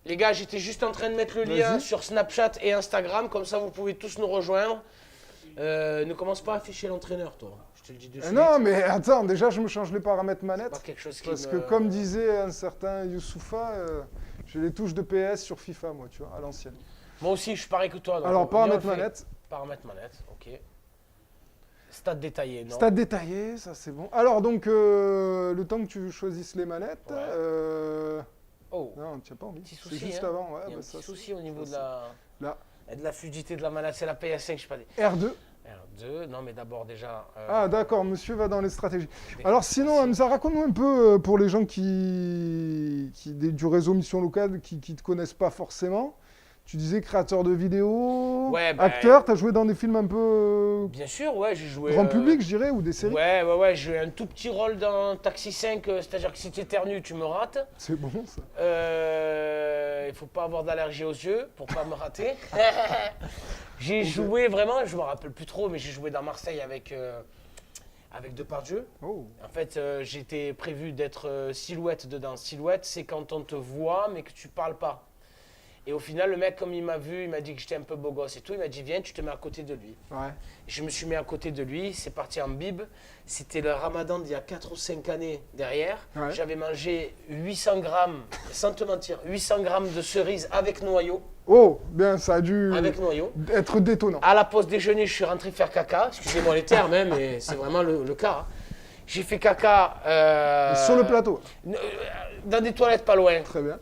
Les gars, j'étais juste en train de mettre le lien sur Snapchat et Instagram, comme ça vous pouvez tous nous rejoindre. Ne commence pas à afficher l'entraîneur, toi. Je te le dis de suite. Non, mais attends, déjà, je me change les paramètres C'est manette. pas quelque chose qui Parce me- que, comme disait un certain Youssoufa, j'ai les touches de PS sur FIFA, moi, tu vois, à l'ancienne. Moi aussi, je suis pareil que toi. donc Alors, viens, paramètres on le fait. manette. Paramètres manette, ok. Stade détaillé, non? Stade détaillé, ça c'est bon. Alors, donc, le temps que tu choisisses les manettes. Ouais. Oh, Non, tu n'as pas envie. petit C'est souci. juste hein. avant, ouais. Il y a bah, un ça, petit c'est- souci au niveau de ça, la... Là. de la fluidité de la manette. C'est la PS5, je sais pas. R2. R2, non mais d'abord déjà... Ah, d'accord, monsieur va dans les stratégies. des- Alors, sinon, Hamza, raconte-nous un peu pour les gens du réseau Mission Locale qui ne te connaissent pas forcément. Tu disais créateur de vidéos, Ouais, bah, acteur, tu as joué dans des films un peu Bien sûr, ouais, j'ai joué... grand public, je dirais, ou des séries. Ouais, j'ai eu un tout petit rôle dans Taxi 5, c'est-à-dire que si tu éternues, tu me rates. C'est bon, ça. Il faut pas avoir d'allergie aux yeux pour pas me rater. J'ai joué vraiment, je me rappelle plus trop, mais j'ai joué dans Marseille avec Depardieu. Oh. En fait, j'étais prévu d'être silhouette dedans. Silhouette, c'est quand on te voit, mais que tu parles pas. Et au final, le mec, comme il m'a vu, il m'a dit que j'étais un peu beau gosse et tout. Il m'a dit, viens, tu te mets à côté de lui. Ouais. Je me suis mis à côté de lui, c'est parti en bib. C'était le ramadan d'il y a 4 ou 5 années derrière. Ouais. J'avais mangé 800 grammes, sans te mentir, 800 grammes de cerises avec noyau. Oh, bien, ça a dû Avec noyau. être détonnant. À la pause déjeuner, je suis rentré faire caca. Excusez-moi les termes, hein, mais c'est vraiment le cas. hein. J'ai fait caca. Sur le plateau. Dans des toilettes pas loin. Très bien.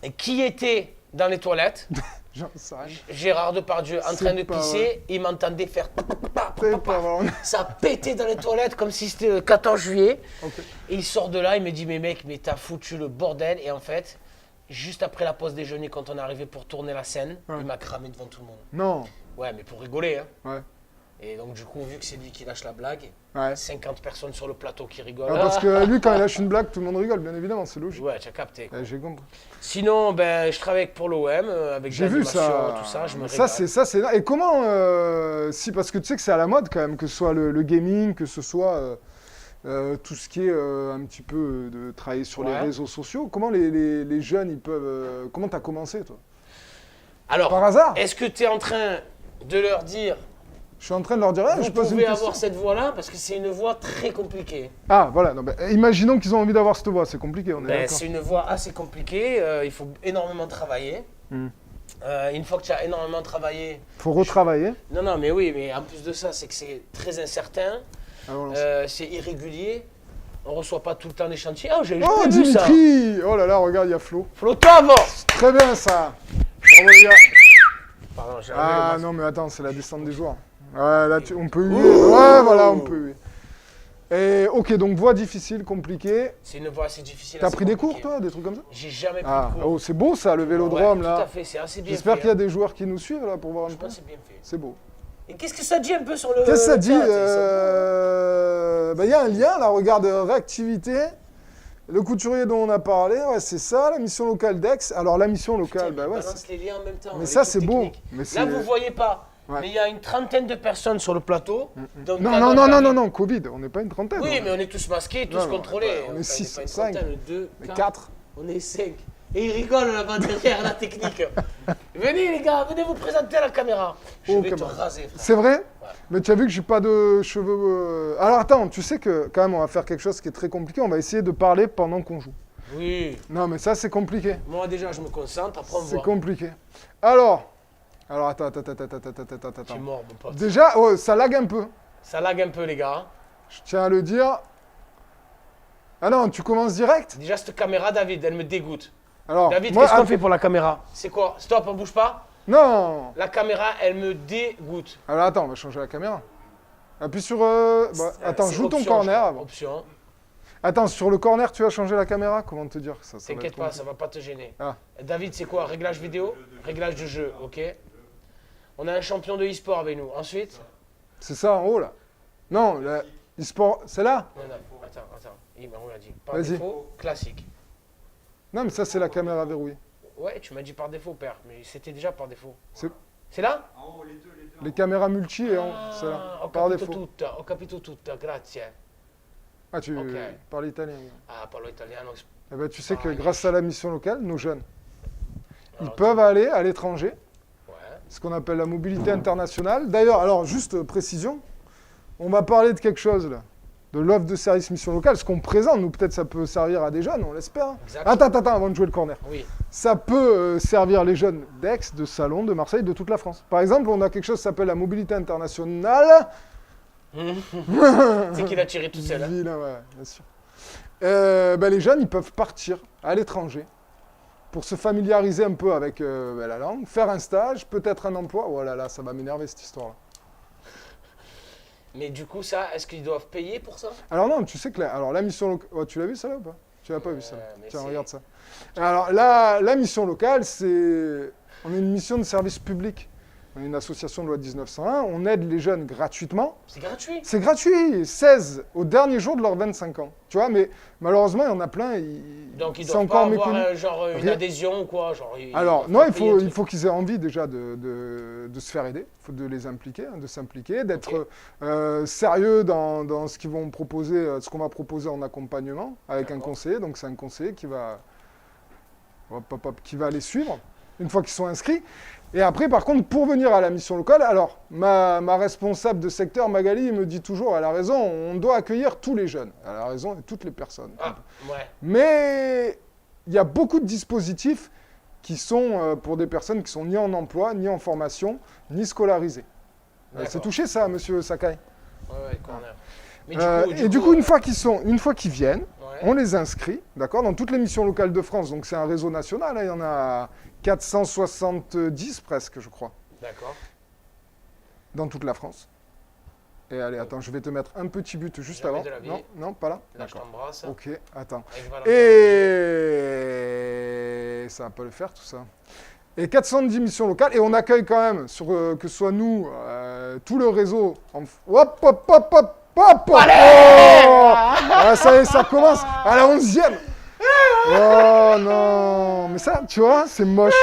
Et qui était dans les toilettes? J'en sais rien. Gérard Depardieu en C'est train de pas pisser. vrai. Il m'entendait faire. C'est pas vrai. Ça a pété dans les toilettes comme si c'était le 14 juillet. Ok. Et il sort de là, il me dit, mais mec, mais t'as foutu le bordel. Et en fait, juste après la pause déjeuner, quand on est arrivé pour tourner la scène, Ouais. il m'a cramé devant tout le monde. Non. Ouais, mais pour rigoler. Hein. Ouais. Et donc, du coup, vu que c'est lui qui lâche la blague, Ouais. 50 personnes sur le plateau qui rigolent. Ah, parce que lui, quand il lâche une blague, tout le monde rigole, bien évidemment, c'est logique. Ouais, tu as capté. quoi. J'ai compris. Sinon, ben, je travaille pour l'OM, avec J'ai vu l'animation, ça. tout ça, je me ça, régale. c'est. Et comment, si, parce que tu sais que c'est à la mode quand même, que ce soit le gaming, que ce soit tout ce qui est un petit peu de travailler sur les Ouais. réseaux sociaux. Comment les jeunes, ils peuvent. Comment t'as commencé, toi? Alors, Par hasard? est-ce que tu es en train de leur dire, Je suis en train de leur dire, ah, vous je pose une pouvez question. avoir cette voix-là, parce que c'est une voix très compliquée. Ah, voilà. Non, imaginons qu'ils ont envie d'avoir cette voix, c'est compliqué, on est Ben, d'accord. c'est une voix assez compliquée, il faut énormément travailler. Hmm. Une fois que tu as énormément travaillé, Faut retravailler. non, mais oui, mais en plus de ça, c'est que c'est très incertain, Alors, lance. c'est irrégulier, on reçoit pas tout le temps des chantiers. Oh, j'ai Oh, jamais vu ça. Dimitri! Oh là là, regarde, il y a Flo. Flotavo. Très bien, ça. Bravo, les gars. Pardon, j'ai Ah enlevé le non, mais attends, c'est la descente des joueurs. Ouais, là, on peut huer. Ouais, voilà, on peut huer. Et ok, donc voix difficile, compliquée. C'est une voix assez difficile. T'as assez pris des cours, compliquée. toi, des trucs comme ça? J'ai jamais pris Ah, de cours. oh, c'est beau ça, le vélodrome, Ouais, là. Tout à fait, c'est assez bien J'espère fait, qu'il y a hein. des joueurs qui nous suivent, là, pour voir un Je peu. pense que c'est bien fait. C'est beau. Et qu'est-ce que ça dit un peu sur le Qu'est-ce que ça dit? chat, Il y a un lien, là, regarde, réactivité. Le couturier dont on a parlé, ouais, c'est ça, la mission locale d'Aix. Alors, la mission Putain, locale, bah il ouais. balance les liens en même temps. Mais avec ça, toute c'est beau. technique. Mais Là, c'est- vous voyez pas, Ouais. mais il y a une trentaine de personnes sur le plateau. donc Non, pas non, dans non, le non, permis. non, Covid, on n'est pas une trentaine. Oui, hein. mais on est tous masqués, tous Non, non, contrôlés. ouais, on est Enfin, six, pas une cinq. trentaine, deux, Mais quatre. 4. On est 5. Et ils rigolent là-bas derrière la technique. Venez les gars, venez vous présenter à la caméra. Je Oh, vais te caméra. raser, frère. C'est vrai? Ouais. Mais tu as vu que j'ai pas de cheveux. Alors attends, tu sais que quand même on va faire quelque chose qui est très compliqué. On va essayer de parler pendant qu'on joue. Oui. Non, mais ça c'est compliqué. Moi déjà, je me concentre, après on C'est voit. compliqué. Alors attends. Tu es mort, mon pote. Déjà, oh, ça lag un peu. Ça lag un peu, les gars. Je tiens à le dire. Ah non, tu commences direct? Déjà, cette caméra, David, elle me dégoûte. Alors, David, moi, qu'est-ce qu'on att- fait pour la caméra? C'est quoi? Stop, on bouge pas? Non. La caméra, elle me dégoûte. Alors attends, on va changer la caméra. Appuie sur. Attends, C'est joue ton option, corner je crois. avant. Option. Attends, sur le corner, tu as changé la caméra? Comment te dire ça va T'inquiète être pas, compliqué. ça va pas te gêner. Ah. David, c'est quoi? Réglage vidéo? Réglage de jeu, ok? On a un champion de e-sport avec nous. Ensuite? C'est ça en haut là. Non, e-sport, c'est là. Non, attends. Il m'a dit. Par Vas-y. défaut, classique. Non, mais ça c'est la caméra verrouillée. Ouais, tu m'as dit par défaut, père. Mais c'était déjà par défaut. C'est- C'est là? Les caméras multi et c'est là. Ho Par capito défaut. tutto, ho capito tutto, grazie. Ah, tu Ok. parles italien. Ah, parlo italiano. Eh ben, tu sais que Ah, grâce à la mission locale, nos jeunes, Ils Alors, peuvent aller à l'étranger, Ouais. ce qu'on appelle la mobilité internationale. D'ailleurs, alors juste précision, on va parler de quelque chose là, de l'offre de service mission locale, ce qu'on présente, nous peut-être ça peut servir à des jeunes, on l'espère. Exact. Attends, avant de jouer le corner. Oui. Ça peut servir les jeunes d'Aix, de Salon, de Marseille, de toute la France. Par exemple, on a quelque chose qui s'appelle la mobilité internationale. C'est qu'il a tiré tout seul. Hein. Vilain, ouais, bien sûr. Les jeunes, ils peuvent partir à l'étranger pour se familiariser un peu avec la langue, faire un stage, peut-être un emploi. Oh là là, ça va m'énerver cette histoire-là. Mais du coup, ça, est-ce qu'ils doivent payer pour ça? Alors non, tu sais que la mission locale... Oh, tu l'as vu ça là ou pas? Tu l'as pas vu ça là. Mais Tiens, c'est- regarde ça. Alors la mission locale, c'est... On est une mission de service public. On est une association de loi 1901. On aide les jeunes gratuitement. C'est gratuit. C'est gratuit, 16 au dernier jour de leurs 25 ans. Tu vois, mais malheureusement, il y en a plein. Donc ils c'est doivent encore pas avoir méconnu. genre une Rien. adhésion ou quoi genre, ils Alors, doivent non, pas il payer le faut, truc. il faut qu'ils aient envie déjà de se faire aider. Il faut de les impliquer, de s'impliquer, d'être sérieux dans ce qu'ils vont proposer, ce qu'on va proposer en accompagnement avec un D'accord. conseiller. Donc, c'est un conseiller qui va les suivre une fois qu'ils sont inscrits. Et après, par contre, pour venir à la mission locale, alors, ma responsable de secteur, Magali, me dit toujours, elle a raison, on doit accueillir tous les jeunes. Elle a raison, et toutes les personnes. Ah, ouais. Mais il y a beaucoup de dispositifs qui sont pour des personnes qui sont ni en emploi, ni en formation, ni scolarisées. D'accord. C'est touché ça, monsieur Sakai. Ouais, corner. Mais Du coup, une fois qu'ils viennent, ouais. on les inscrit, d'accord, dans toutes les missions locales de France. Donc c'est un réseau national, hein, il y en a 470 presque, je crois, D'accord. dans toute la France. Et allez, attends, je vais te mettre un petit but juste Jamais avant. de la vie. Non, pas là. Là, je t'embrasse. Ok, attends. Avec Valentin. Et ça va pas le faire tout ça. Et 410 missions locales, et on accueille quand même, que ce soit nous, tout le réseau. Hop, hop, hop, hop, hop, hop. Ah, ça y est, ça commence à la 11e. Oh non, mais ça, tu vois, c'est moche.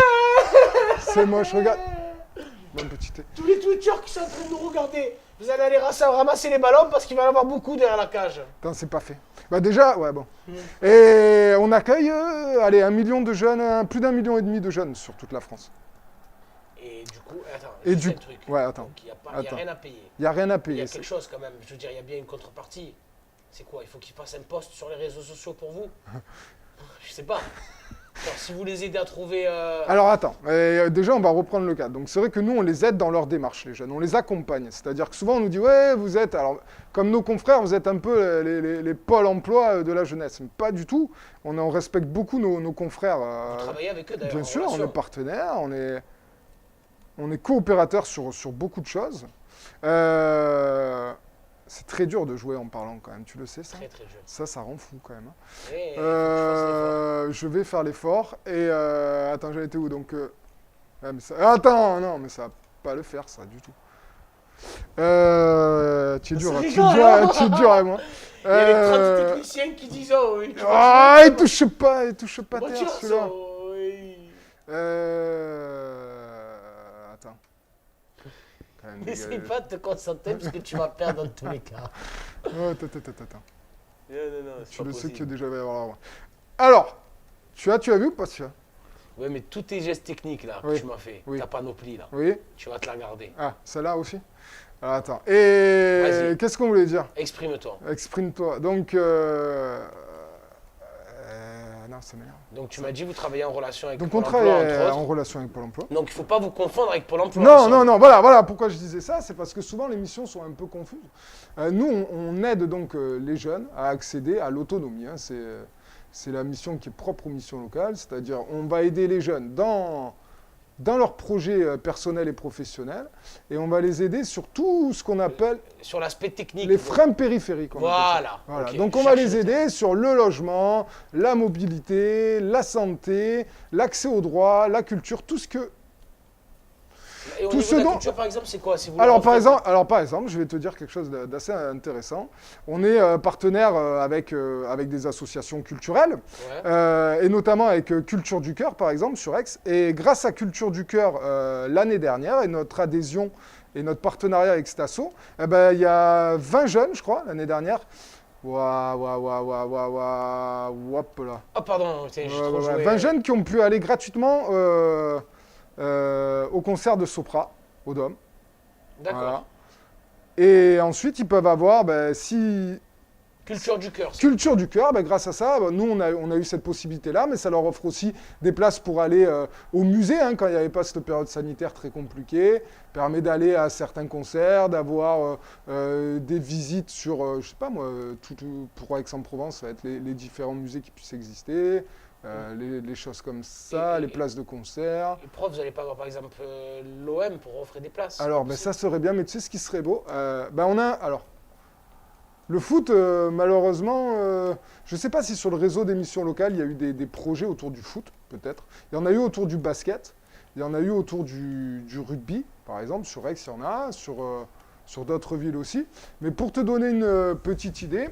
C'est moche, regarde. Bonne petite. Tous les Twitchers qui sont en train de nous regarder, vous allez aller ramasser les ballons parce qu'il va y en avoir beaucoup derrière la cage. Attends, c'est pas fait. Bah déjà, ouais, bon. Et on accueille, allez, 1 million de jeunes, plus d'1,5 million de jeunes sur toute la France. Et du coup, attends, Et juste du un truc. ouais, attends. Donc, il n'y a Attends. rien à payer. Il n'y a rien à Il y payer. a quelque chose quand même. Je veux dire, il y a bien une contrepartie. C'est quoi? Il faut qu'ils fassent un post sur les réseaux sociaux pour vous? Je sais pas. Alors, si vous les aidez à trouver... Alors attends, déjà on va reprendre le cas. Donc c'est vrai que nous on les aide dans leur démarche, les jeunes, on les accompagne. C'est-à-dire que souvent on nous dit ouais vous êtes, alors comme nos confrères, vous êtes un peu les pôles emploi de la jeunesse. Mais pas du tout, on respecte beaucoup nos confrères. Vous travaillez avec eux d'ailleurs. Bien en sûr, on relation. est partenaires, on est coopérateurs sur beaucoup de choses. C'est très dur de jouer en parlant quand même, tu le sais ça? Très très jeune. Ça rend fou quand même. Hein. Et faut que tu fasses l'effort. Je vais faire l'effort. Et attends, j'en étais où donc ouais, mais attends, non, mais ça va pas le faire, ça, du tout. Tu es dur, Ça tu es rigole, dur, hein. tu es dur avec moi. Il y a les 30 techniciens qui disent oh oui. Ah, il touche pas terre celui-là. Oui. Attends. Quand même, N'essaye pas de te concentrer parce que tu vas perdre dans tous les cas. Oh, attends. Non, c'est Tu pas le sais possible. que déjà il va y avoir la... Alors, tu as vu ou pas celui-là? Ouais, mais tous tes gestes techniques là Oui. que tu m'as fait, Oui. ta panoplie là, Oui. tu vas te la garder. Ah, celle-là aussi. Alors, attends. Et Vas-y. qu'est-ce qu'on voulait dire? Exprime-toi. Exprime-toi. Donc, non, ça m'énerve. Donc tu m'as dit vous travaillez en relation avec Donc, Pôle on emploi, travaille entre autres. en relation avec Pôle emploi. Donc il ne faut pas vous confondre avec Pôle emploi. Non, voilà pourquoi je disais ça, c'est parce que souvent les missions sont un peu confuses. Nous, on aide donc les jeunes à accéder à l'autonomie. Hein. C'est la mission qui est propre aux missions locales, c'est-à-dire on va aider les jeunes dans leurs projets personnels et professionnels, et on va les aider sur tout ce qu'on appelle Sur l'aspect technique. les freins périphériques. on appelle ça. Voilà. Ok, Donc je on va cherche les le terme. aider sur le logement, la mobilité, la santé, l'accès aux droits, la culture, tout ce que... Et au tout niveau ce de la dont- culture par exemple, c'est quoi si vous Alors leur par, offrez- exemple, je vais te dire quelque chose d'assez intéressant. On est partenaire avec des associations culturelles, Ouais. et notamment avec Culture du Cœur, par exemple, sur Aix. Et grâce à Culture du Cœur, l'année dernière, et notre adhésion et notre partenariat avec Stasso, il y a 20 jeunes, je crois, l'année dernière, Hop là. Oh, pardon, j'ai trop joué. 20 jeunes qui ont pu aller gratuitement au concert de Sopra, au Dôme. D'accord. Voilà. Et ensuite, ils peuvent avoir, si... Culture du cœur. Culture du cœur, grâce à ça, nous, on a eu cette possibilité-là, mais ça leur offre aussi des places pour aller au musée, hein, quand il n'y avait pas cette période sanitaire très compliquée. Permet d'aller à certains concerts, d'avoir des visites sur, je sais pas moi, pour Aix-en-Provence, ça va être les différents musées qui puissent exister, les choses comme ça, les places de concert. Les profs, vous n'allez pas avoir par exemple l'OM pour offrir des places. Alors, ça serait bien, mais tu sais ce qui serait beau alors, le foot, malheureusement, je ne sais pas si sur le réseau d'émissions locales, il y a eu des projets autour du foot, peut-être. Il y en a eu autour du basket, il y en a eu autour du rugby, par exemple. Sur Aix, il y en a, sur d'autres villes aussi. Mais pour te donner une petite idée,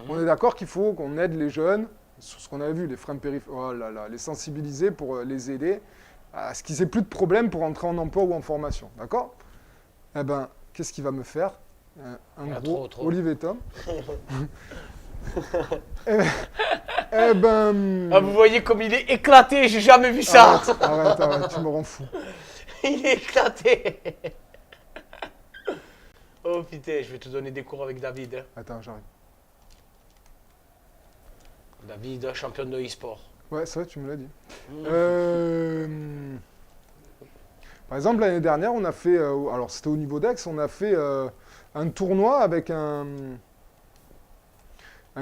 on est d'accord qu'il faut qu'on aide les jeunes, sur ce qu'on a vu, les freins périphériques, les sensibiliser pour les aider à ce qu'ils aient plus de problèmes pour entrer en emploi ou en formation. D'accord ? Eh bien, qu'est-ce qu'il va me faire ? Un gros trop. Olivier Tom. Ah, vous voyez comme il est éclaté, j'ai jamais vu ça. Arrête, tu me rends fou. Il est éclaté. Oh putain, je vais te donner des cours avec David. Hein. Attends, j'arrive. David, champion de e-sport. Ouais, c'est vrai, tu me l'as dit. Par exemple, l'année dernière, on a fait, alors c'était au niveau d'Aix, on a fait un tournoi avec un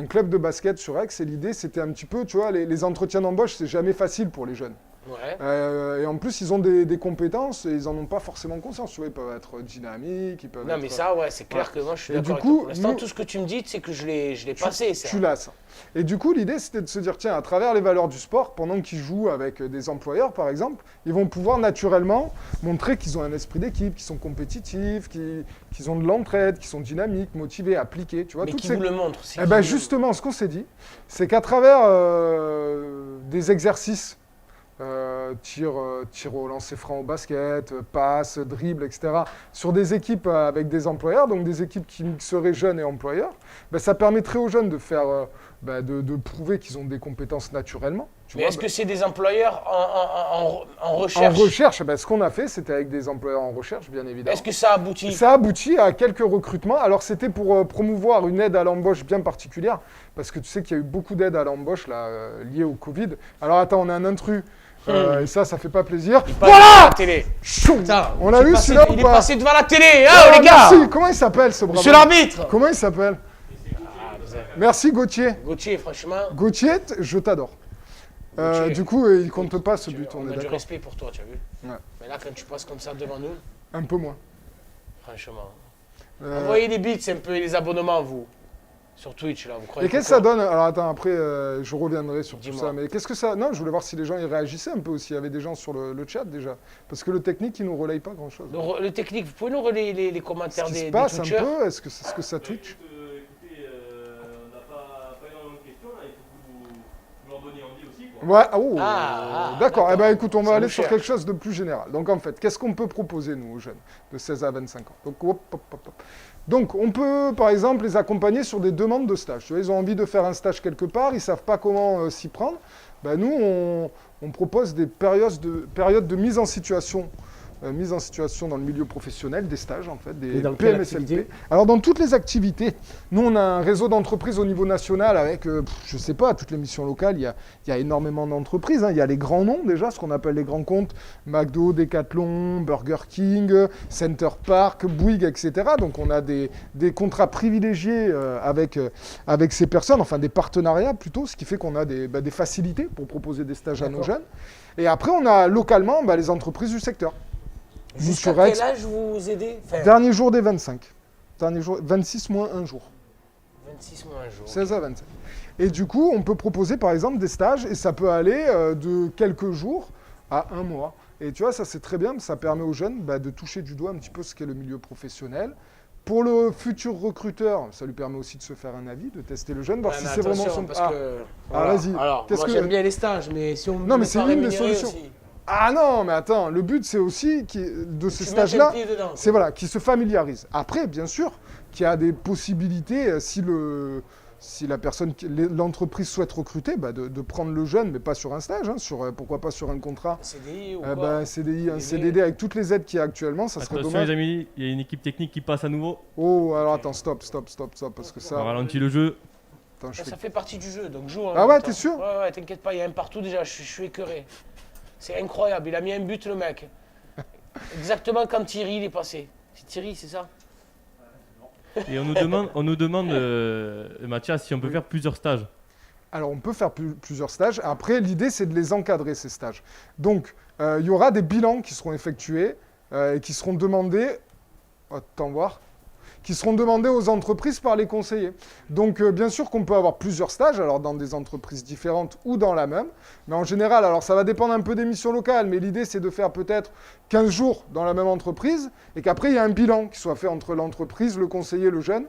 club de basket sur Aix. Et l'idée, c'était un petit peu, tu vois, les entretiens d'embauche, c'est jamais facile pour les jeunes. Ouais. Et en plus, ils ont des compétences et ils n'en ont pas forcément conscience. Tu vois, ils peuvent être dynamiques, ils peuvent Non, mais ça, ouais, c'est clair que moi, je suis d'accord avec toi. Pour l'instant, tout ce que tu me dis, c'est que je l'ai passé, ça. Tu l'as, ça. Et du coup, l'idée, c'était de se dire, tiens, à travers les valeurs du sport, pendant qu'ils jouent avec des employeurs, par exemple, ils vont pouvoir naturellement montrer qu'ils ont un esprit d'équipe, qu'ils sont compétitifs, qu'ils ont de l'entraide, qu'ils sont dynamiques, motivés, appliqués. Tu vois, mais qui vous le montre. Justement, ce qu'on s'est dit, c'est qu'à travers des exercices, tir au lancer franc au basket, passe, dribble, etc. Sur des équipes avec des employeurs, donc des équipes qui seraient jeunes et employeurs, ça permettrait aux jeunes de faire, de prouver qu'ils ont des compétences naturellement. Mais est-ce que c'est des employeurs en recherche? En recherche, ce qu'on a fait, c'était avec des employeurs en recherche, bien évidemment. Est-ce que ça aboutit? Ça aboutit à quelques recrutements. Alors, c'était pour promouvoir une aide à l'embauche bien particulière, parce que tu sais qu'il y a eu beaucoup d'aides à l'embauche liées au Covid. Alors, attends, on a un intrus. Et ça fait pas plaisir. Voilà devant la télé. Attends, on l'a vu celui-là ou pas? Il est passé devant la télé, hein, les gars. Merci. Comment il s'appelle ce bravo? Monsieur l'arbitre. Comment il s'appelle? Merci Gauthier. Gauthier, franchement. Gauthier, je t'adore. Du coup, il compte pas ce but, on est a du d'accord. respect pour toi, tu as vu. Ouais. Mais là, quand tu passes comme ça devant nous, un peu moins. Franchement. Envoyez des bits, c'est un peu les abonnements, vous. Sur Twitch, là, vous croyez. Et qu'est-ce que ça donne? Alors attends, après, je reviendrai sur tout ça. Mais qu'est-ce que ça... Non, je voulais voir si les gens y réagissaient un peu aussi. Il y avait des gens sur le chat déjà. Parce que le technique, il nous relaye pas grand-chose. Le technique, vous pouvez nous relayer les commentaires des Twitchers? Qu'est-ce qui se passe un peu? Est-ce que ça Twitch? Écoutez, on n'a pas énormément de questions, là. Il faut que vous leur donniez envie aussi, quoi. Ouais, d'accord. Eh bien, écoute, on va aller sur quelque chose de plus général. Donc, en fait, qu'est-ce qu'on peut proposer, nous, aux jeunes de 16 à 25 ans? Donc, on peut, par exemple, les accompagner sur des demandes de stage. Tu vois, ils ont envie de faire un stage quelque part, ils ne savent pas comment s'y prendre. Nous, on propose des périodes de mise en situation dans le milieu professionnel, des stages en fait, des PMSLP. Alors dans toutes les activités, nous on a un réseau d'entreprises au niveau national avec, je sais pas, toutes les missions locales, il y a énormément d'entreprises. Il y a les grands noms déjà, ce qu'on appelle les grands comptes, McDo, Decathlon, Burger King, Center Park, Bouygues, etc. Donc on a des contrats privilégiés avec ces personnes, enfin des partenariats plutôt, ce qui fait qu'on a des facilités pour proposer des stages à nos jeunes. Et après on a localement les entreprises du secteur. Jusqu'à quel âge vous aidez? Dernier jour des 25. 26 moins 1 jour. 26 moins 1 jour. 16 à 25. Et du coup, on peut proposer par exemple des stages et ça peut aller de quelques jours à 1 mois. Et tu vois, ça c'est très bien, ça permet aux jeunes de toucher du doigt un petit peu ce qu'est le milieu professionnel. Pour le futur recruteur, ça lui permet aussi de se faire un avis, de tester le jeune, voir si c'est vraiment son... Parce que, vas-y. Alors, moi j'aime bien les stages, mais si on... Non, mais c'est une des solutions. Aussi. Ah non, mais attends, le but c'est aussi de ces Tu mets stages-là, tes pieds dedans, quoi. c'est voilà, qu'ils se familiarisent. Après, bien sûr, qu'il y a des possibilités, si la personne, l'entreprise souhaite recruter, bah, de prendre le jeune, mais pas sur un stage, hein, pourquoi pas sur un contrat. CDI ou Bah, quoi un CDI, un CDD. CDD avec toutes les aides qu'il y a actuellement, ça serait Attention dommage. les amis, il y a une équipe technique qui passe à nouveau. Oh, alors attends, stop, parce que On ça... ralentit le jeu. Attends, je Ça fais- fait partie du jeu, donc joue. en Ah même ouais, temps. t'es sûr? Ouais, t'inquiète pas, il y a un partout déjà, je suis écœuré. C'est incroyable, il a mis un but le mec. Exactement comme Thierry il est passé. C'est Thierry, c'est ça? Et on nous demande Mathias, si on peut faire plusieurs stages. Alors, on peut faire plusieurs stages. Après, l'idée, c'est de les encadrer, ces stages. Donc, il y aura des bilans qui seront effectués et qui seront demandés... Attends voir. Qui seront demandés aux entreprises par les conseillers. Donc, bien sûr qu'on peut avoir plusieurs stages, alors dans des entreprises différentes ou dans la même. Mais en général, alors ça va dépendre un peu des missions locales, mais l'idée, c'est de faire peut-être 15 jours dans la même entreprise et qu'après, il y a un bilan qui soit fait entre l'entreprise, le conseiller, le jeune,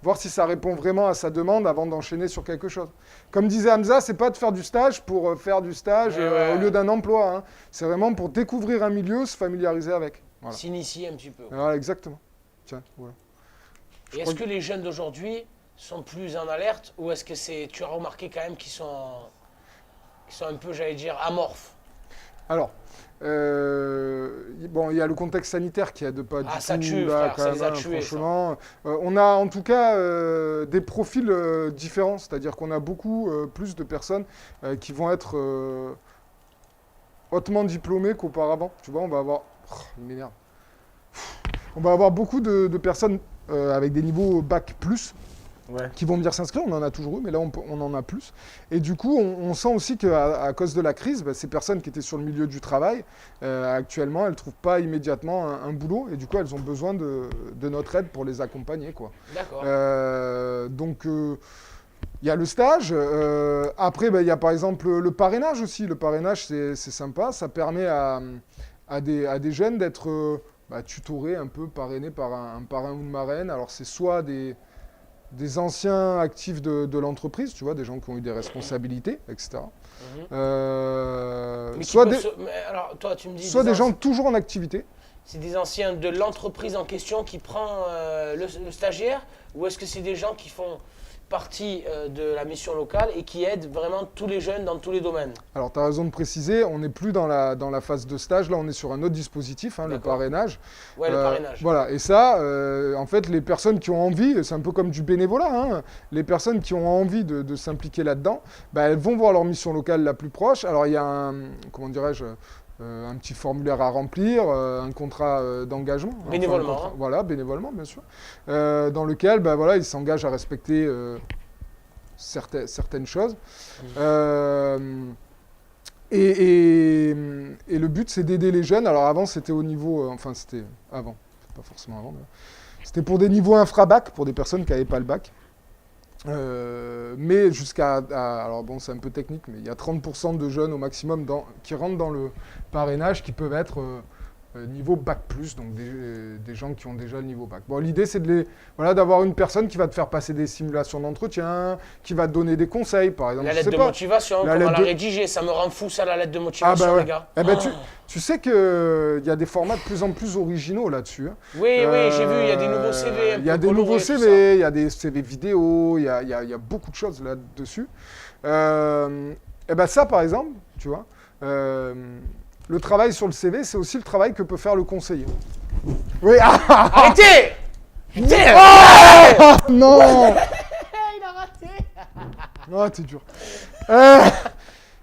voir si ça répond vraiment à sa demande avant d'enchaîner sur quelque chose. Comme disait Hamza, c'est pas de faire du stage pour faire du stage Ouais. au lieu d'un emploi. Hein. C'est vraiment pour découvrir un milieu, se familiariser avec. Voilà, S'initier un petit peu. Voilà, exactement. Tiens, voilà. Et est-ce que les jeunes d'aujourd'hui sont plus en alerte ou est-ce que tu as remarqué quand même qu'ils sont un peu, j'allais dire, amorphes? Alors, bon, il y a le contexte sanitaire qui aide pas du tout. Ça tue, là, frère, quand ça même, les a hein, tués, ça. franchement. On a en tout cas des profils différents, c'est-à-dire qu'on a beaucoup plus de personnes qui vont être hautement diplômées qu'auparavant. Tu vois, on va avoir... Oh, il m'énerve. On va avoir beaucoup de personnes avec des niveaux bac plus qui vont venir s'inscrire. On en a toujours eu, mais là, on en a plus. Et du coup, on sent aussi qu'à cause de la crise, ces personnes qui étaient sur le milieu du travail, actuellement, elles ne trouvent pas immédiatement un boulot. Et du coup, elles ont besoin de notre aide pour les accompagner, quoi. D'accord. Donc, il y a le stage. Après, il y a par exemple le parrainage aussi. Le parrainage, c'est sympa. Ça permet à des jeunes d'être tutorés un peu, parrainés par un parrain ou une marraine. Alors, c'est soit des anciens actifs de l'entreprise, tu vois, des gens qui ont eu des responsabilités, etc. Mais Soit mais alors, toi, tu me dis des gens toujours en activité. c'est des anciens de l'entreprise en question qui prend le stagiaire ou est-ce que c'est des gens qui font partie de la mission locale et qui aident vraiment tous les jeunes dans tous les domaines? Alors, tu as raison de préciser, on n'est plus dans la phase de stage, là on est sur un autre dispositif, le D'accord. parrainage. Ouais, le parrainage. Voilà, et ça, en fait, les personnes qui ont envie, c'est un peu comme du bénévolat, hein, les personnes qui ont envie de s'impliquer là-dedans, elles vont voir leur mission locale la plus proche. Alors, il y a un petit formulaire à remplir, un contrat d'engagement. Bénévolement. Enfin, voilà, bénévolement, bien sûr. Dans lequel, ils s'engagent à respecter certaines choses. Et le but, c'est d'aider les jeunes. Alors avant, c'était au niveau... c'était avant, pas forcément avant. C'était pour des niveaux infra-bac, pour des personnes qui n'avaient pas le bac. Mais alors bon, c'est un peu technique, mais il y a 30% de jeunes au maximum qui rentrent dans le parrainage qui peuvent être niveau bac+, donc des gens qui ont déjà le niveau bac. Bon, l'idée, c'est d'avoir une personne qui va te faire passer des simulations d'entretien, qui va te donner des conseils, par exemple. La lettre de motivation, comment la rédiger, ça me rend fou ça, la lettre de motivation, les gars. Tu sais qu'il y a des formats de plus en plus originaux là-dessus. Hein. Oui, j'ai vu, il y a des nouveaux CV. Il y a des nouveaux CV, il y a des CV vidéo, il y a beaucoup de choses là-dessus. Ça, par exemple, tu vois, le travail sur le CV, c'est aussi le travail que peut faire le conseiller. Oui, arrêtez! Putain! Non! Il a raté! Non, t'es dur.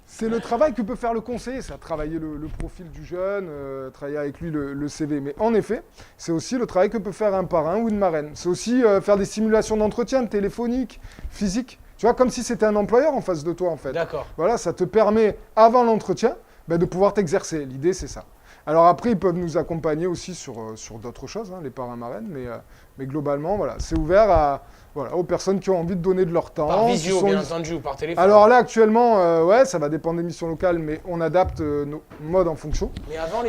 C'est le travail que peut faire le conseiller, c'est travailler le profil du jeune, travailler avec lui le CV. Mais en effet, c'est aussi le travail que peut faire un parrain ou une marraine. C'est aussi faire des simulations d'entretien téléphoniques, physiques. Tu vois, comme si c'était un employeur en face de toi, en fait. D'accord. Voilà, ça te permet, avant l'entretien, de pouvoir t'exercer. L'idée, c'est ça. Alors après, ils peuvent nous accompagner aussi sur d'autres choses, les parrains marraines, mais globalement, voilà, c'est ouvert aux personnes qui ont envie de donner de leur temps. Par visio, bien entendu, ou par téléphone. Alors là, actuellement, ça va dépendre des missions locales, mais on adapte nos modes en fonction.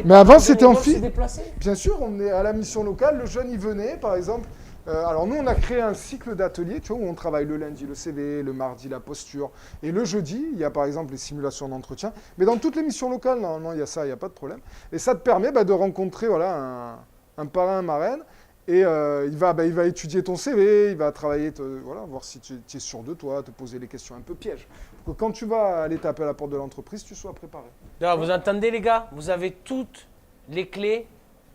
Mais avant, c'était en se déplaçaient. Bien sûr, on est à la mission locale, le jeune, il venait, par exemple, Alors nous, on a créé un cycle d'ateliers, tu vois, où on travaille le lundi le CV, le mardi la posture, et le jeudi, il y a par exemple les simulations d'entretien. Mais dans toutes les missions locales, normalement, il y a ça, il n'y a pas de problème. Et ça te permet de rencontrer voilà, un parrain, un marraine, et il va étudier ton CV, il va travailler, voilà, voir si tu es sûr de toi, te poser les questions un peu pièges. Pour que quand tu vas aller taper à la porte de l'entreprise, tu sois préparé. Non, vous entendez les gars, vous avez toutes les clés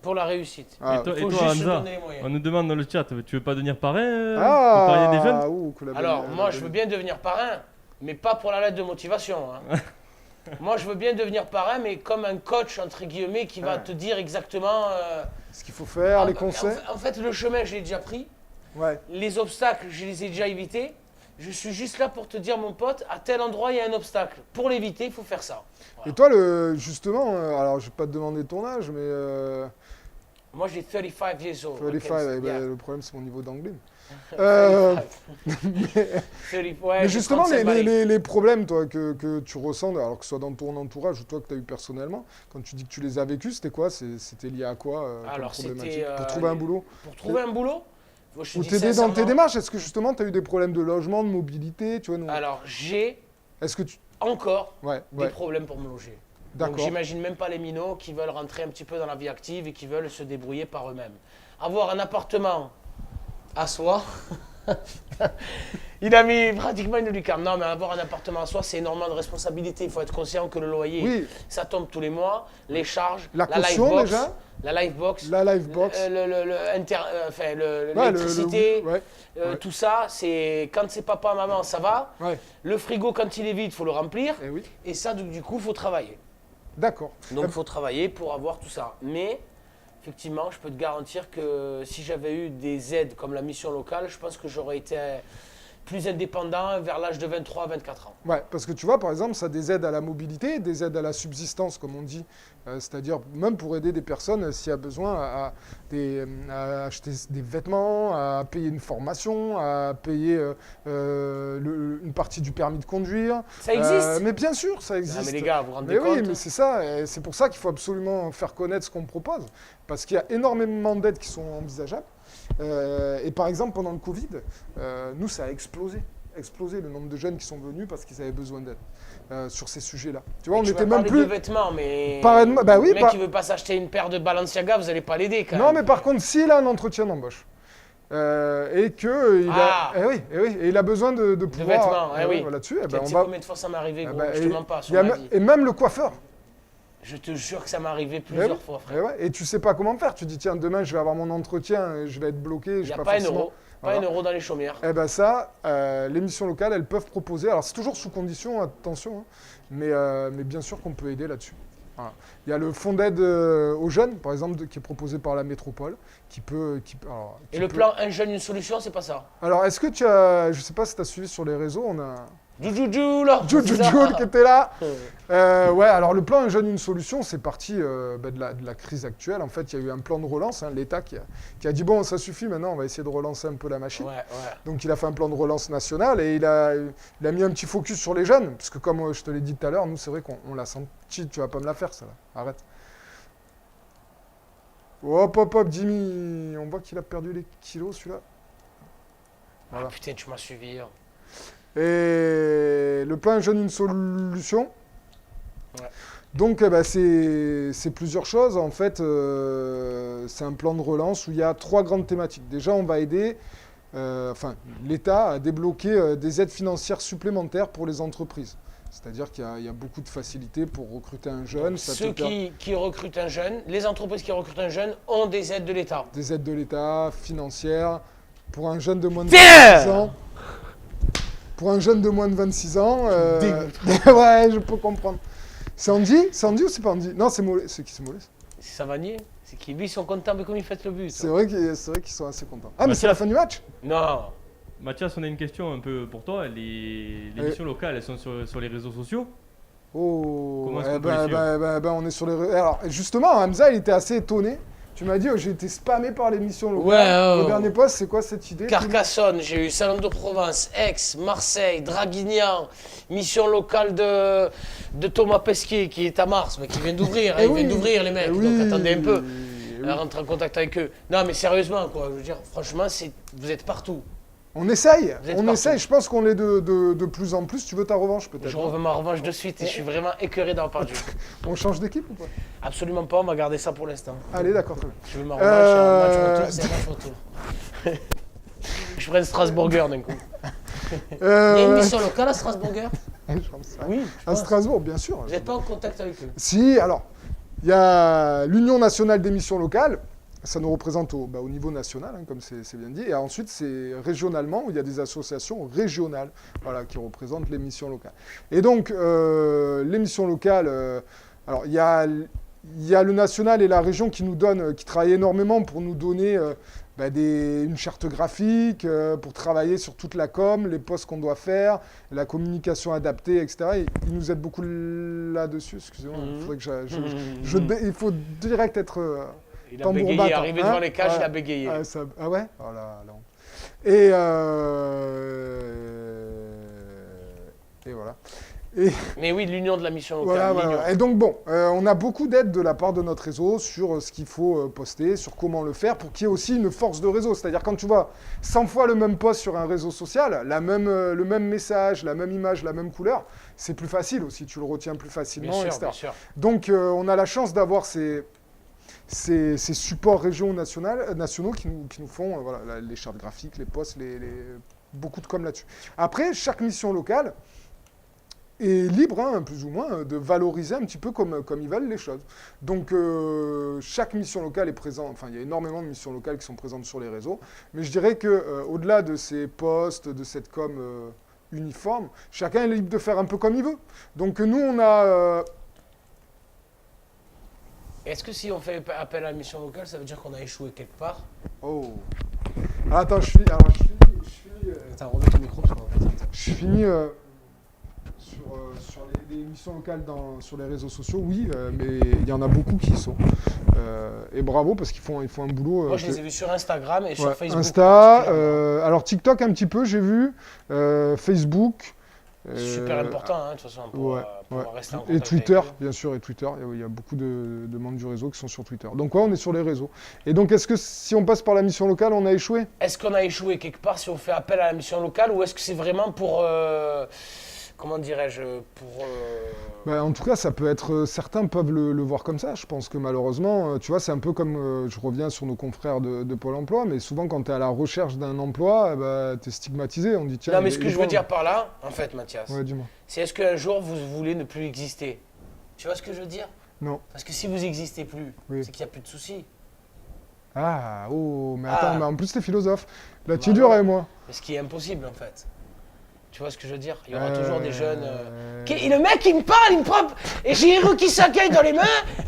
pour la réussite. Ah, Et toi, Faut juste se Hamza, donner les moyens. on nous demande dans le chat, tu veux pas devenir parrain pour parrainer des jeunes? Alors, moi, je veux bien devenir parrain, mais pas pour la lettre de motivation. Hein. Moi, je veux bien devenir parrain, mais comme un coach, entre guillemets, qui va te dire exactement... ce qu'il faut faire, les conseils. En fait, le chemin, je l'ai déjà pris. Ouais. Les obstacles, je les ai déjà évités. Je suis juste là pour te dire, mon pote, à tel endroit, il y a un obstacle. Pour l'éviter, il faut faire ça. Voilà. Et toi, justement, alors je vais pas te demander ton âge, mais... Moi, j'ai 35 years old. 35, Yeah. le problème c'est mon niveau d'anglais. 35. Mais j'ai justement, 35 balais. les problèmes toi, que tu ressens, alors que ce soit dans ton entourage ou toi que tu as eu personnellement, quand tu dis que tu les as vécus, c'était quoi? C'était lié à quoi comme Alors, problématique c'était, pour trouver un boulot? Pour trouver un boulot, moi, je te Ou dis t'aider dans tes sincèrement, démarches? Est-ce que justement tu as eu des problèmes de logement, de mobilité tu vois, nous... Alors, j'ai Est-ce que tu... encore Ouais, des ouais, problèmes pour me loger. Donc, d'accord. j'imagine même pas les minots qui veulent rentrer un petit peu dans la vie active et qui veulent se débrouiller par eux-mêmes. Avoir un appartement à soi, il a mis pratiquement une lucarne. Non, mais avoir un appartement à soi, c'est énormément de responsabilité. Il faut être conscient que le loyer, Oui, ça tombe tous les mois, les charges, la la caution livebox, déjà, la livebox, la livebox. Ouais, l'électricité, ouais, ouais. tout ça, c'est quand c'est papa, maman, ça va. ouais. Le frigo, quand il est vide, il faut le remplir. Eh oui, Et ça, du coup, il faut travailler. d'accord. Donc, il faut travailler pour avoir tout ça. Mais, effectivement, je peux te garantir que si j'avais eu des aides comme la mission locale, je pense que j'aurais été plus indépendant vers l'âge de 23 à 24 ans. Ouais, parce que tu vois, par exemple, ça a des aides à la mobilité, des aides à la subsistance, comme on dit. C'est-à-dire même pour aider des personnes s'il y a besoin à acheter des vêtements, à payer une formation, à payer une partie du permis de conduire. Ça existe. Mais bien sûr, ça existe. Ah, mais les gars, vous vous rendez Mais compte? oui, mais c'est ça. Et c'est pour ça qu'il faut absolument faire connaître ce qu'on propose. Parce qu'il y a énormément d'aides qui sont envisageables. Et par exemple, pendant le Covid, nous, ça a explosé le nombre de jeunes qui sont venus parce qu'ils avaient besoin d'aide sur ces sujets-là. Tu vois, on était même plus... de vêtements, mais Bah oui, le mec qui veut pas s'acheter une paire de Balenciaga, vous allez pas l'aider quand Non, même. mais par contre, s'il a un entretien d'embauche et qu'il et il a besoin de pouvoir... vêtements, oui. Là-dessus, Tu sais combien de fois ça m'est arrivé, gros, je te mens pas, sur ma vie. et même le coiffeur. Je te jure que ça m'est arrivé plusieurs fois, frère. Et tu sais pas comment faire. Tu dis, tiens, demain, je vais avoir mon entretien, et je vais être bloqué. Il n'y a pas un euro. Pas un euro dans les chaumières. Eh ben ça, les missions locales, elles peuvent proposer. Alors c'est toujours sous condition, attention, hein, mais bien sûr qu'on peut aider là-dessus. Voilà. Il y a le fonds d'aide aux jeunes, par exemple, qui est proposé par la métropole, qui peut. Et le plan Un jeune, une solution, c'est pas ça. Alors est-ce que tu as, je sais pas si tu as suivi sur les réseaux, on a Djoudjoudjou là. Djoudjoudjoul qui était là. Ouais, alors le plan Un jeune, une solution, c'est parti de la crise actuelle. En fait, il y a eu un plan de relance, hein, l'État qui a dit bon, ça suffit maintenant, on va essayer de relancer un peu la machine. Ouais. Donc il a fait un plan de relance national et il a mis un petit focus sur les jeunes, parce que comme je te l'ai dit tout à l'heure, nous c'est vrai qu'on l'a senti, tu vas pas me la faire ça là, arrête. Hop, Jimmy, on voit qu'il a perdu les kilos celui-là. Voilà. Ah putain, tu m'as suivi. Hein. Et le plan Un jeune, une solution. Ouais. Donc c'est plusieurs choses. En fait, c'est un plan de relance où il y a 3 grandes thématiques. Déjà, on va aider l'État à débloquer des aides financières supplémentaires pour les entreprises. C'est-à-dire qu'il y a beaucoup de facilités pour recruter un jeune. Ceux qui recrutent un jeune, les entreprises qui recrutent un jeune ont des aides de l'État. Des aides de l'État, financières, pour un jeune de moins de 26 ans. Pour un jeune de moins de 26 ans, ouais, je peux comprendre. C'est Andy ou c'est pas Andy? Non, c'est Mollet. C'est qui c'est Mollet? C'est Savanier. C'est qui lui, ils sont contents, mais comme ils font le but. C'est vrai qu'ils sont assez contents. Ah, mais c'est la fin du match? Non. Mathias, on a une question un peu pour toi. Les missions locales, elles sont sur les réseaux sociaux? Oh, comment est-ce qu'on peut les suivre? on est sur les réseaux. Alors, justement, Hamza, il était assez étonné. Tu m'as dit, j'ai été spammé par l'émission locale. Ouais, Le dernier poste, c'est quoi cette idée? Carcassonne, j'ai eu Salon de Provence, Aix, Marseille, Draguignan, mission locale de Thomas Pesquet qui est à Mars, mais qui vient d'ouvrir. Ils viennent d'ouvrir les mecs, donc attendez un peu. Rentrer en contact avec eux. Non, mais sérieusement, quoi. Je veux dire, franchement, vous êtes partout. On essaye, Vous êtes partout. je pense qu'on est de plus en plus. Tu veux ta revanche peut-être? Je revends ma revanche de suite et je suis vraiment écœuré d'avoir perdu. On change d'équipe ou pas? Absolument pas, on va garder ça pour l'instant. Allez, d'accord, très bien. Je veux ma revanche, un match retour, c'est un match retour. Je ferai un Strasbourger d'un coup. Il y a une mission locale à Strasbourger? Oui, je À pense. Strasbourg, bien sûr. Vous n'êtes pas en contact avec eux? Si, alors, il y a l'Union nationale des missions locales. Ça nous représente au niveau national, comme c'est bien dit. Et ensuite, c'est régionalement, où il y a des associations régionales qui représentent les missions locales. Et donc, les missions locales, alors il y a le national et la région qui travaillent énormément pour nous donner une charte graphique, pour travailler sur toute la com, les posts qu'on doit faire, la communication adaptée, etc. Et ils nous aident beaucoup là-dessus. Excusez-moi, il faudrait que il faut direct être... Il a bégayé, arrivé devant les cages, il a bégayé. Ah ouais? Oh là, là. Et voilà. Mais oui, l'union de la mission locale. Voilà. Et donc bon, on a beaucoup d'aide de la part de notre réseau sur ce qu'il faut poster, sur comment le faire, pour qu'il y ait aussi une force de réseau. C'est-à-dire quand tu vois 100 fois le même post sur un réseau social, le même message, la même image, la même couleur, c'est plus facile aussi, tu le retiens plus facilement, Bien sûr, etc. bien sûr. Donc on a la chance d'avoir ces supports nationaux qui nous font les chartes graphiques, les posts, beaucoup de com là-dessus. Après, chaque mission locale est libre, plus ou moins, de valoriser un petit peu comme ils veulent les choses. Donc, chaque mission locale est présente. Enfin, il y a énormément de missions locales qui sont présentes sur les réseaux. Mais je dirais qu'au-delà de ces posts, de cette com uniforme, chacun est libre de faire un peu comme il veut. Donc, nous, on a... Est-ce que si on fait appel à la mission locale, ça veut dire qu'on a échoué quelque part? Oh. Attends, je finis. Attends, remets ton micro. Je finis sur les missions locales sur les réseaux sociaux, oui, mais il y en a beaucoup qui y sont. Et bravo, parce qu'ils font un boulot... Moi, je les ai vus sur Instagram et sur Facebook. Insta, alors TikTok un petit peu, j'ai vu. Facebook... C'est super important, de toute façon, pour rester en contact. Et Twitter, avec eux. bien sûr, et Twitter. Il y a beaucoup de membres du réseau qui sont sur Twitter. Donc, on est sur les réseaux. Et donc, est-ce que si on passe par la mission locale, on a échoué? Est-ce qu'on a échoué quelque part si on fait appel à la mission locale ou est-ce que c'est vraiment pour... comment dirais-je? En tout cas, ça peut être... Certains peuvent le voir comme ça. Je pense que malheureusement, tu vois, c'est un peu comme... je reviens sur nos confrères de Pôle emploi, mais souvent, quand tu es à la recherche d'un emploi, tu es stigmatisé. On dit, tiens... Non, mais ce que je veux dire par là, en fait, Mathias, Ouais, dis-moi. c'est est-ce qu'un jour, vous voulez ne plus exister? Tu vois ce que je veux dire? Non. Parce que si vous n'existez plus, Oui. c'est qu'il n'y a plus de soucis. Ah, oh, mais attends, mais en plus, t'es philosophe. Là, tu es Bah dur ouais. avec moi. Mais ce qui est impossible, en fait. Tu vois ce que je veux dire? Il y aura toujours des jeunes... Et le mec, il me parle, il me prend... Et j'ai Hiroki Sakai dans les mains,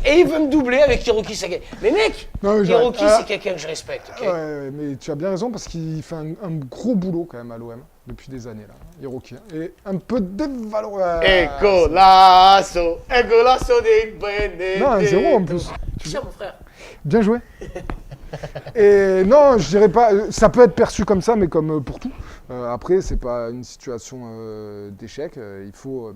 et il veut me doubler avec Hiroki Sakai. Mais mec, Non, mais Hiroki, j'arrête. c'est quelqu'un que je respecte, ok? Ouais, mais tu as bien raison parce qu'il fait un gros boulot quand même à l'OM depuis des années là, Hiroki. Et un peu dévalorisé. Golasso de Benedetto. Non, un 0 en plus. C'est ça, mon frère. Bien joué. Et non, je dirais pas. Ça peut être perçu comme ça, mais comme pour tout. Après, c'est pas une situation d'échec. Il faut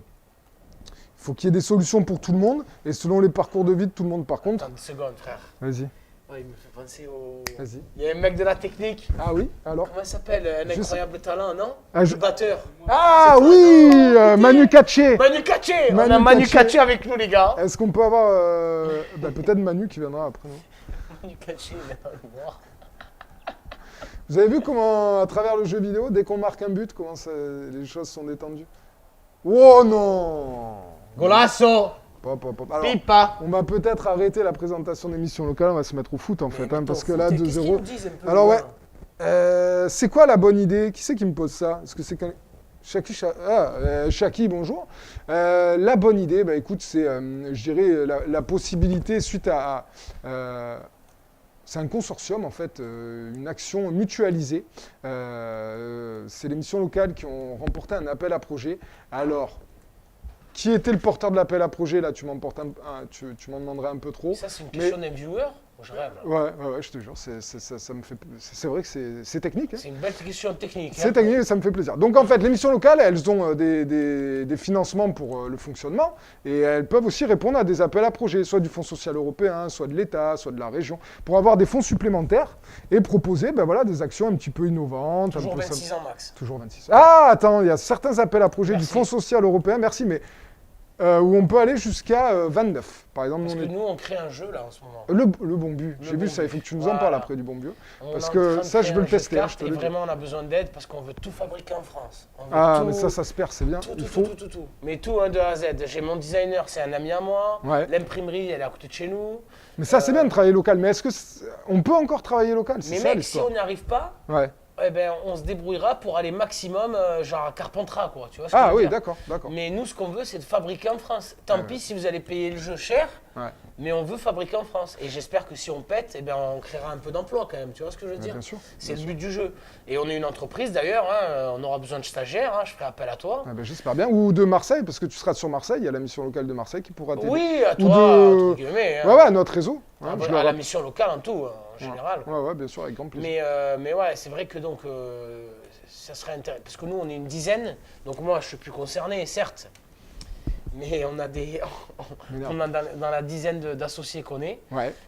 qu'il y ait des solutions pour tout le monde et selon les parcours de vie de tout le monde. Par contre, Attends une seconde, frère. vas-y. Ouais, il me fait penser au... Vas-y. Il y a un mec de la technique. Ah oui. Alors. Comment il s'appelle? Un incroyable talent, non? Ah, Le batteur. Ah oui, Manu Katché. Manu Katché. On Manu a Manu Katché. Katché avec nous, les gars. Est-ce qu'on peut avoir peut-être Manu qui viendra après nous. Manu Katché, il est dans le noir. Vous avez vu comment, à travers le jeu vidéo, dès qu'on marque un but, comment les choses sont détendues? Oh non! Golasso. Alors, Pipa. on va peut-être arrêter la présentation d'émissions locales, on va se mettre au foot en fait, parce que là, Qu'est-ce qu'ils 2-0. nous disent un peu, Alors les ouais, gars c'est quoi la bonne idée? Qui c'est qui me pose ça? Est-ce que c'est Chaki, bonjour. La bonne idée, écoute, c'est, je dirais, la possibilité suite à c'est un consortium, en fait, une action mutualisée. C'est les missions locales qui ont remporté un appel à projet. Alors, qui était le porteur de l'appel à projet? Là, tu m'en demanderais un peu trop. Ça, c'est une question d'un viewer? Je rêve. Là. Ouais, je te jure, ça me fait... C'est vrai que c'est technique. Hein. C'est une belle question technique. C'est technique et ça me fait plaisir. Donc en fait, les missions locales, elles ont des financements pour le fonctionnement et elles peuvent aussi répondre à des appels à projets, soit du Fonds social européen, soit de l'État, soit de la région, pour avoir des fonds supplémentaires et proposer des actions un petit peu innovantes. Toujours 26 ans max. Toujours 26. Ah, attends, il y a certains appels à projets Merci. du Fonds social européen, merci, mais où on peut aller jusqu'à 29. Par exemple, Parce que nous, on crée un jeu là en ce moment. le bon but. J'ai vu ça, il faut que tu nous en parles après du bon but. Parce que ça, je veux le tester. Je te le dis. Vraiment, on a besoin d'aide parce qu'on veut tout fabriquer en France. Mais ça se perd, c'est bien. Tout. Mais tout de A à Z. J'ai mon designer, c'est un ami à moi. Ouais. L'imprimerie, elle est à côté de chez nous. Mais ça, c'est bien de travailler local. Mais est-ce que on peut encore travailler local? Mais mec, si on n'y arrive pas, on se débrouillera pour aller maximum genre à Carpentras, quoi. Tu vois ce que je veux dire. D'accord. Mais nous, ce qu'on veut, c'est de fabriquer en France. Tant pis si vous allez payer le jeu cher, mais on veut fabriquer en France. Et j'espère que si on pète, on créera un peu d'emploi quand même. Tu vois ce que je veux dire? Bien sûr. C'est le but du jeu. Et on est une entreprise d'ailleurs, on aura besoin de stagiaires, je ferai appel à toi. J'espère bien. Ou de Marseille, parce que tu seras sur Marseille, il y a la mission locale de Marseille qui pourra t'aider. Oui, à toi, entre guillemets. Ouais, notre réseau. À la mission locale en tout, en général. Ouais, bien sûr, avec grand plaisir. Mais ouais, c'est vrai que donc, ça serait intéressant. Parce que nous, on est une dizaine, donc moi, je ne suis plus concerné, certes. Mais on a dans la dizaine d'associés qu'on est,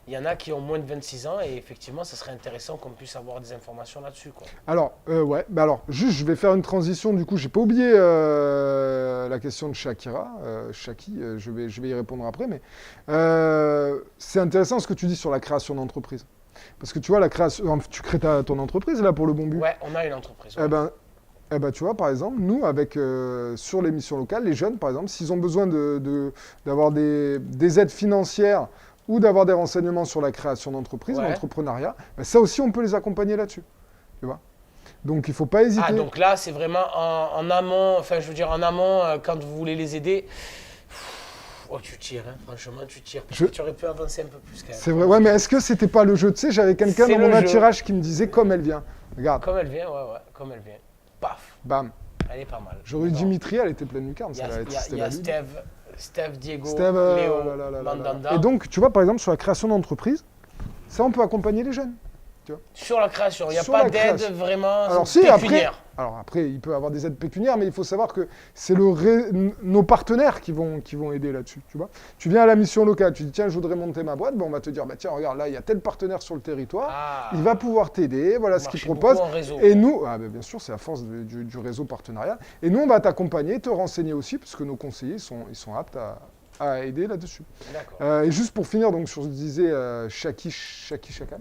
il y en a qui ont moins de 26 ans et effectivement, ça serait intéressant qu'on puisse avoir des informations là-dessus, quoi. Alors, juste, je vais faire une transition. Du coup, j'ai pas oublié la question de Shakira, Shaki. Je vais y répondre après, mais c'est intéressant ce que tu dis sur la création d'entreprise. Parce que tu vois, tu crées ton entreprise là pour le bon but. Ouais, on a une entreprise. Ouais. Tu vois, par exemple, nous, avec sur les missions locales, les jeunes, par exemple, s'ils ont besoin d'avoir des aides financières ou d'avoir des renseignements sur la création d'entreprise, l'entrepreneuriat, ça aussi, on peut les accompagner là-dessus. Tu vois. Donc, il ne faut pas hésiter. Ah, donc là, c'est vraiment en amont, quand vous voulez les aider. Oh, tu tires, franchement, tu tires. Parce que tu aurais pu avancer un peu plus quand même. C'est vrai, mais est-ce que c'était pas le jeu? Tu sais, j'avais quelqu'un dans mon attirage qui me disait comme elle vient. Regarde. Comme elle vient, comme elle vient. Paf. Bam. Elle est pas mal. J'aurais eu Dimitri, elle était pleine lucarne. Il y a Steve, Diego, Léo, Mandanda. Et donc, tu vois, par exemple, sur la création d'entreprise, ça, on peut accompagner les jeunes. Tu vois. Sur la création, il n'y a pas d'aide vraiment pécuniaire. Alors après, il peut y avoir des aides pécuniaires, mais il faut savoir que c'est nos partenaires qui vont aider là-dessus. Tu vois. Tu viens à la mission locale, tu dis tiens, je voudrais monter ma boîte, on va te dire tiens, regarde, là, il y a tel partenaire sur le territoire, il va pouvoir t'aider, voilà ce qu'il propose. Et nous, bien sûr, c'est à force du réseau partenarial. Et nous, on va t'accompagner, te renseigner aussi, parce que nos conseillers ils sont aptes à aider là-dessus. Et juste pour finir, donc sur ce que disait Shaki Chakan.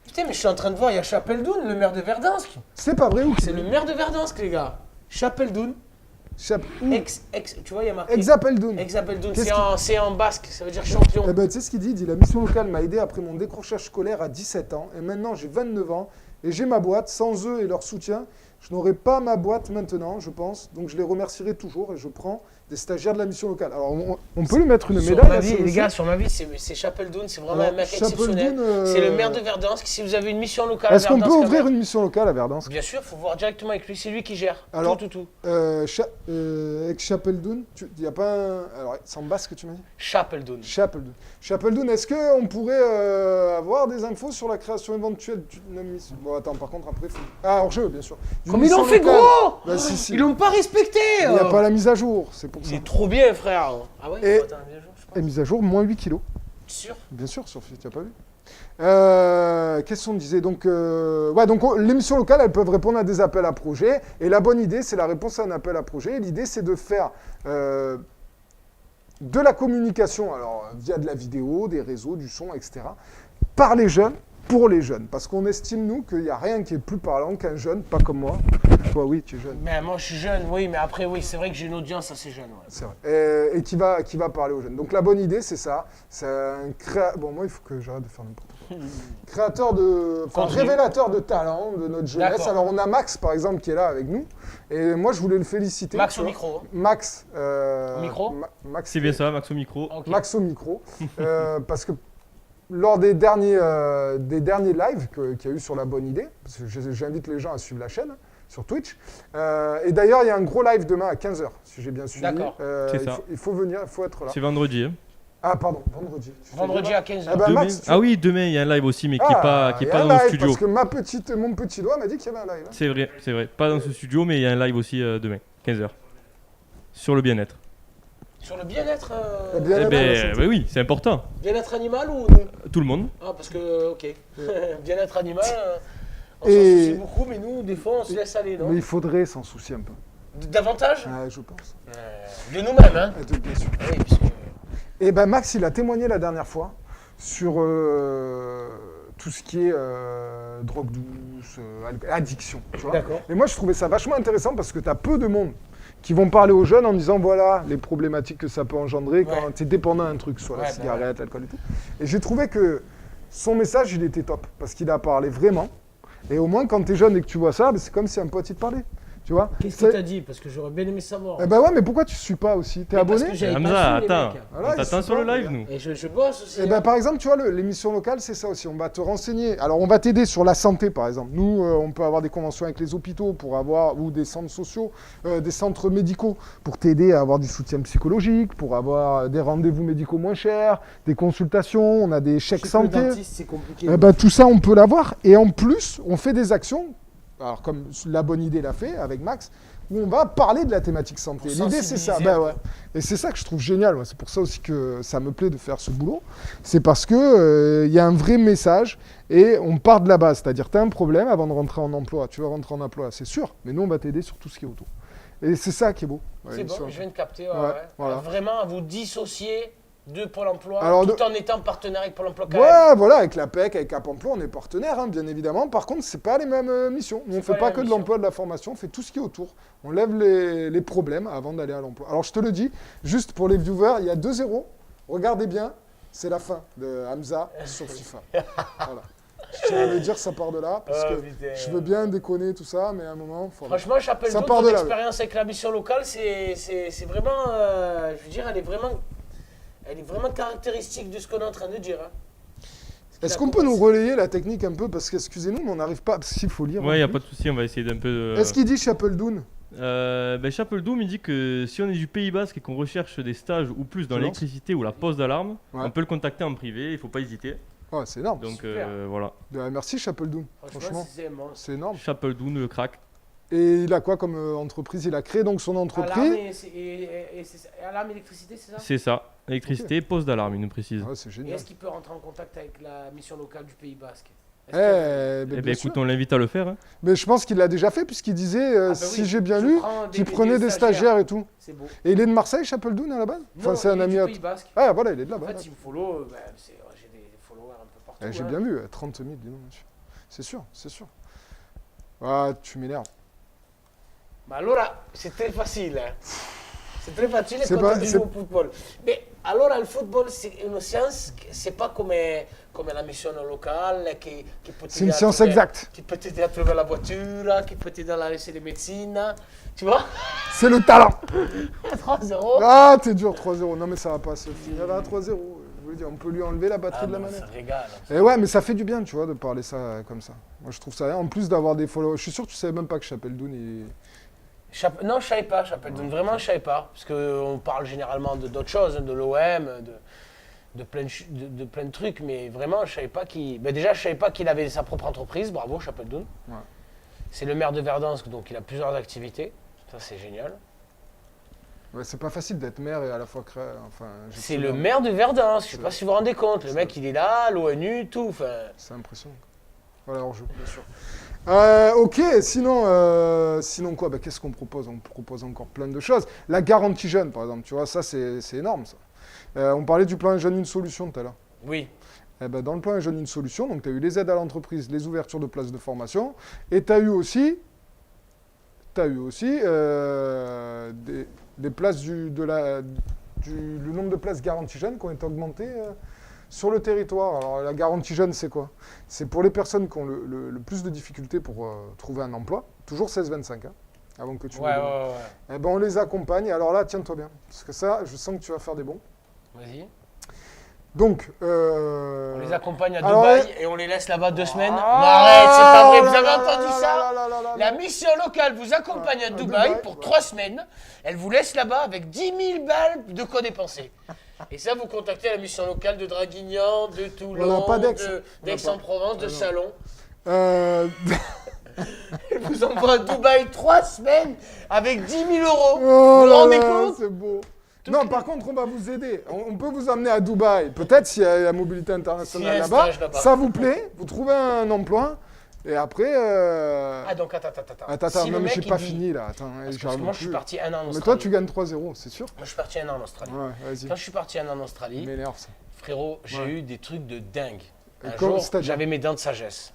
Putain, mais je suis en train de voir, il y a Chapeldoun, le maire de Verdansk. C'est pas vrai ou C'est le maire de Verdansk, les gars. Chapeldoun. Tu vois, il y a marqué. Exapeldoun. C'est en basque, ça veut dire champion. Tu sais ce qu'il dit? Il dit la mission locale m'a aidé après mon décrochage scolaire à 17 ans. Et maintenant, j'ai 29 ans. Et j'ai ma boîte. Sans eux et leur soutien, je n'aurais pas ma boîte maintenant, je pense. Donc, je les remercierai toujours. Et je prends des stagiaires de la mission locale. Alors, on peut lui mettre une médaille. Les gars, sur ma vie, c'est Chapeldoun, c'est vraiment un mec exceptionnel. C'est le maire de Verdansk. Si vous avez une mission locale à Verdansk... Est-ce qu'on peut ouvrir une mission locale à Verdansk? Bien sûr, il faut voir directement avec lui. C'est lui qui gère. Alors, tout. Avec Chapeldoun, il n'y a pas un... Alors, c'est en basque que tu m'as dit? Chapeldoun. Chapeldoun, est-ce qu'on pourrait avoir des infos sur la création éventuelle d'une mission? Bon, attends, par contre, après... hors jeu, bien sûr. Comme ils l'ont fait gros si. Ils l'ont pas respecté. Il n'y a pas la mise à jour, c'est pour ça. Il est trop bien, frère. Ah ouais, et mise à jour, moins 8 kilos. Sûr? Bien sûr, sur tu n'as pas vu. Qu'est-ce qu'on disait? Donc, les missions locales, elles peuvent répondre à des appels à projets. Et la bonne idée, c'est la réponse à un appel à projet. Et l'idée, c'est de faire de la communication, alors via de la vidéo, des réseaux, du son, etc., par les jeunes, pour les jeunes. Parce qu'on estime, nous, qu'il n'y a rien qui est plus parlant qu'un jeune, pas comme moi. Toi, oui, tu es jeune. Mais moi, je suis jeune, oui, mais après, oui, c'est vrai que j'ai une audience assez jeune. Ouais. C'est vrai. Et qui va parler aux jeunes. Donc, la bonne idée, c'est ça. C'est un Bon, moi, il faut que j'arrête de faire n'importe quoi. Révélateur de talent de notre jeunesse. Alors, on a Max, par exemple, qui est là avec nous. Et moi, je voulais le féliciter. Max au micro. Max. Micro c'est bien ça, Max au micro. Okay. Max au micro. Parce que lors des derniers lives qu'il y a eu sur la bonne idée, parce que j'invite les gens à suivre la chaîne, sur Twitch. Et d'ailleurs, il y a un gros live demain à 15h, si j'ai bien suivi. D'accord. C'est ça. Il faut venir, il faut être là. C'est vendredi. Ah, pardon, vendredi. Tu fais Vendredi débat. à 15h. Eh ben, Demain- Max, tu- Ah oui, demain il y a un live aussi, mais qui est pas il y a dans un le live, studio. Parce que mon petit doigt m'a dit qu'il y avait un live. Hein. C'est vrai. Pas dans ce studio, mais il y a un live aussi demain, 15h. Sur le bien-être. Sur le bien-être Le bien-être, la santé. Oui, c'est important. bien-être animal ou nous? Tout le monde. Ah, parce que, ok. bien-être animal, on Et- s'en soucie beaucoup, mais nous, des fois, on se laisse aller, non? Mais il faudrait s'en soucier un peu. Davantage Je pense. de nous-mêmes, hein? Bien sûr. Oui, puisque... Et ben Max, il a témoigné la dernière fois sur tout ce qui est drogue douce, addiction. Tu vois. D'accord. Et moi, je trouvais ça vachement intéressant parce que tu as peu de monde qui vont parler aux jeunes en disant voilà les problématiques que ça peut engendrer quand Ouais. tu es dépendant à un truc, soit la Ouais, cigarette, l'alcool et tout. Et j'ai trouvé que son message, il était top parce qu'il a parlé vraiment. Et au moins, quand tu es jeune et que tu vois ça, c'est comme si un pote il te parlait. Tu vois. Qu'est-ce C'est- que t'as dit? Parce que j'aurais bien aimé savoir. Eh ben ouais, mais pourquoi tu suis pas aussi? T'es Mais parce abonné? que j'avais Hamza, pas su, les attends. mecs. Voilà, On il t'attend se sur le parle, live, les nous. Et je bosse aussi. Eh ben, par exemple, tu vois, l'émission locale, c'est ça aussi. On va te renseigner. Alors, on va t'aider sur la santé, par exemple. Nous, on peut avoir des conventions avec les hôpitaux pour avoir, ou des centres sociaux, des centres médicaux, pour t'aider à avoir du soutien psychologique, pour avoir des rendez-vous médicaux moins chers, des consultations, on a des chèques Chez le santé. dentiste, c'est compliqué. Eh ben, tout ça, on peut l'avoir. Et en plus, on fait des actions, alors comme la bonne idée l'a fait avec Max, où on va parler de la thématique santé. Pour L'idée, c'est ça. sensibiliser Ben un peu. ouais. Et c'est ça que je trouve génial. Ouais. C'est pour ça aussi que ça me plaît de faire ce boulot. C'est parce que y a un vrai message et on part de la base. C'est-à-dire, tu as un problème avant de rentrer en emploi. Tu vas rentrer en emploi, c'est sûr. Mais nous, on va t'aider sur tout ce qui est autour. Et c'est ça qui est beau. Ouais, C'est l'émission. bon, je viens de capter. Ouais, voilà. Alors, vraiment, à vous dissocier de Pôle emploi, Alors, tout en étant partenaire avec Pôle emploi quand même. Ouais, voilà, avec la PEC, avec Cap Emploi, on est partenaire, hein, bien évidemment. Par contre, c'est pas les mêmes missions. Nous, on C'est fait pas pas les que mêmes de l'emploi, de la formation, on fait tout ce qui est autour. On lève les problèmes avant d'aller à l'emploi. Alors, je te le dis, juste pour les viewers, il y a 2-0. Regardez bien, c'est la fin de Hamza sur FIFA. Voilà. Je tiens à le dire, ça part de là, parce Oh, que putain. je veux bien déconner tout ça, mais à un moment, faut... Franchement, j'appelle Ça tout part ton de là, expérience avec la mission locale, c'est vraiment, je veux dire, elle est vraiment caractéristique de ce qu'on est en train de dire. Hein. Est-ce qu'on peut nous relayer la technique un peu? Parce qu'excusez-nous, mais on n'arrive pas, parce qu'il faut lire. Ouais, y a pas de souci, on va essayer d'un peu. Est-ce qu'il dit Chapeldoun? Chapeldum, il dit que si on est du Pays Basque et qu'on recherche des stages ou plus dans Je lance. l'électricité ou la pose d'alarme, Ouais. on peut le contacter en privé, il faut pas hésiter. Ouais, c'est énorme. Donc Super. voilà, Merci Chapeldoun, Franchement, franchement. c'est immense. C'est énorme. Chapeldum, le crack. Et il a quoi comme entreprise? Il a créé donc son Alarme entreprise. alarme électricité, c'est ça? C'est ça, électricité, pose d'alarme, il nous précise. Ah, c'est Et génial. est-ce qu'il peut rentrer en contact avec la mission locale du Pays Basque? Eh, Est-ce ben, Eh bien ben sûr. écoute, on l'invite à le faire. Hein. Mais je pense qu'il l'a déjà fait puisqu'il disait, Ah bah si oui, j'ai bien je lu, prends qu'il prenait des stagiaires et tout. C'est beau. Et il est de Marseille, Chapeldoun à la base? Enfin, Non, c'est un il est ami du à Pays Basque. Ah, voilà, il est de En là-bas. fait, il me follow, j'ai des followers un peu partout. J'ai hein. bien vu, 30 000, dis donc, monsieur. C'est sûr, c'est sûr. Ah, tu m'énerves. Ma allora, c'est très facile. Hein. C'est très facile C'est quand pas- tu c'est- joues au football. Mais alors, le football, c'est une science, c'est pas comme la mission locale qui peut C'est une t'aider à science trouver- exacte. Qui peut t'aider à trouver la voiture, qui peut t'aider à laisser les médecines. Tu vois? C'est le talent. 3-0. Ah, t'es dur, 3-0. Non, mais ça va pas se finir à 3-0. Je veux dire, on peut lui enlever la batterie de la non, manette. ça régale. Et ouais, mais ça fait du bien, tu vois, de parler ça comme ça. Moi, je trouve ça bien. En plus d'avoir des followers. Je suis sûr que tu savais même pas que Chapeldoun, Non, je savais pas, vraiment, je savais pas. Parce qu'on parle généralement d'autres choses, hein, de l'OM, de plein de trucs, mais vraiment, je savais pas qu'il. Ben déjà, je savais pas qu'il avait sa propre entreprise, bravo, Chapeldoun. Ouais. C'est le maire de Verdansk, donc il a plusieurs activités. Ça, c'est génial. Ouais, c'est pas facile d'être maire et à la fois créer. Enfin, C'est le maire de Verdansk, je sais pas si vous vous rendez compte. Le mec, il est là, l'ONU, tout. Enfin, C'est impressionnant. Voilà, hors jeu, bien sûr. Ok, sinon quoi? Bah, qu'est-ce qu'on propose? On propose encore plein de choses. La garantie jeune, par exemple, tu vois, ça, c'est énorme, ça. On parlait du plan Jeune une solution tout à l'heure. oui. Eh ben, dans le plan Jeune une solution, donc tu as eu les aides à l'entreprise, les ouvertures de places de formation, et tu as eu aussi des places le nombre de places garanties jeunes qui ont été augmentées sur le territoire. Alors la garantie jeune, c'est quoi? C'est pour les personnes qui ont le plus de difficultés pour trouver un emploi, toujours 16-25, hein, avant que tu Ouais, me ouais, demandes. ouais. Eh ben, on les accompagne. Et alors là, tiens-toi bien, parce que ça, je sens que tu vas faire des bons. Vas-y. Donc, On les accompagne à alors, Dubaï et on les laisse là-bas 2 semaines. Non, arrête, c'est pas vrai, vous avez entendu ça? La mission locale vous accompagne à Dubaï pour 3 semaines. Elle vous laisse là-bas avec 10 000 balles de co-dépensés. Et ça, vous contactez la mission locale de Draguignan, de Toulon, pas d'Aix. d'Aix-en-Provence, de Ah non. Salon. Euh, Elle vous envoie à Dubaï 3 semaines avec 10 000 euros. Oh vous vous là rendez là, compte? c'est beau. Non, par contre, on va vous aider. On peut vous emmener à Dubaï. Peut-être s'il y a la mobilité internationale S'il y a un là-bas, stage là-bas. ça vous plaît, vous trouvez un emploi, et après... Ah, donc attends. Attends, Si le non, mais mec, j'ai il pas dit- fini là. Attends, Parce que j'arrive moi, je suis plus. parti un an en Australie. Mais toi, tu gagnes 3-0, c'est sûr? Moi, je suis parti un an en Australie. Ouais, vas-y. Quand je suis parti un an en Australie, M'énerve ça. frérot, j'ai Ouais. eu des trucs de dingue. Un Comment- jour, c'est-à-dire j'avais mes dents de sagesse.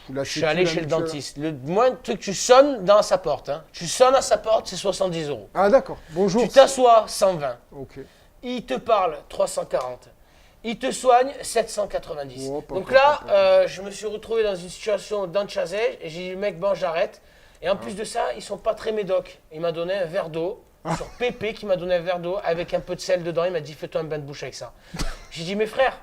La Je suis sécu, allé la chez le mutuelle. dentiste. Le moindre truc, tu sonnes dans sa porte. Hein. Tu sonnes à sa porte, c'est 70 euros. Ah d'accord, bonjour. Tu t'assois, 120. Ok. Il te parle, 340. Il te soigne, 790. Oh, Donc là, je me suis retrouvé dans une situation d'enchazé et j'ai dit, mec, bon, j'arrête. Et en plus de ça, ils sont pas très médocs. Il m'a donné un verre d'eau, sur Pépé qui m'a donné un verre d'eau avec un peu de sel dedans. Il m'a dit, fais-toi un bain de bouche avec ça. J'ai dit, mes frères,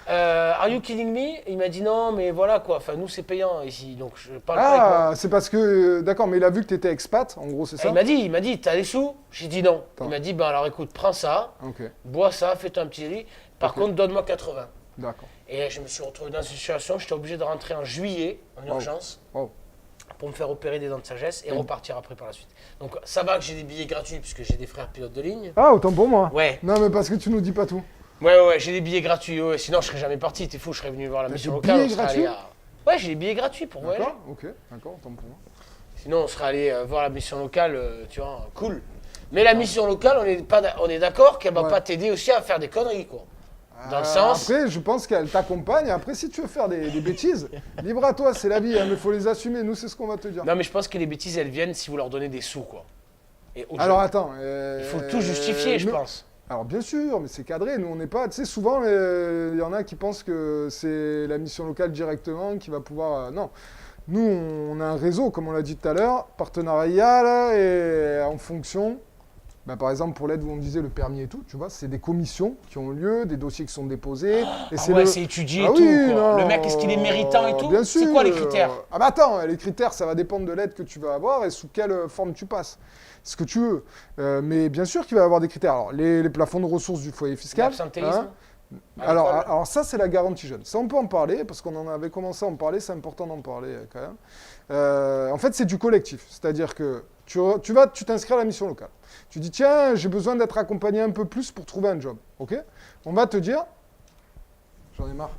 are you kidding me? Il m'a dit, non, mais voilà quoi. Enfin, nous, c'est payant ici. Donc, je parle pas avec moi. Ah, c'est parce que... D'accord, mais il a vu que tu étais expat, en gros, c'est ça? Il m'a dit, t'as les sous? J'ai dit non. Attends. Il m'a dit, ben alors écoute, prends ça, Ok, bois ça, fais-toi un petit lit. Par Ok. contre, donne-moi 80. d'accord. Et je me suis retrouvé dans une situation, j'étais obligé de rentrer en juillet, en Wow. urgence, Wow. pour me faire opérer des dents de sagesse et Mm. repartir après par la suite. Donc ça va que j'ai des billets gratuits puisque j'ai des frères pilotes de ligne. Ah, autant pour moi. Ouais, Non, mais parce que tu nous dis pas tout. ouais, j'ai des billets gratuits. Ouais. Sinon, je serais jamais parti. T'es fou, je serais venu voir la T'as mission des locale. billets on serait gratuits allé à- Ouais, j'ai des billets gratuits pour voyager. D'accord, ok, d'accord, autant pour moi. Sinon, on serait allé voir la mission locale, tu vois, cool. Mais la mission locale, on est d'accord qu'elle va Ouais. pas t'aider aussi à faire des conneries, quoi. Dans le sens- Après, je pense qu'elle t'accompagne. Après, si tu veux faire des bêtises, libre à toi, c'est la vie, hein, mais il faut les assumer. Nous, c'est ce qu'on va te dire. Non, mais je pense que les bêtises, elles viennent si vous leur donnez des sous, quoi. Et aux Alors gens. attends. Il faut tout justifier, je nous- pense. Alors bien sûr, mais c'est cadré. Nous, on n'est pas. Tu sais, souvent, il y en a qui pensent que c'est la mission locale directement qui va pouvoir. Non. Nous, on a un réseau, comme on l'a dit tout à l'heure, partenarial et en fonction. Ben, par exemple, pour l'aide où on disait le permis et tout, tu vois, c'est des commissions qui ont lieu, des dossiers qui sont déposés. Et Ah c'est ouais, le- c'est étudié et Ah tout, oui, quoi. non, Le mec, est-ce qu'il est méritant et tout? Bien sûr. C'est quoi les critères? Ah bah attends, les critères, ça va dépendre de l'aide que tu vas avoir et sous quelle forme tu passes. Ce que tu veux. Mais bien sûr qu'il va y avoir des critères. Alors, les plafonds de ressources du foyer fiscal. L'absentéisme hein. à Alors, l'école alors ça, c'est la garantie jeune. Ça, on peut en parler, parce qu'on en avait commencé à en parler, c'est important d'en parler quand même. En fait, c'est du collectif. C'est-à-dire que tu t'inscris à la mission locale. Tu dis, tiens, j'ai besoin d'être accompagné un peu plus pour trouver un job. Ok? On va te dire, j'en ai marre.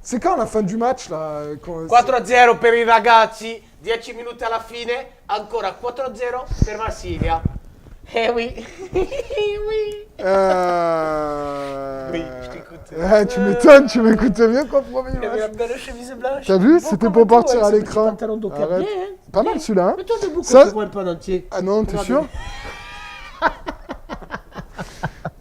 C'est quand la fin du match, là 4-0 per i ragazzi, 10 minuti alla fine, ancora 4-0 per Marsiglia. Eh oui, oui. Oui, je t'écoute. Tu m'étonnes, tu m'écoutes mieux qu'au premier Il avait match. la belle chemise blanche. T'as vu? C'était pour partir à l'écran. Pantalon d'eau Arrête. bien, hein. Pas mal celui-là, hein? Mais toi, de beaucoup, Ça- tu prends un peu en entier. Ah non, t'es Regarde. sûr?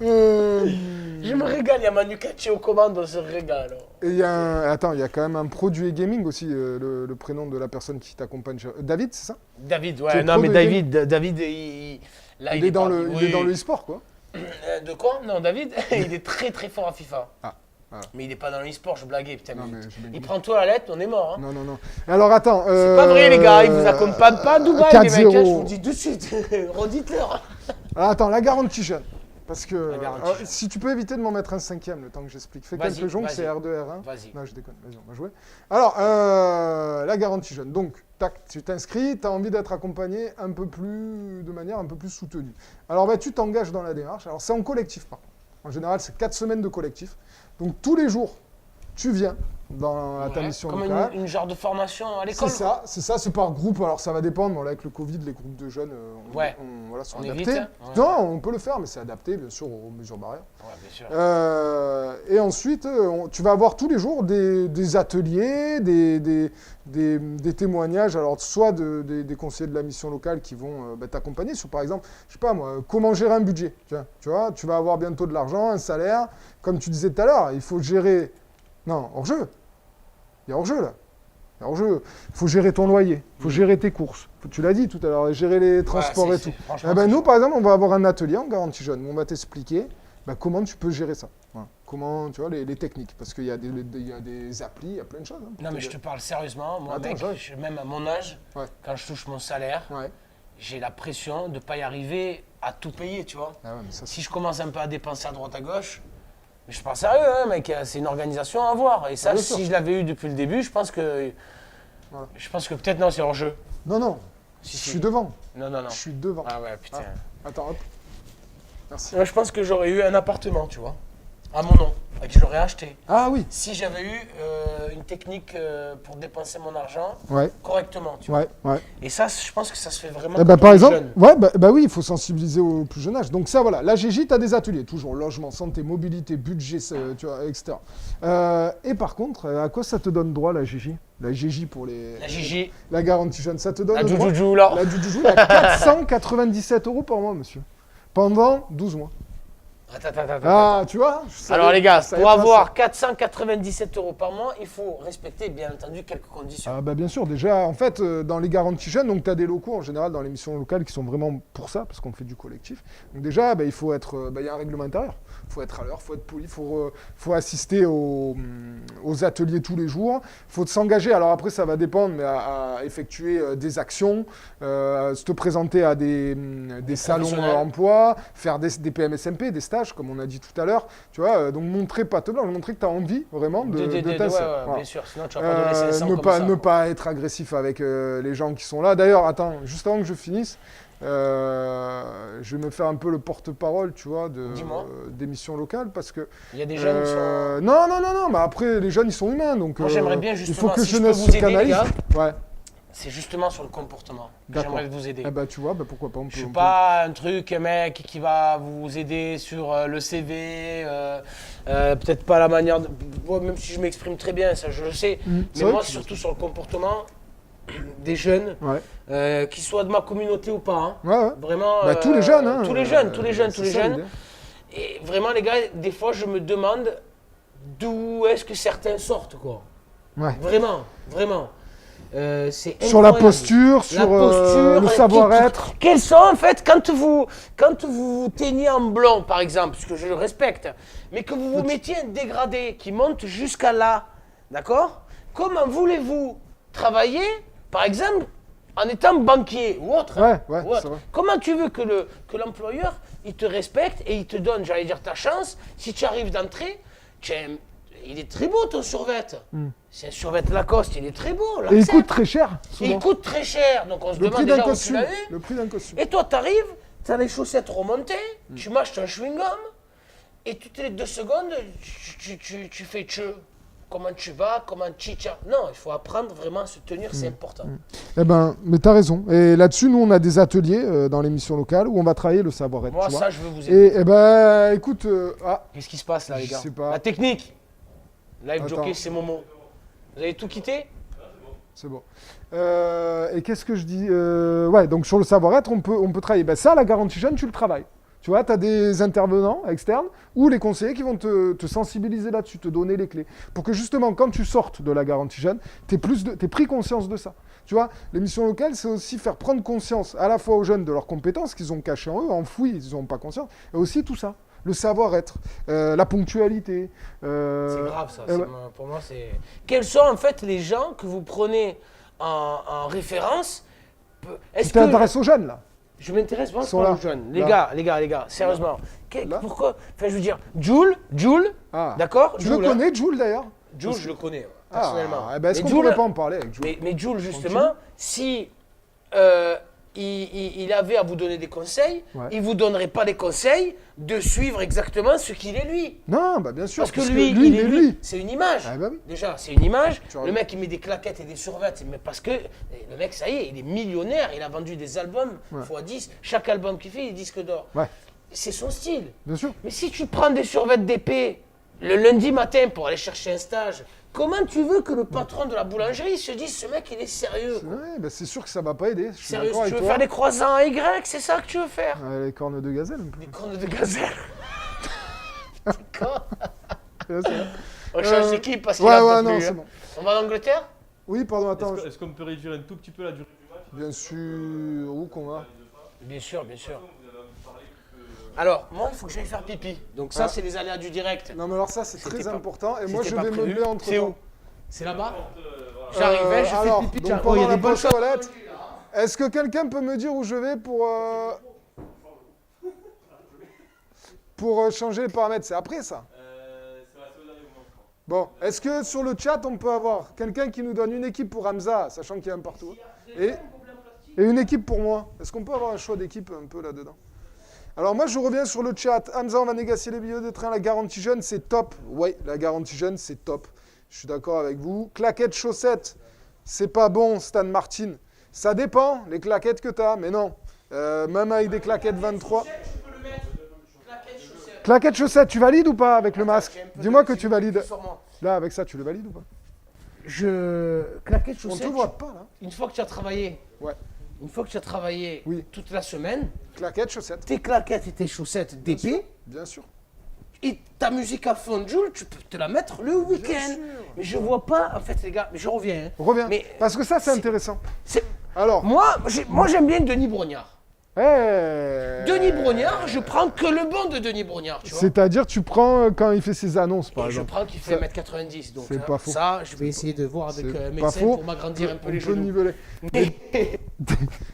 Je me régale, il y a Manu Katché aux commandes, on se régale. Et il y a Attends, il y a quand même un produit gaming aussi, le prénom de la personne qui t'accompagne. David, c'est ça? David, Tu ouais, es non, pro mais de David, là, Il est dans pas- le oui. e-sport, quoi. De quoi? Non, David, il est très très fort à FIFA. Ah, voilà. Mais il est pas dans l'e-sport, je blaguais, putain. Non, mais mais je il blague. prend toi la lettre, on est mort. Hein. Non, non, non. Alors attends. C'est pas vrai, les gars, ils vous accompagnent pas à Dubaï, les mecs. hein, 4-0. je vous le dis tout de suite. Redites-leur. Alors attends, la garantie jeune. Parce que La garantie jeune. si tu peux éviter de m'en mettre un cinquième le temps que j'explique. Fais Vas-y, quelques jongles, vas-y. c'est R2, R1. Vas-y. Non, je déconne, vas-y, on va jouer. Alors, la garantie jeune. Donc, tac, tu t'inscris, tu as envie d'être accompagné de manière un peu plus soutenue. Alors, bah, tu t'engages dans la démarche. Alors, c'est en collectif, par contre. En général, c'est 4 semaines de collectif. Donc, tous les jours, tu viens à ta Ouais, mission comme locale. une genre de formation à l'école. C'est ça, c'est par groupe. Alors, ça va dépendre. Bon, là, avec le Covid, les groupes de jeunes Ouais. voilà, sont On adaptés. évite, hein. Ouais. Non, on peut le faire, mais c'est adapté, bien sûr, aux mesures barrières. Ouais, bien sûr. Et ensuite, tu vas avoir tous les jours des ateliers, des témoignages, alors soit des conseillers de la mission locale qui vont t'accompagner sur, par exemple, je sais pas moi, comment gérer un budget. Tiens, tu vois, tu vas avoir bientôt de l'argent, un salaire. Comme tu disais tout à l'heure, il faut gérer... Non, hors-jeu. Il y a hors-jeu, là. Il y a hors-jeu. Il faut gérer ton loyer, il faut gérer tes courses. Tu l'as dit tout à l'heure, gérer les transports Ouais, et tout. franchement, Eh ben, c'est nous, chaud. par exemple, on va avoir un atelier en garantie jeune où on va t'expliquer comment tu peux gérer ça. Voilà. Comment, tu vois, les techniques. Parce qu'il y a des applis, il y a plein de choses. hein, pour Non, mais t'aider. je te parle sérieusement. Moi, Attends, mec, j'arrive. même à mon âge, Ouais. quand je touche mon salaire, Ouais. j'ai la pression de ne pas y arriver à tout payer, tu vois. Ah ouais, mais ça, Si je commence un peu à dépenser à droite à gauche, mais je suis pas sérieux, hein, mec, c'est une organisation à avoir. Et ça, bien sûr. si je l'avais eu depuis le début, je pense que peut-être non, c'est hors jeu. Non, non, Si, je si. suis devant. Non, non, non. Je suis devant. Ah ouais, putain. Attends, hop. Merci. Moi, je pense que j'aurais eu un appartement, tu vois, à mon nom, et que je l'aurais acheté. Ah oui, Si j'avais eu une technique pour dépenser mon argent ouais, correctement, tu vois. ouais, ouais. Et ça, je pense que ça se fait vraiment Eh ben, quand par on est exemple, jeune. ouais, bah oui, il faut sensibiliser au plus jeune âge. Donc ça, voilà, la GJ, tu as des ateliers, toujours logement, santé, mobilité, budget, tu vois, etc. Et par contre, à quoi ça te donne droit, la GJ? La GJ pour les... La Gigi, La garantie jeune, ça te donne la droit... Joujoujou, là. La Joujoujou, il y a 497 € par mois, monsieur. Pendant 12 mois. Attends. Ah, tu vois je savais- Alors les gars, je savais pour pas avoir ça. 497 € par mois, il faut respecter bien entendu quelques conditions. Ah bah bien sûr, déjà, en fait, dans les garanties jeunes, donc tu as des locaux en général dans les missions locales qui sont vraiment pour ça, parce qu'on fait du collectif. Donc déjà, il faut être, il y a un règlement intérieur. Il faut être à l'heure, il faut être poli, il faut assister aux ateliers tous les jours. Il faut s'engager, alors après ça va dépendre, mais à effectuer des actions, se te présenter à des salons professionnels. emploi, faire des PMSMP, des stages, comme on a dit tout à l'heure. Tu vois, donc montrer patte blanche, montrer que tu as envie vraiment de t'inscrire. ouais, Voilà. bien sûr, sinon tu vas pas donner 500 ne comme pas, ça. ne pas être agressif avec les gens qui sont là. D'ailleurs, attends, juste avant que je finisse, je vais me faire un peu le porte-parole, tu vois, Dis-moi. des missions locales, parce que... Il y a des jeunes qui sont... Non, mais après, les jeunes, ils sont humains, donc... Moi, j'aimerais bien, il faut justement, que si je peux jeunesse vous se aider, les canalise. gars. Ouais, C'est justement sur le comportement que D'accord. j'aimerais vous aider. eh ben, tu vois, pourquoi pas, Je suis pas un truc, mec, qui va vous aider sur le CV, peut-être pas la manière de... Bon, même si je m'exprime très bien, ça je le sais, C'est mais vrai moi que- surtout sur le comportement des jeunes, Ouais, qu'ils soient de ma communauté ou pas, hein. ouais. Vraiment... Tous les jeunes, hein. Tous les jeunes. c'est ça, l'idée. Et vraiment, les gars, des fois, je me demande d'où est-ce que certains sortent, quoi. Ouais. Vraiment. C'est Sur la incroyable. posture, La sur posture, le savoir-être. Quels sont en fait, quand vous vous teignez en blond par exemple, parce que je le respecte, mais que vous vous mettiez un dégradé qui monte jusqu'à là, d'accord? Comment voulez-vous travailler, par exemple, en étant banquier ou autre? Ouais, ou autre. c'est vrai. Comment tu veux que l'employeur, il te respecte et il te donne, j'allais dire, ta chance, si tu arrives d'entrée, il est très beau ton survêt. C'est un survêt Lacoste, il est très beau. Et il l'accepte. coûte très cher, Et souvent. il coûte très cher, donc on se Le demande prix d'un déjà où tu costume. l'as eu. Le prix d'un costume. Et toi, t'arrives, t'as les chaussettes remontées, tu mâches ton chewing-gum, et toutes les 2 secondes, tu fais tcheu. Comment tu vas, comment chicha. Non, il faut apprendre vraiment à se tenir, c'est important. Eh ben, mais t'as raison. Et là-dessus, nous, on a des ateliers dans les missions locales où on va travailler le savoir-être. Moi, tu vois. ça, je veux vous aider. Et ben, écoute, Qu'est-ce qui se passe là, les Je gars? sais pas. La technique. Live Attends. jockey, c'est Momo. Vous avez tout quitté? c'est bon. Et qu'est-ce que je dis Ouais, donc sur le savoir-être, on peut travailler. Ben ça, la garantie jeune, tu le travailles. Tu vois, tu as des intervenants externes ou les conseillers qui vont te sensibiliser là-dessus, te donner les clés. Pour que justement, quand tu sortes de la garantie jeune, tu aies pris conscience de ça. Tu vois, les missions locales, c'est aussi faire prendre conscience à la fois aux jeunes de leurs compétences qu'ils ont cachées en eux, enfouies, ils n'ont pas conscience, et aussi tout ça. Le savoir-être, la ponctualité. C'est grave ça. ouais. Pour moi, c'est. Quels sont en fait les gens que vous prenez en référence? Tu t'intéresses aux jeunes, là. Je m'intéresse vraiment Sont pas là. aux jeunes. Les Là. gars, sérieusement. Là. Pourquoi? Enfin, je veux dire, Jules, Ah. d'accord? Je le Jules, hein. connais, Jules, d'ailleurs. Jules, je le connais, personnellement. Ah, eh ben, est-ce Mais qu'on Jules- pourrait pas en parler avec Jules Mais Jules, justement, si il avait à vous donner des conseils, Ouais. il vous donnerait pas des conseils de suivre exactement ce qu'il est lui. Non, bah bien sûr. Parce que puisque lui, il il est est lui. C'est une image. Ah bah oui. Déjà, c'est une image. Tu as Le raison. mec, il met des claquettes et des survêtements. Mais parce que le mec, ça y est, il est millionnaire. Il a vendu des albums x 10. Chaque album qu'il fait, il est disque d'or. Ouais, C'est son style. bien sûr. Mais si tu prends des survêtements d'épée le lundi matin pour aller chercher un stage, comment tu veux que le patron de la boulangerie se dise ce mec, il est sérieux? quoi. Ouais, bah c'est sûr que ça va pas aider. Je suis Sérieux, d'accord si tu avec veux toi. faire des croissants à Y, c'est ça que tu veux faire? Les cornes de gazelle, un peu. Des cornes de gazelle. D'accord. Ouais, c'est vrai. On change d'équipe parce qu'il Ouais, a ouais, pas non, plu, c'est hein. bon. On va en Angleterre? Oui, pardon, attends. Est-ce qu'on peut réduire un tout petit peu la durée du match? Bien sûr, où qu'on va. Bien sûr, bien sûr. Alors, moi, il faut que j'aille faire pipi. Donc ça, Ah. c'est les aléas du direct. Non, mais alors ça, c'est C'était très pas- important. Et moi, C'était je pas vais prévu. meubler entre C'est où? temps. C'est là-bas? J'arrive, hein, je alors, fais pipi. donc tiens. pendant Oh, il y a la des bonnes pause choses. toilette, est-ce que quelqu'un peut me dire où je vais pour... pour changer les paramètres, c'est après ça. C'est la seconde année où on prend. Bon, est-ce que sur le chat, on peut avoir quelqu'un qui nous donne une équipe pour Hamza, sachant qu'il y a un partout, et une équipe pour moi? Est-ce qu'on peut avoir un choix d'équipe un peu là-dedans? Alors moi, je reviens sur le chat. Hamza, on va négocier les billets de train. La garantie jeune, c'est top. Oui, la garantie jeune, c'est top. Je suis d'accord avec vous. Claquettes, chaussettes, c'est pas bon, Stan Martin. Ça dépend, les claquettes que tu as, mais non. Même avec des claquettes 23. Claquettes, chaussettes, tu valides ou pas avec le masque? Dis-moi que tu valides. Là, avec ça, tu le valides ou pas? Claquettes, On chaussettes. te voit pas, là. Une fois que tu as travaillé. Ouais. Une fois que tu as travaillé Oui. toute la semaine, Claquettes, chaussettes. tes claquettes et tes chaussettes d'épée, Bien sûr. et ta musique à fond de Joule, tu peux te la mettre le week-end. sûr. Mais je vois pas, en fait, les gars, mais je reviens. Hein. Reviens. Mais Parce que ça, c'est c'est- intéressant. c'est- Alors, Moi, j'aime bien Denis Brognard. Denis Brognard, Brognard, je prends que le bon de Denis Brognard, tu vois. c'est-à-dire, tu prends quand il fait ses annonces, par Et je exemple. prends qu'il fait Ça- 1m90. Donc, c'est pas faux. ça, je vais essayer de voir avec C'est un pas médecin faux. pour m'agrandir un peu On les peut genoux. niveler. Mais-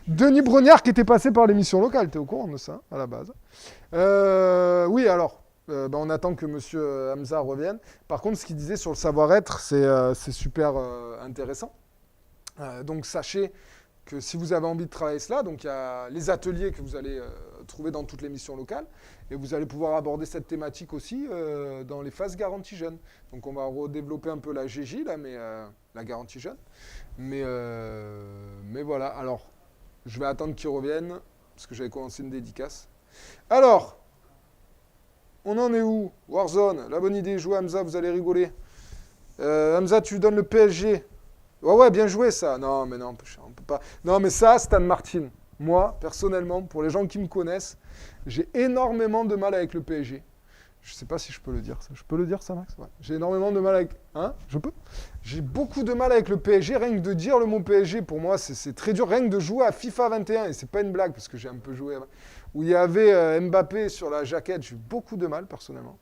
Denis Brognard qui était passé par l'émission locale, t'es au courant de ça, à la base. Oui, alors, on attend que monsieur Hamza revienne. Par contre, ce qu'il disait sur le savoir-être, c'est super intéressant. Donc, sachez que si vous avez envie de travailler cela, donc il y a les ateliers que vous allez trouver dans toutes les missions locales, et vous allez pouvoir aborder cette thématique aussi dans les phases garantie jeune. Donc on va redévelopper un peu la GJ, là, mais la garantie jeune. Mais voilà, alors je vais attendre qu'ils reviennent, parce que j'avais commencé une dédicace. Alors, on en est où? Warzone, la bonne idée, jouer Hamza, vous allez rigoler. Hamza, tu lui donnes le PSG. Ouais, bien joué ça. Non, mais non, on peut pas. Non, mais ça, Stan Martin. Moi, personnellement, pour les gens qui me connaissent, j'ai énormément de mal avec le PSG. Je sais pas si je peux le dire, ça. Je peux le dire, ça, Max? Ouais. J'ai énormément de mal avec... Hein? Je peux? J'ai beaucoup de mal avec le PSG. Rien que de dire le mot PSG, pour moi, c'est très dur. Rien que de jouer à FIFA 21, et c'est pas une blague, parce que j'ai un peu joué... Où il y avait Mbappé sur la jaquette, j'ai eu beaucoup de mal, personnellement.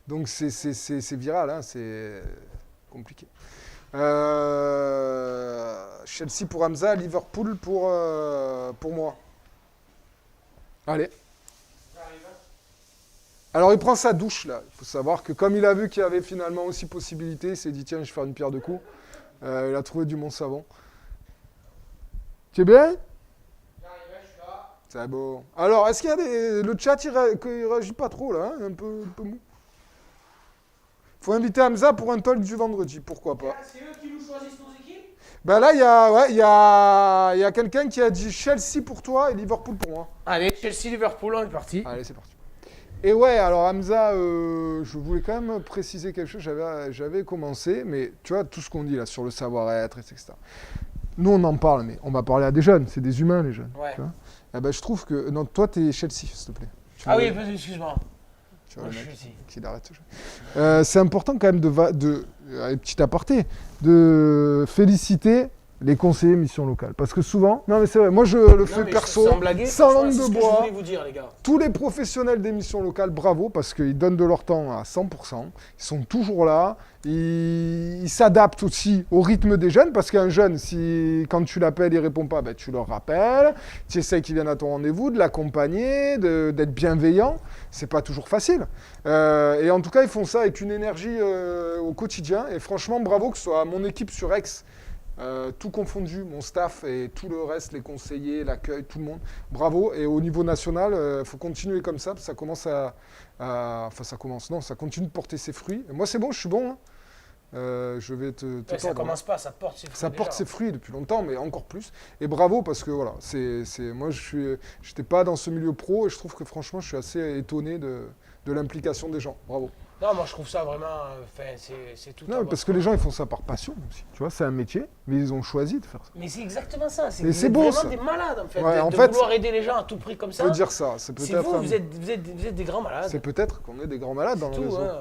Donc, c'est viral, hein, c'est compliqué. Chelsea pour Hamza, Liverpool pour moi. Allez. Alors il prend sa douche là. Il faut savoir que comme il a vu qu'il y avait finalement aussi possibilité, il s'est dit tiens je vais faire une pierre de coups. Il a trouvé du Mont-Savon. Tu es bien? C'est beau. Alors est-ce qu'il y a le chat il réagit pas trop là, hein, un peu mou. Faut inviter Hamza pour un talk du vendredi, pourquoi pas. C'est eux qui nous choisissent nos équipes? Ben là, il y a quelqu'un qui a dit Chelsea pour toi et Liverpool pour moi. Allez, Chelsea-Liverpool, on est parti. Allez, c'est parti. Et ouais, alors Hamza, je voulais quand même préciser quelque chose. J'avais commencé, mais tu vois, tout ce qu'on dit là sur le savoir-être, etc. Nous, on en parle, mais on va parler à des jeunes. C'est des humains, les jeunes. Ouais. Tu vois. Eh ben, je trouve que... Non, toi, t'es Chelsea, s'il te plaît. Ah oui, vas-y, excuse-moi. Tu vois, Moi, le je mec suis ici. qu'il arrête ce jeu. C'est important quand même petit aparté, de féliciter les conseillers mission locale. Parce que souvent, non mais c'est vrai, moi je le fais mais perso, sans blaguer, sans franchement, langue c'est de ce que je bois. voulais vous dire, les gars. Tous les professionnels des missions locales, bravo, parce qu'ils donnent de leur temps à 100%. Ils sont toujours là. Ils s'adaptent aussi au rythme des jeunes, parce qu'un jeune, quand tu l'appelles, il ne répond pas, ben, tu le rappelles. Tu essaies qu'il vienne à ton rendez-vous, de l'accompagner, d'être bienveillant. C'est pas toujours facile. Et en tout cas, ils font ça avec une énergie au quotidien. Et franchement, bravo que ce soit mon équipe sur Aix, tout confondu, mon staff et tout le reste, les conseillers, l'accueil, tout le monde. Bravo. Et au niveau national, il faut continuer comme ça, parce que ça commence ça continue de porter ses fruits. Et moi, c'est bon, je suis bon. Hein. Je vais te Ouais, ça tordre. commence pas, ça porte ses fruits. Ça porte déjà. ses fruits depuis longtemps, mais encore plus. Et bravo, parce que voilà, moi, je n'étais pas dans ce milieu pro, et je trouve que franchement, je suis assez étonné de l'implication des gens. Bravo. Non, moi je trouve ça vraiment. C'est tout. Non, parce que les gens, ils font ça par passion aussi. Tu vois, c'est un métier, mais ils ont choisi de faire ça. Mais c'est exactement ça. Mais c'est beau, beau, vraiment ça. des malades en fait. Ouais, en de fait, vouloir aider les gens à tout prix comme ça. Ça veut dire ça. C'est C'est peut-être vous, un- vous êtes des grands malades. c'est peut-être qu'on est des grands malades dans le tout. réseau. Hein,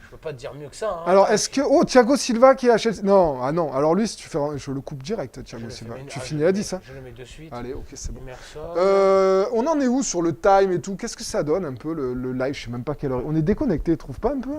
je peux pas te dire mieux que ça. Hein. Alors, est-ce que... Oh, Thiago Silva qui est à Chelsea... Non, ah non. Alors lui, si tu fais... je le coupe direct, Je Thiago le Silva. fais, Tu je finis le à mets- 10, hein. Je le mets de suite. Allez, ok, c'est bon. Emerson. On en est où sur le time et tout? Qu'est-ce que ça donne un peu le live? Je sais même pas quelle heure. On est déconnecté, tu trouves pas un peu?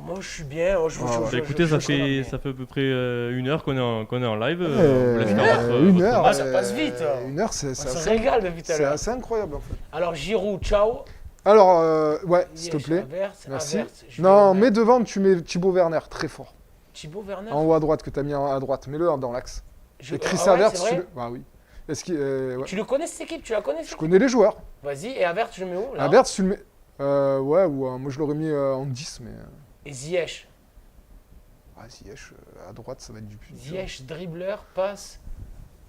Moi je suis bien. Oh, Bah, écoutez, ça fait à peu près 1 heure qu'on est en live. Euh, Vous laisse une faire heure, votre- une votre heure, match. ça passe vite. Une heure, c'est On se assez... régale depuis tout à C'est l'heure. assez incroyable en fait. Alors Giroud, ciao. Alors, ouais, s'il te Ziyech, plaît. Havertz, Merci. Havertz, je vais Non, le mais mettre. devant, tu mets Thibaut Werner, très fort. Thibaut Werner. En haut à droite, que tu as mis à droite. Mets-le dans l'axe. Et Chris Ah ouais, Havertz, c'est vrai tu le... Ah oui. Est-ce qu'il... ouais. Tu le connais cette équipe? Tu la connais cette Je équipe? connais les joueurs. Vas-y, et Havertz, je le mets où là? Havertz, tu le mets... ouais, ou moi je l'aurais mis en 10, mais... Et Ziyech. Ziyech, à droite, ça va être du plus. Ziyech, dribbleur, passe.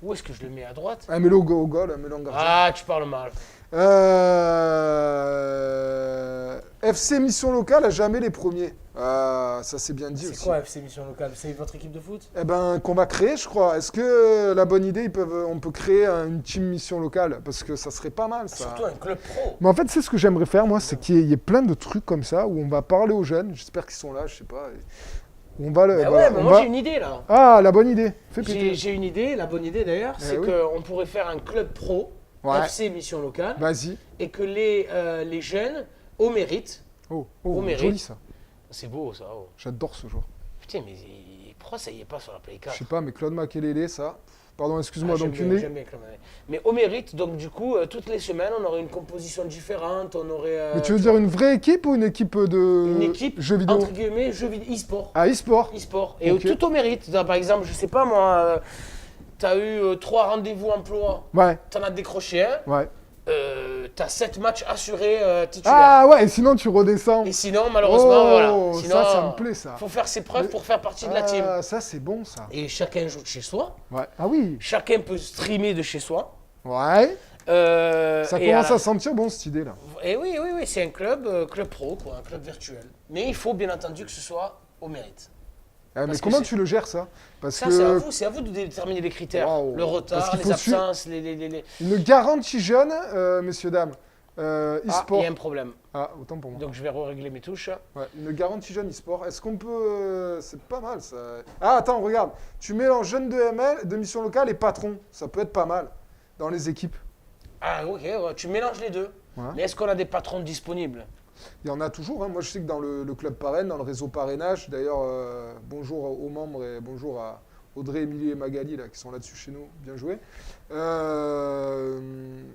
Où est-ce que je le mets? À droite? Ah, mets-le au goal, mets-le en gardien. Ah, tu parles mal. FC Mission Locale a jamais les premiers. Ça c'est bien dit aussi. C'est quoi FC Mission Locale? C'est votre équipe de foot? Eh ben, qu'on va créer, je crois. Est-ce que la bonne idée, on peut créer une team Mission Locale? Parce que ça serait pas mal, ça. Surtout un club pro. Mais en fait, c'est ce que j'aimerais faire, moi, c'est qu'il y ait plein de trucs comme ça où on va parler aux jeunes. J'espère qu'ils sont là, je sais pas. Où on va le. Bah voilà, ouais, mais on moi va- j'ai une idée là. Ah, la bonne idée. Fais péter. J'ai une idée, la bonne idée d'ailleurs, c'est oui. qu'on pourrait faire un club pro, Ouais. FC Mission Locale, Vas-y. et que les jeunes, au mérite, Oh, Au mérite. joli ça. c'est beau ça. Oh. J'adore ce joueur. Putain, mais pourquoi ça y est pas sur la Play 4? Je sais pas, mais Claude Makelele, ça. Pardon, excuse-moi, Ah, donc j'aime une. bien, j'aime bien Clément. Mais au mérite, donc du coup, toutes les semaines, on aurait une composition différente, on aurait. Mais tu veux dire une vraie équipe ou une équipe de une équipe, jeux vidéo? entre guillemets, jeux vidéo, e-sport. Ah, e-sport. E-sport. Et Ok. tout au mérite. Par exemple, je sais pas moi, t'as eu 3 rendez-vous emploi, Ouais, t'en as décroché un, ouais. t'as 7 matchs assurés titulaires. Ah ouais, et sinon tu redescends. Et sinon, malheureusement, voilà. Oh, Sinon, ça me plaît ça. faut faire ses preuves Mais- pour faire partie de la team. Ah, ça c'est bon ça. Et chacun joue de chez soi. Ouais. Ah oui. Chacun peut streamer de chez soi. Ouais. Ça Et commence à sentir bon cette idée là. Et oui, oui, oui, c'est un club pro, quoi, un club virtuel. Mais il faut bien entendu que ce soit au mérite. Mais Parce que comment c'est- tu le gères ça? Parce Ça, que c'est à vous de déterminer les critères. Waouh. Le Parce retard, qu'il les faut suivre- absences, les... une garantie jeune, messieurs dames, Ah, il e-sport. y a un problème. Ah, autant pour moi. Donc je vais régler mes touches. Ouais, une garantie jeune e-sport. Est-ce qu'on peut. C'est pas mal ça. Ah, attends, regarde. Tu mélanges jeune de ML, de mission locale et patron. Ça peut être pas mal dans les équipes. Ah, ok, ouais, tu mélanges les deux. Ouais. Mais est-ce qu'on a des patrons disponibles? Il y en a toujours. Hein. Moi, je sais que dans le club parrain, dans le réseau parrainage, d'ailleurs, bonjour aux membres et bonjour à Audrey, Émilie et Magali là, qui sont là-dessus chez nous. Bien joué.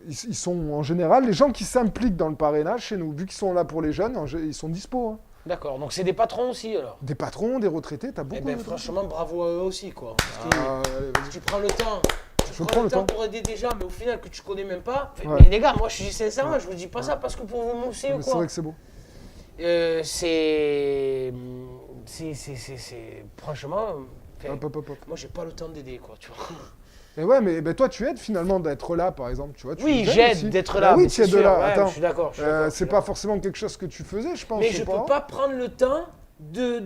Ils sont en général, les gens qui s'impliquent dans le parrainage chez nous, vu qu'ils sont là pour les jeunes, ils sont dispo. Hein. D'accord, donc c'est des patrons aussi alors. Des patrons, des retraités, t'as beaucoup Eh de bien retraités. franchement, bravo à eux aussi quoi. Parce que Allez, vas-y. tu prends le temps. Tu Je prends le temps pour aider des gens, mais au final que tu connais même pas. Ouais. Mais les gars, moi je dis sincèrement, je vous dis pas ça parce que pour vous mousser Mais ou c'est quoi. vrai que c'est beau. C'est franchement. enfin, Hop, hop, hop, hop. moi j'ai pas le temps d'aider quoi, tu vois. Et ouais, mais ben, toi, tu aides finalement d'être là, par exemple. Tu vois, tu Oui, nous aides j'aide aussi. d'être Bah là. oui, mais tu c'est aides sûr, là. ouais, Attends, je suis d'accord. je suis d'accord, je suis c'est pas d'accord. forcément quelque chose que tu faisais, je pense. Mais je je sais peux pas prendre le temps de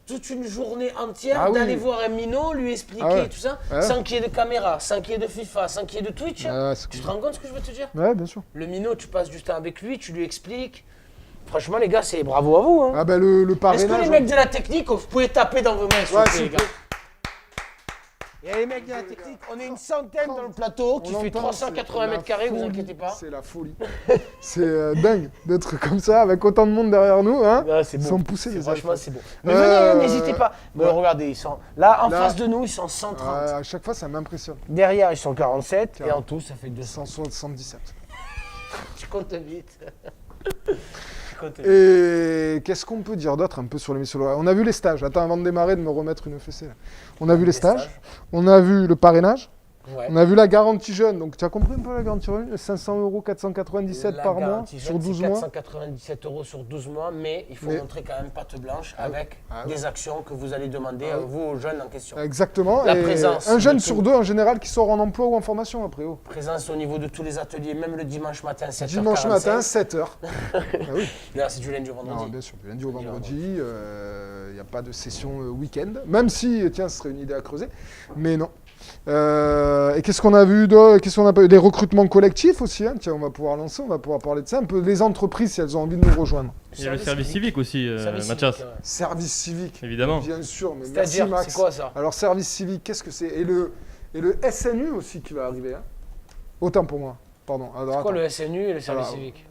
toute une journée entière Ah oui. d'aller voir un minot, lui expliquer Ah ouais. tout ça, Ouais. sans qu'il y ait de caméra, sans qu'il y ait de FIFA, sans qu'il y ait de Twitch. C'est Tu te cool. rends compte ce que je veux te dire? Ouais, bien sûr. Le minot, tu passes du temps avec lui, tu lui expliques. Franchement, les gars, c'est bravo à vous. Hein. Ah ben le Est-ce que parrainage. les mecs de la technique, vous pouvez taper dans vos mains, s'il Ouais, vous plaît, s'il les vous gars? Il y a les mecs de la technique, on est une centaine dans le plateau qui on fait entend, 380 c'est la mètres carrés, vous folie. inquiétez pas. C'est la folie. C'est dingue d'être comme ça, avec autant de monde derrière nous. Hein. Ah, c'est beau. Sans pousser les Franchement, iPhones. c'est beau. Mais venez, n'hésitez pas. Mais ouais. regardez, ils sont là, en Là. face de nous, ils sont 130. À chaque fois, ça m'impressionne. Derrière, ils sont 47. Et Carrément. en tout, ça fait 200. 177. Tu comptes vite. Tu comptes vite. Et qu'est-ce qu'on peut dire d'autre un peu sur l'émission? On a vu les stages. Attends, avant de démarrer, de me remettre une fessée. Là. On a vu les stages. On a vu le parrainage. Ouais. On a vu la garantie jeune. Donc, tu as compris un peu la garantie jeune? 500 €, 497 La par mois garantie sur jeune, 12 c'est mois. 497 € sur 12 mois, mais il faut Mais- montrer quand même patte blanche Ah oui. avec Ah oui. des actions que vous allez demander Ah à oui. vous, aux jeunes en question. Exactement. La Et présence un jeune de sur tout. deux, en général, qui sort en emploi ou en formation après. Oh. Présence au niveau de tous les ateliers, même le dimanche matin, 7h45. Dimanche matin, 7h. Ah oui. Là, c'est du lundi au vendredi. Non, bien sûr, du lundi au Lundi au vendredi, il n'y a pas de session week-end. Même si, tiens, ce serait une idée à creuser. Mais non. Et qu'est-ce qu'on a vu Qu'est-ce qu'on a pas eu? Des recrutements collectifs aussi. Hein. Tiens, on va pouvoir lancer, on va pouvoir parler de ça. Un peu les entreprises, si elles ont envie de nous rejoindre. Il y a le service civique aussi, Service Mathias. civique, ouais. Service civique. Évidemment. Bien sûr, mais merci C'est-à-dire, Max. c'est quoi ça? Alors, service civique, qu'est-ce que c'est? Et le SNU aussi qui va arriver. Hein. Autant pour moi. Pardon. Alors, C'est quoi attends. le SNU et le service Alors, civique?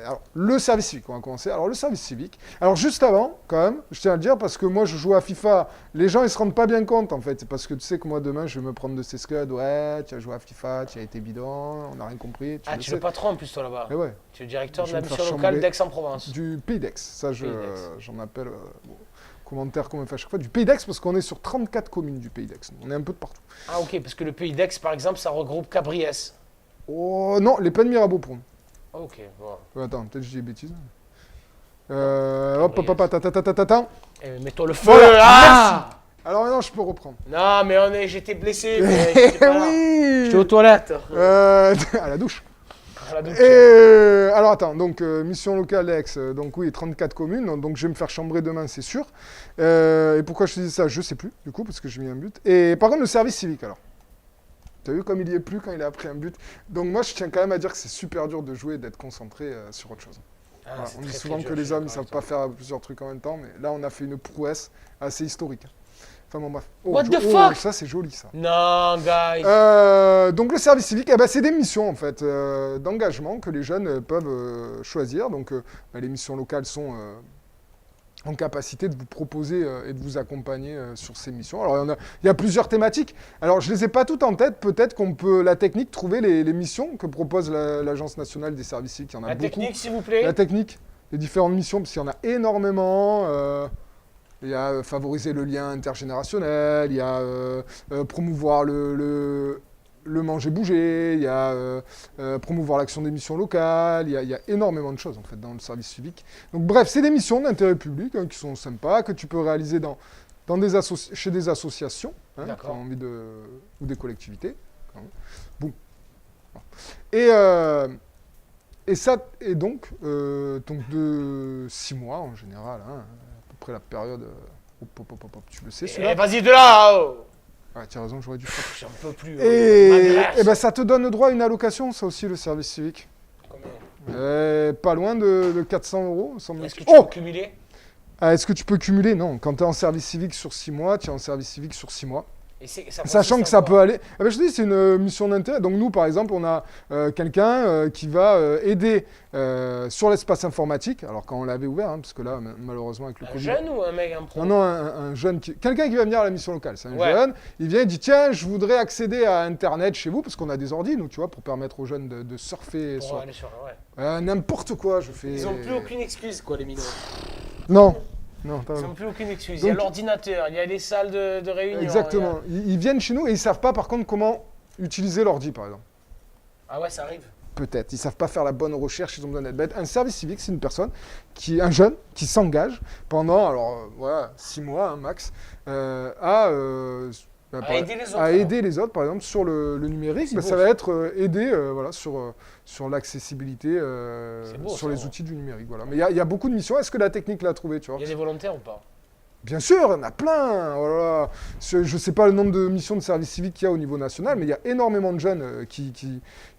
Alors, le service civique, on va commencer. Alors, le service civique. Alors, juste avant, quand même, je tiens à le dire, parce que moi, je joue à FIFA. Les gens, ils se rendent pas bien compte, en fait. C'est parce que tu sais que moi, demain, je vais me prendre de ces scuds. Ouais, tu as joué à FIFA, tu as été bidon, on n'a rien compris. Ah, tu es le patron en plus, toi, là-bas. Mais ouais, Tu es le directeur de Je la vais me faire mission locale chambrer d'Aix-en-Provence. du Pays d'Aix. Ça, Pays d'Aix. j'en appelle commentaire qu'on me fait à chaque fois. Du Pays d'Aix, parce qu'on est sur 34 communes du Pays d'Aix. On est un peu de partout. Ah, ok, parce que le pays d'Aix, par exemple, ça regroupe Cabriès. Oh non, les Pennes Mirabeau pour nous. Ok, bon. Attends, peut-être que je dis des bêtises. Hop, attends. Mets-toi le feu. Voilà, Ah Alors maintenant, je peux reprendre. Non, mais j'étais blessé. Mais j'étais pas là. Oui J'étais aux toilettes. À la douche. À la douche. Alors attends, donc mission locale ex, donc oui, 34 communes, donc je vais me faire chambrer demain, c'est sûr. Et pourquoi je te dis ça, je sais plus, du coup, parce que j'ai mis un but. Et par contre, le service civique, alors. T'as vu comme il y est plus quand il a pris un but. Donc moi, je tiens quand même à dire que c'est super dur de jouer et d'être concentré sur autre chose. Ah, Voilà, c'est on dit très, souvent très que dur, je les suis hommes, ils d'accord savent avec pas toi. faire plusieurs trucs en même temps, mais là, on a fait une prouesse assez historique. Enfin bon, bref. What the fuck Ça, c'est joli, ça. Non, guys. Donc le service civique, eh ben, c'est des missions en fait d'engagement que les jeunes peuvent choisir. Donc les missions locales sont en capacité de vous proposer et de vous accompagner sur ces missions. Alors il y a plusieurs thématiques. Alors je les ai pas toutes en tête. Peut-être qu'on peut la technique trouver les missions que propose l'Agence nationale des services civiques. Il y en a La beaucoup. technique, s'il vous plaît. La technique, les différentes missions, parce qu'il y en a énormément. Il y a favoriser le lien intergénérationnel, il y a promouvoir le manger-bouger, il y a promouvoir l'action des missions locales, il y a énormément de choses en fait dans le service civique. Donc bref, c'est des missions d'intérêt public qui sont sympas, que tu peux réaliser chez des associations qui D'accord. ont envie ou des collectivités. Bon. Et donc de 6 mois en général, à peu près la période. Tu le sais Eh, celui-là. vas-y de là. Oh. Ouais, tu as raison, j'aurais dû frapper. J'en peux plus. Et ben ça te donne le droit à une allocation, ça aussi, le service civique. Combien Pas loin de 400 euros, semble. Est-ce que tu peux cumuler? Est-ce que tu peux cumuler? Non. Quand tu es en service civique sur 6 mois, tu es en service civique sur 6 mois. Et ça Sachant que consiste ça en peut quoi? aller. Ah ben, je te dis, c'est une mission d'intérêt. Donc nous, par exemple, on a quelqu'un qui va aider sur l'espace informatique. Alors quand on l'avait ouvert, parce que là, malheureusement, avec le Un Covid. jeune ou un mec, un pro? Non, un jeune, quelqu'un qui va venir à la mission locale. C'est un Ouais. jeune, il vient, il dit tiens, je voudrais accéder à Internet chez vous, parce qu'on a des ordi, nous, tu vois, pour permettre aux jeunes de surfer Pour sur aller sur. Ouais. n'importe quoi. Je fais. Ils ont plus aucune excuse, quoi, les minots. Non, t'as Ils raison. n'ont plus aucune excuse. Il y a Donc- l'ordinateur, il y a les salles de réunion. Exactement. Ils viennent chez nous et ils savent pas, par contre, comment utiliser l'ordi, par exemple. Ah ouais, ça arrive. Peut-être. Ils savent pas faire la bonne recherche, ils ont besoin d'être bêtes. Un service civique, c'est une personne, un jeune, qui s'engage pendant, 6 mois, max, à aider les autres, à alors. aider les autres, par exemple, sur le numérique. C'est Bah, beau, ça va ça. être aider sur l'accessibilité beau, sur ça, les ouais. outils du numérique. Voilà. Mais il y a beaucoup de missions. Est-ce que la technique l'a trouvé, tu vois? Il y a des volontaires ou pas? Bien sûr, il y en a plein. Oh là là. Je ne sais pas le nombre de missions de service civique qu'il y a au niveau national, mais il y a énormément de jeunes qui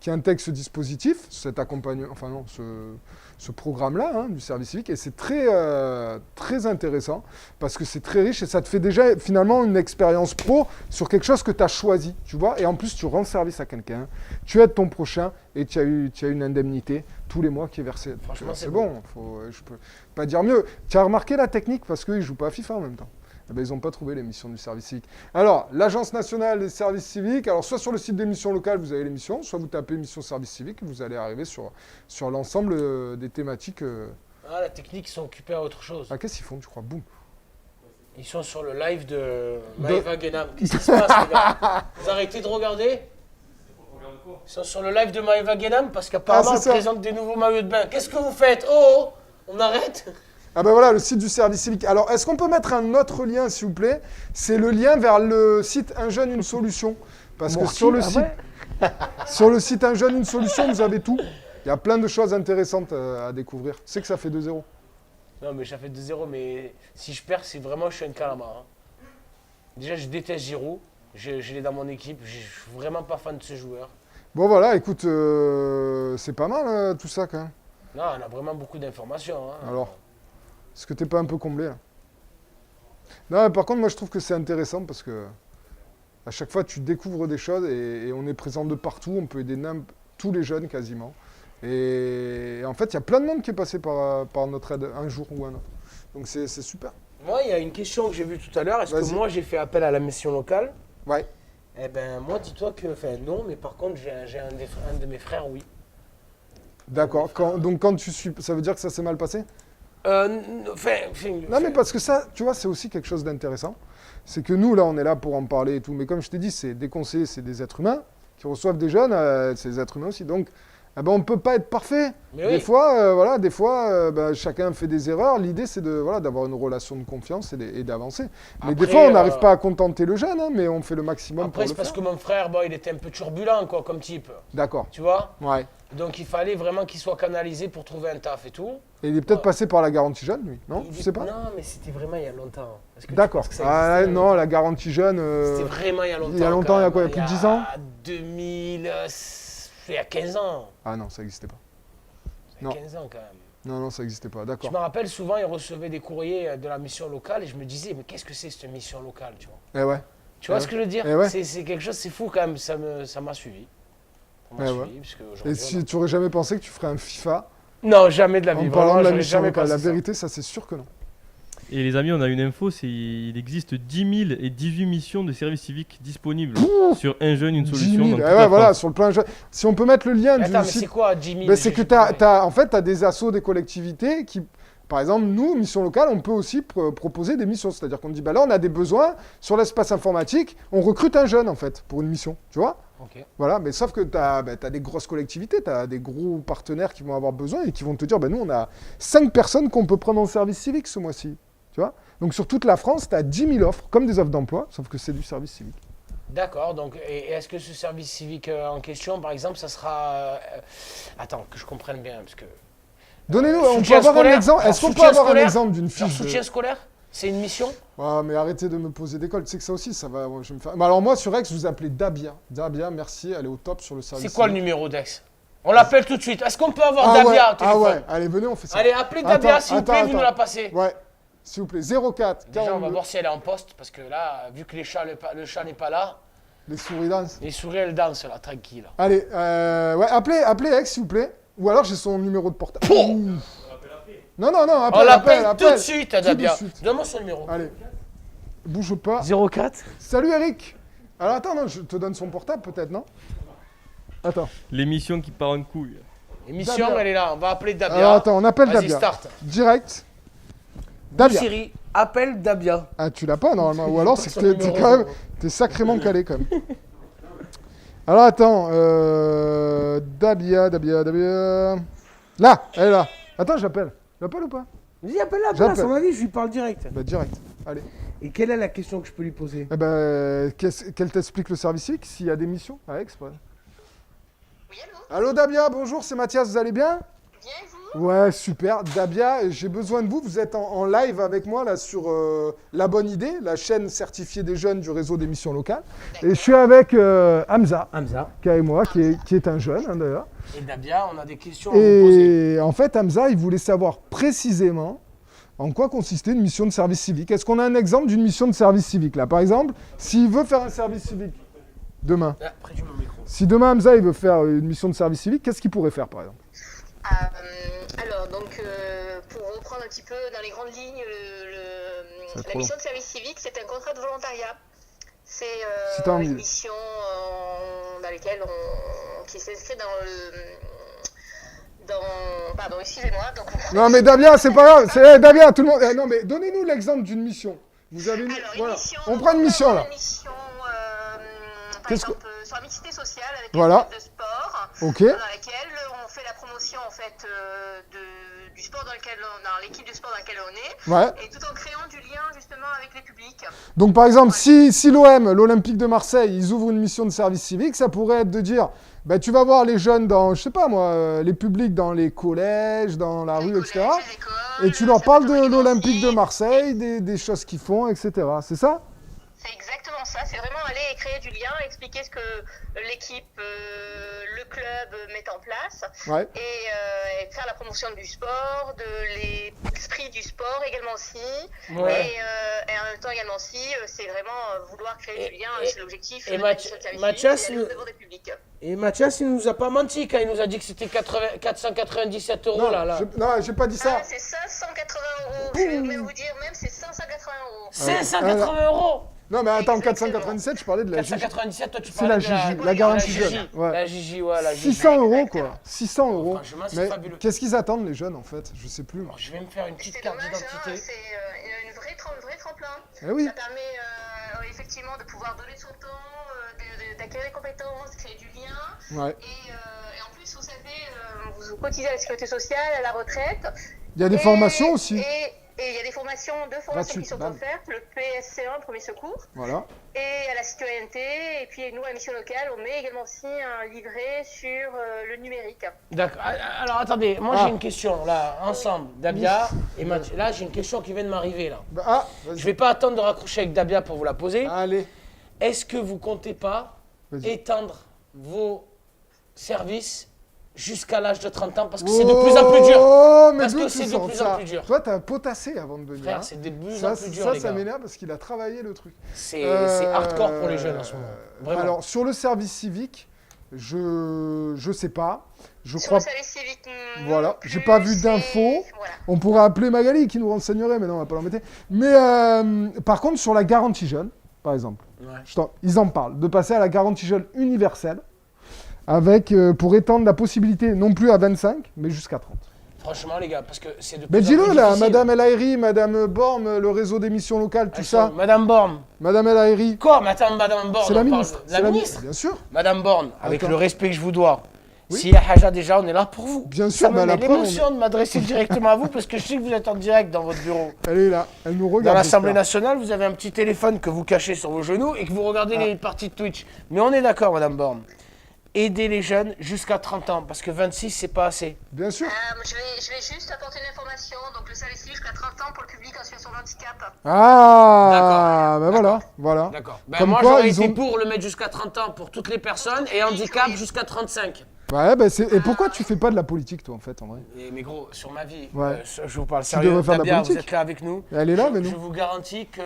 intègrent ce dispositif, cet accompagnement, ce programme-là du service civique, et c'est très, très intéressant parce que c'est très riche et ça te fait déjà finalement une expérience pro sur quelque chose que tu as choisi, tu vois, et en plus tu rends service à quelqu'un, tu aides ton prochain et tu as une indemnité tous les mois qui est versée. Donc, Franchement, c'est c'est bon, je peux pas dire mieux. Tu as remarqué la technique parce qu'ils ne jouent pas à FIFA en même temps. Eh ben, ils n'ont pas trouvé les missions du service civique. Alors, l'Agence nationale des services civiques, alors soit sur le site des missions locales, vous avez les missions, soit vous tapez mission service civique, vous allez arriver sur l'ensemble des thématiques. Ah, la technique, ils sont occupés à autre chose. Ah, qu'est-ce qu'ils font, tu crois? Boum. Ils sont sur le live de Maëva Guénam. Qu'est-ce qui se passe, les gars? Vous arrêtez de regarder? Regarde quoi? Ils sont sur le live de Maëva Guénam parce qu'apparemment, Ah, elle c'est ça. présente des nouveaux maillots de bain. Qu'est-ce que vous faites? Oh, on arrête? Ah ben voilà, le site du service civique. Alors, est-ce qu'on peut mettre un autre lien, s'il vous plaît? C'est le lien vers le site Un jeune, une solution. Parce que sur sur le site Un jeune, une solution, vous avez tout. Il y a plein de choses intéressantes à découvrir. Tu sais que ça fait 2-0. Non, mais ça fait 2-0, mais si je perds, c'est vraiment je suis un calamar. Hein. Déjà, je déteste Giroud. Je l'ai dans mon équipe. Je suis vraiment pas fan de ce joueur. Bon voilà, écoute, c'est pas mal tout ça quand même. Non, on a vraiment beaucoup d'informations. Hein. Alors, est-ce que t'es pas un peu comblé là? Non, mais par contre, moi je trouve que c'est intéressant parce que à chaque fois tu découvres des choses et on est présent de partout, on peut aider tous les jeunes quasiment. Et en fait, il y a plein de monde qui est passé par notre aide un jour ou un autre. Donc c'est super. Moi, il y a une question que j'ai vue tout à l'heure. Est-ce que Vas-y. moi, j'ai fait appel à la mission locale? Ouais. Eh ben, moi, dis-toi que, enfin, non, mais par contre, j'ai un de mes frères, oui. D'accord. Donc quand tu suis, ça veut dire que ça s'est mal passé? Non, mais parce que ça, tu vois, c'est aussi quelque chose d'intéressant. C'est que nous, là, on est là pour en parler et tout. Mais comme je t'ai dit, c'est des conseillers, c'est des êtres humains qui reçoivent des jeunes, c'est des êtres humains aussi. Donc, eh ben, on ne peut pas être parfait. Mais Des oui. fois, voilà, ben, chacun fait des erreurs. L'idée, c'est voilà, d'avoir une relation de confiance et d'avancer. Mais des Après, fois, on n'arrive pas à contenter le jeune, hein, mais on fait le maximum Après, pour c'est le parce faire. que mon frère, bon, il était un peu turbulent, quoi, comme type. D'accord. Tu vois? Ouais. Donc, il fallait vraiment qu'il soit canalisé pour trouver un taf et tout. Et il est peut-être passé par la garantie jeune, lui, non? Je sais pas. Non, mais c'était vraiment il y a longtemps. Est-ce que tu D'accord. penses que ça Ah, existait, non, la garantie jeune. C'était vraiment il y a longtemps. il y a longtemps, quand il y a même. quoi, il y a plus de 10 ans? 2000. Il y a 15 ans. Ah non, ça n'existait pas. Il y a Non. 15 ans quand même. Non, non, ça n'existait pas. Je D'accord. me rappelle souvent, il recevait des courriers de la mission locale et je me disais, mais qu'est-ce que c'est cette mission locale, tu vois? Eh ouais. Tu vois Eh ce que je veux dire? Eh ouais. C'est quelque chose, c'est fou quand même, ça m'a suivi. Ça m'a Eh suivi, ouais. parce que Et aujourd'hui, si tu aurais jamais pensé que tu ferais un FIFA Non, jamais de la vie. en parlant Vraiment, de la j'aurais mission jamais locale? pensé La ça. vérité, ça, c'est sûr que non. Et les amis, on a une info, il existe 10 000 et 18 missions de service civique disponibles sur un jeune, une 10 solution 000. dans Eh toute ouais, la voilà, France. sur le plan jeune. Si on peut mettre le lien Attends, du mais site. c'est quoi, 10 000? Ben, c'est que tu as des assos, des collectivités qui, par exemple, nous, mission locale, on peut aussi proposer des missions. C'est-à-dire qu'on dit, ben là, on a des besoins sur l'espace informatique, on recrute un jeune, en fait, pour une mission, tu vois? Ok. Voilà, mais sauf que tu as des grosses collectivités, tu as des gros partenaires qui vont avoir besoin et qui vont te dire, ben nous, on a 5 personnes qu'on peut prendre en service civique ce mois-ci, tu vois? Donc sur toute la France, tu as 10 000 offres, comme des offres d'emploi, sauf que c'est du service civique. D'accord, donc et est-ce que ce service civique en question, par exemple, ça sera... attends, que je comprenne bien, parce que... Donnez-nous, on peut soutien avoir un scolaire, exemple. alors, Est-ce qu'on peut soutien avoir un scolaire, exemple d'une Genre fiche de... soutien scolaire, c'est une mission? Ah, mais arrêtez de me poser des cols. Tu sais que ça aussi, ça va. Je vais me faire... Mais alors, moi, sur Rex, je vous appelez Dabia. Dabia, merci, elle est au top sur le service. C'est quoi le civique. numéro d'ex? On l'appelle tout de suite. Est-ce qu'on peut avoir Ah ouais, Dabia au ah téléphone? ouais, allez, venez, on fait ça. Allez, appelez Dabia, s'il vous plaît, attends, vous nous la passez. Ouais, s'il vous plaît, 04 Déjà, on va 42. voir si elle est en poste, parce que là, vu que le chat n'est pas là, Les souris dansent. les souris, elles dansent là, tranquille. Allez, ouais, appelez Rex, s'il vous plaît. Ou alors, j'ai son numéro de portable. Pouh Ouh. Non, non, non, On l'appelle tout de suite, Tout de Dabia. suite. Donne-moi son numéro. Allez, bouge pas. 04 Salut Eric. Alors attends, non, je te donne son portable peut-être, non? Attends. L'émission qui part en couille. L'émission, Dabia. elle est là. On va appeler Dabia. Alors attends, on appelle Vas-y, Dabia. start. Direct. Dabia. Siri, appelle Dabia. Ah, tu l'as pas normalement. Ou alors pas c'est que son t'es numéro. quand même, t'es sacrément calé quand même. Alors attends, Dabia. Là, elle est là. Attends, j'appelle. J'appelle ou pas? Vas-y, appelle-la, J'appelle. à son avis, je lui parle direct. Bah direct. Allez. Et quelle est la question que je peux lui poser? Eh ben, qu'elle t'explique le service civique s'il y a des missions à Aix. Ouais. Oui, allô? Allô Dabia, bonjour, c'est Mathias, vous allez bien? Bien, et vous? Ouais, super. Dabia, j'ai besoin de vous. Vous êtes en live avec moi là sur La Bonne Idée, la chaîne certifiée des jeunes du réseau des missions locales. Et je suis avec Hamza, Hamza. qui est avec moi, qui est un jeune hein, d'ailleurs. Et Dabia, on a des questions à vous poser. Et en fait, Hamza, il voulait savoir précisément en quoi consistait une mission de service civique. Est-ce qu'on a un exemple d'une mission de service civique là? Par exemple, s'il veut faire un service civique demain, Ah, près du micro. si demain Hamza il veut faire une mission de service civique, qu'est-ce qu'il pourrait faire par exemple? Alors, donc, pour reprendre un petit peu dans les grandes lignes, C'est trop la mission de service civique, c'est un contrat de volontariat. C'est Si t'as envie. une mission dans laquelle qui s'inscrit pardon, excusez-moi. Donc, Non mais Dabia, c'est pas grave, c'est Dabia, tout le monde. Non mais donnez-nous l'exemple d'une mission. Vous avez une... alors, une voilà. mission, On prend une mission là. Une mission, par Qu'est-ce exemple, sur la mixité sociale avec Voilà. un club de sport. Ok. Dans laquelle on fait la promotion en fait du sport dans l'équipe du sport dans laquelle on est, Ouais. et tout en créant du lien justement avec les publics. Donc par exemple, si l'OM, l'Olympique de Marseille, ils ouvrent une mission de service civique, ça pourrait être de dire, bah, tu vas voir les jeunes dans, je sais pas moi, les publics dans les collèges, dans la Les rue, etc. collèges, les écoles, Et tu leur ça parles peut de être l'Olympique de aussi. Marseille, des choses qu'ils font, etc. C'est ça? C'est exactement ça, c'est vraiment aller et créer du lien, expliquer ce que l'équipe, le club mettent en place Ouais. et faire la promotion du sport, de l'esprit du sport également aussi. Ouais. Et en même temps également aussi, c'est vraiment vouloir créer du lien, c'est l'objectif. et de la mission de service Mathias, civique, c'est d'aller au-devant des publics. Et Mathias, il nous a pas menti quand il nous a dit que c'était 497 euros là. Non, j'ai pas dit ça. Ah, c'est 580 euros. Je vais même vous dire, même c'est 580 euros. 580 euros. Non, mais attends, Exactement. 497, je parlais de la Gigi. 497, toi tu C'est parles la de Gigi, la garantie Gigi. jeune. Ouais. La Gigi, ouais, la Gigi. 600 euros, quoi. 600 euros. Franchement, c'est Mais fabuleux. qu'est-ce qu'ils attendent, les jeunes, en fait? Je sais plus. Alors, je vais me faire une petite C'est carte dommage, d'identité. c'est une vrai tremplin. Eh oui. Ça permet effectivement de pouvoir donner son temps, d'acquérir des compétences, de créer du lien. Ouais. Et en plus, vous savez, vous cotisez à la sécurité sociale, à la retraite. Il y a des formations aussi. Et il y a des formations, 2 formations Gratuites, qui sont bam. offertes, le PSC1, premier secours, Voilà. et à la citoyenneté. Et puis nous, à la mission locale, on met également aussi un livret sur le numérique. D'accord. Alors attendez, moi j'ai une question là, ensemble, Dabia et Mathieu. Là j'ai une question qui vient de m'arriver là. Bah, vas-y. Je vais pas attendre de raccrocher avec Dabia pour vous la poser. Allez. Est-ce que vous comptez pas Vas-y. étendre vos services jusqu'à l'âge de 30 ans parce que c'est de plus en plus dur. Oh, mais Parce d'où que tu c'est de sens plus ça en plus dur. Toi, t'as potassé avant de venir. Frère, c'est de plus en plus dur les Ça gars. m'énerve parce qu'il a travaillé le truc. C'est hardcore pour les jeunes en ce moment. Vraiment. Alors, sur le service civique, je sais pas. Je Sur crois. le service civique, Voilà, non plus, j'ai pas vu c'est- d'infos. Voilà. On pourrait appeler Magali qui nous renseignerait, mais non, on va pas l'embêter. Mais par contre, sur la garantie jeune, par exemple, Ouais. ils en parlent de passer à la garantie jeune universelle avec pour étendre la possibilité non plus à 25, mais jusqu'à 30. Franchement les gars, parce que c'est de plus Mais en dis-le plus là, difficile. Madame El Haïry, Madame Borne, le réseau d'émissions locales, tout ça. Madame Borne. Madame El Haïry, Quoi, Madame Borne c'est la on parle ministre. de- c'est La ministre Bien sûr. Madame Borne, avec Attends. le respect que je vous dois, Oui. s'il y a Haja déjà, on est là pour vous. Bien sûr, Ça me bah, la met preuve, l'émotion de m'adresser directement à vous parce que je sais que vous êtes en direct dans votre bureau. Elle est là, elle nous Dans regarde. l'Assemblée j'espère. nationale, vous avez un petit téléphone que vous cachez sur vos genoux et que vous regardez les parties de Twitch. Mais on est d'accord, Madame Borne. Aider les jeunes jusqu'à 30 ans, parce que 26, c'est pas assez. Bien sûr. Je vais juste apporter une information. Donc, le service civique jusqu'à 30 ans pour le public en situation de handicap. Ah, ben voilà. D'accord. Comme moi, quoi, j'aurais ils été ont- pour le mettre jusqu'à 30 ans pour toutes les personnes et handicap jusqu'à 35. Ouais, ben et pourquoi tu fais pas de la politique, toi, en fait, en vrai? Mais gros, sur ma vie, Ouais. je vous parle Tu sérieux. devrais faire de la Dabia, vous politique. êtes là avec nous. Elle est là, mais Je non. vous garantis que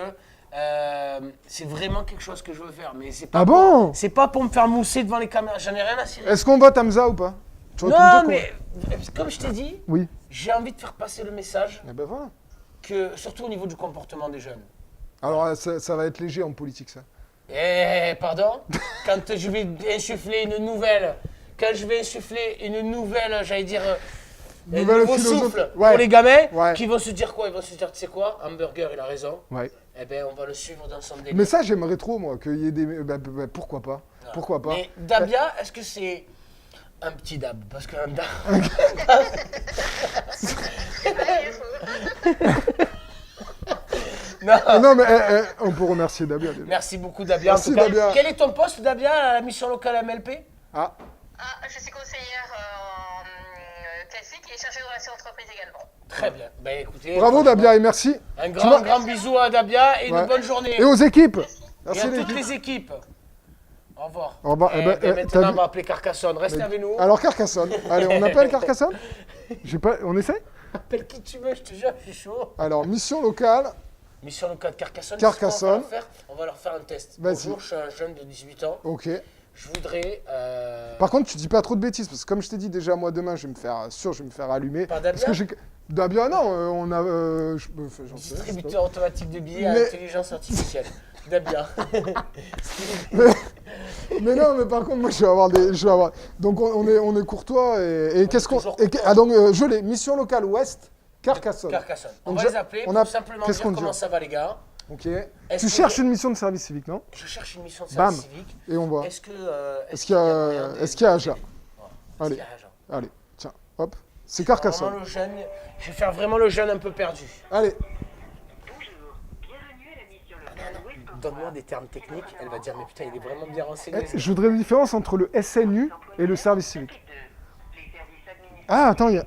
c'est vraiment quelque chose que je veux faire. Mais c'est pas Ah pour- bon? C'est pas pour me faire mousser devant les caméras. J'en ai rien à cirer. Est-ce qu'on vote Hamza ou pas? Tu vas Non, tout me dire mais comme je t'ai dit, Oui. j'ai envie de faire passer le message Eh ben voilà. que, surtout au niveau du comportement des jeunes. Alors, ça va être léger en politique, ça. Pardon. Quand je vais insuffler une nouvelle, j'allais dire, un Nouvelle nouveau philosophie. souffle Ouais. pour les gamins, Ouais. qui vont se dire quoi? Ils vont se dire, tu sais quoi, Hamburger, il a raison. Ouais. Eh ben, on va le suivre dans son délire. Mais ça, j'aimerais trop, moi, qu'il y ait des... pourquoi pas? Ah. Pourquoi pas? Mais Dabia, est-ce que c'est un petit dab? Parce qu'un dab... Non. Ah non, mais on peut remercier Dabia. déjà. Merci beaucoup Dabia. Merci, en tout cas. Dabia. Quel est ton poste Dabia à la mission locale MLP? Ah, Je suis conseillère en classique et chargée de relations entreprises également. Très bien. Ben écoutez. bravo franchement, Dabia et merci. Un Tu vois- grand bisou à Dabia et Ouais. une bonne journée. Et aux équipes. Et Merci à toutes l'équipe. les équipes. Au revoir. Au revoir. Eh Eh ben, ben, t'as maintenant, vu- on va appeler Carcassonne. Restez Mais- avec nous. Alors Carcassonne. Allez, on appelle Carcassonne. On essaie? Appelle qui tu veux, je te jure, je suis chaud. Alors, mission locale. Mission locale Carcassonne. Carcassonne. On va leur faire un test. Vas-y. Bonjour, je suis un jeune de 18 ans. Ok. Je voudrais. Par contre, tu dis pas trop de bêtises, parce que comme je t'ai dit déjà, moi demain, je vais me faire allumer. Par Dabia Parce que j'ai... Dabia, non, on a... j'en sais rien, Distributeur automatique de billets Mais- à intelligence artificielle. Dabia. Mais non, mais par contre, moi, je vais avoir... Donc, on est courtois, et qu'est-ce qu'on... toujours et que- Ah, donc, je l'ai. Mission locale ouest, Carcassonne. Carcassonne. On Donc, va les appeler on pour a- simplement qu'est-ce dire qu'on dit comment ça va les gars. Ok. Est-ce Tu que- cherches une mission de service civique, non? Je cherche une mission de Bam. service civique. Et on voit. Est-ce que. Est-ce qu'il y a... Est-ce qu'il y a Aja? Allez. Allez. Allez, tiens, hop. C'est Carcassonne. Vraiment le jeune. Je vais faire vraiment le jeune un peu perdu. Allez. Donne-moi des termes techniques. Elle va dire mais putain il est vraiment bien renseigné. Je voudrais une différence entre le SNU et le service civique. Ah, attends, il y a...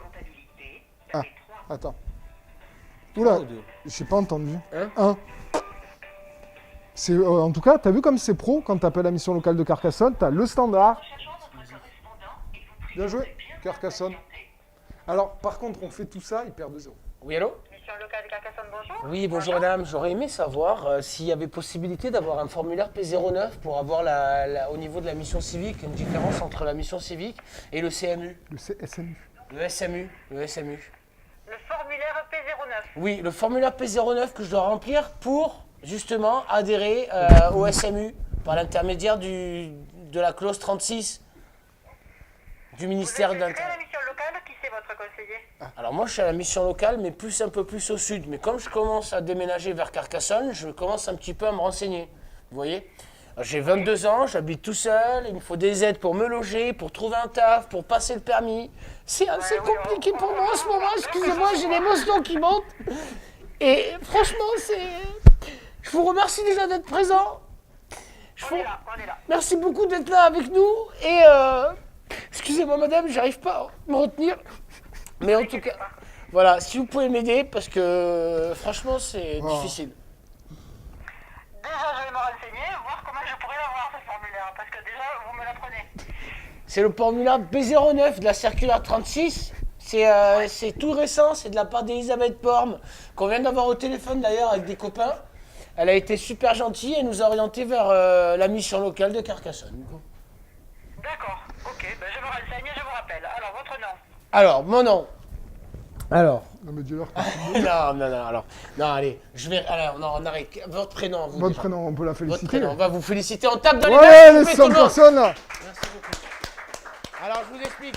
Ah, attends. Oula, j'ai pas entendu. Hein? Un. En tout cas, t'as vu comme c'est pro quand t'appelles la mission locale de Carcassonne, t'as le standard. Bien joué, Carcassonne. Alors, par contre, on fait tout ça, il perd 2-0. Oui, allô? Mission locale de Carcassonne, bonjour. Oui, bonjour madame. J'aurais aimé savoir s'il y avait possibilité d'avoir un formulaire P09 pour avoir au niveau de la mission civique une différence entre la mission civique et le CMU. Le CSMU. Le SMU. Le SMU. Le formulaire P09. Oui, le formulaire P09 que je dois remplir pour justement adhérer au SMU par l'intermédiaire de la clause 36 du ministère de Vous êtes l'Intérieur. à la mission locale, qui c'est votre conseiller? Alors moi je suis à la mission locale mais un peu plus au sud. Mais comme je commence à déménager vers Carcassonne, je commence un petit peu à me renseigner. Vous voyez? J'ai 22 ans, j'habite tout seul, il me faut des aides pour me loger, pour trouver un taf, pour passer le permis. C'est assez compliqué pour moi en ce moment, excusez-moi, j'ai l'émotion qui monte. Et franchement, je vous remercie déjà d'être présent. On est là. Merci beaucoup d'être là avec nous. Et excusez-moi madame, j'arrive pas à me retenir. Mais en tout cas, voilà, si vous pouvez m'aider, parce que franchement, c'est difficile. Déjà, je vais me renseigner, voir comment je pourrais avoir ce formulaire, parce que déjà, vous me l'apprenez. C'est le formulaire B09 de la circulaire 36. C'est tout récent, c'est de la part d'Elisabeth Porme, qu'on vient d'avoir au téléphone d'ailleurs avec des copains. Elle a été super gentille et nous a orientés vers la mission locale de Carcassonne. D'accord, ok, ben je me renseigne et je vous rappelle. Alors, votre nom? Alors, mon nom. Alors. Non, mais dis-leur. Non, allez, on arrête. Votre prénom, vous. Votre déjà. prénom, on peut la Votre féliciter. prénom, on va vous féliciter. On tape dans les Ouais, mains. les 100 personnes là. Merci beaucoup. Alors, je vous explique.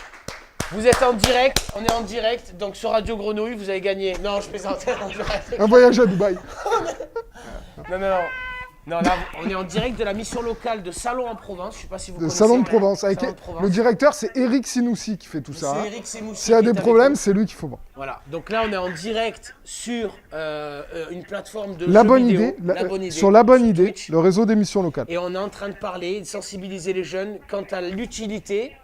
Vous êtes en direct, on est en direct, donc sur Radio Grenouille, vous avez gagné. Non, je plaisante. Un voyage à Dubaï. Non. Non, là, on est en direct de la mission locale de Salon en Provence. Je sais pas si vous Le connaissez. Salon de Provence. Avec Salon de Provence. le directeur, c'est Eric Sinoussi qui fait tout ça. C'est Eric Semoussi S'il y a qui des est avec problèmes, nous. c'est lui qu'il faut voir. Voilà. Donc là, on est en direct sur une plateforme de La jeux bonne vidéo. idée, La bonne idée. sur La Bonne sur Idée, Twitch. le réseau d'émissions locales. Et on est en train de parler, de sensibiliser les jeunes quant à l'utilité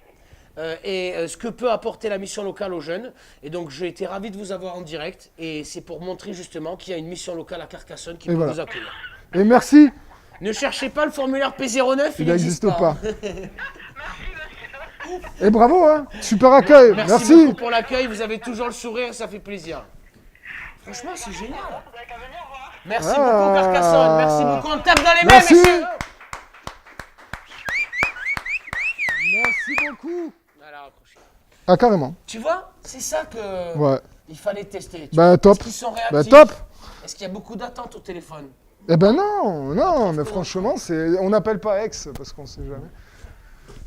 et ce que peut apporter la mission locale aux jeunes. Et donc, j'ai été ravi de vous avoir en direct. Et c'est pour montrer justement qu'il y a une mission locale à Carcassonne qui Et peut voilà. vous accueillir. Et merci, Ne cherchez pas le formulaire P09, il il n'existe n'existe pas. Merci, monsieur. Et bravo, hein. Super accueil. Merci beaucoup pour l'accueil, vous avez toujours le sourire, ça fait plaisir. Franchement, c'est génial. Vous avez qu'à venir voir. Merci Ah. beaucoup Carcassonne, merci beaucoup. On tape dans les mains, Merci. messieurs. Merci beaucoup. Voilà, accrochez. Ah, carrément. Tu vois, c'est ça que Ouais. il fallait tester. Tu Bah, vois. top. Est-ce qu'ils sont Bah, réactifs? top. Est-ce qu'il y a beaucoup d'attentes au téléphone? Eh ben non, mais franchement, on n'appelle pas ex parce qu'on sait jamais.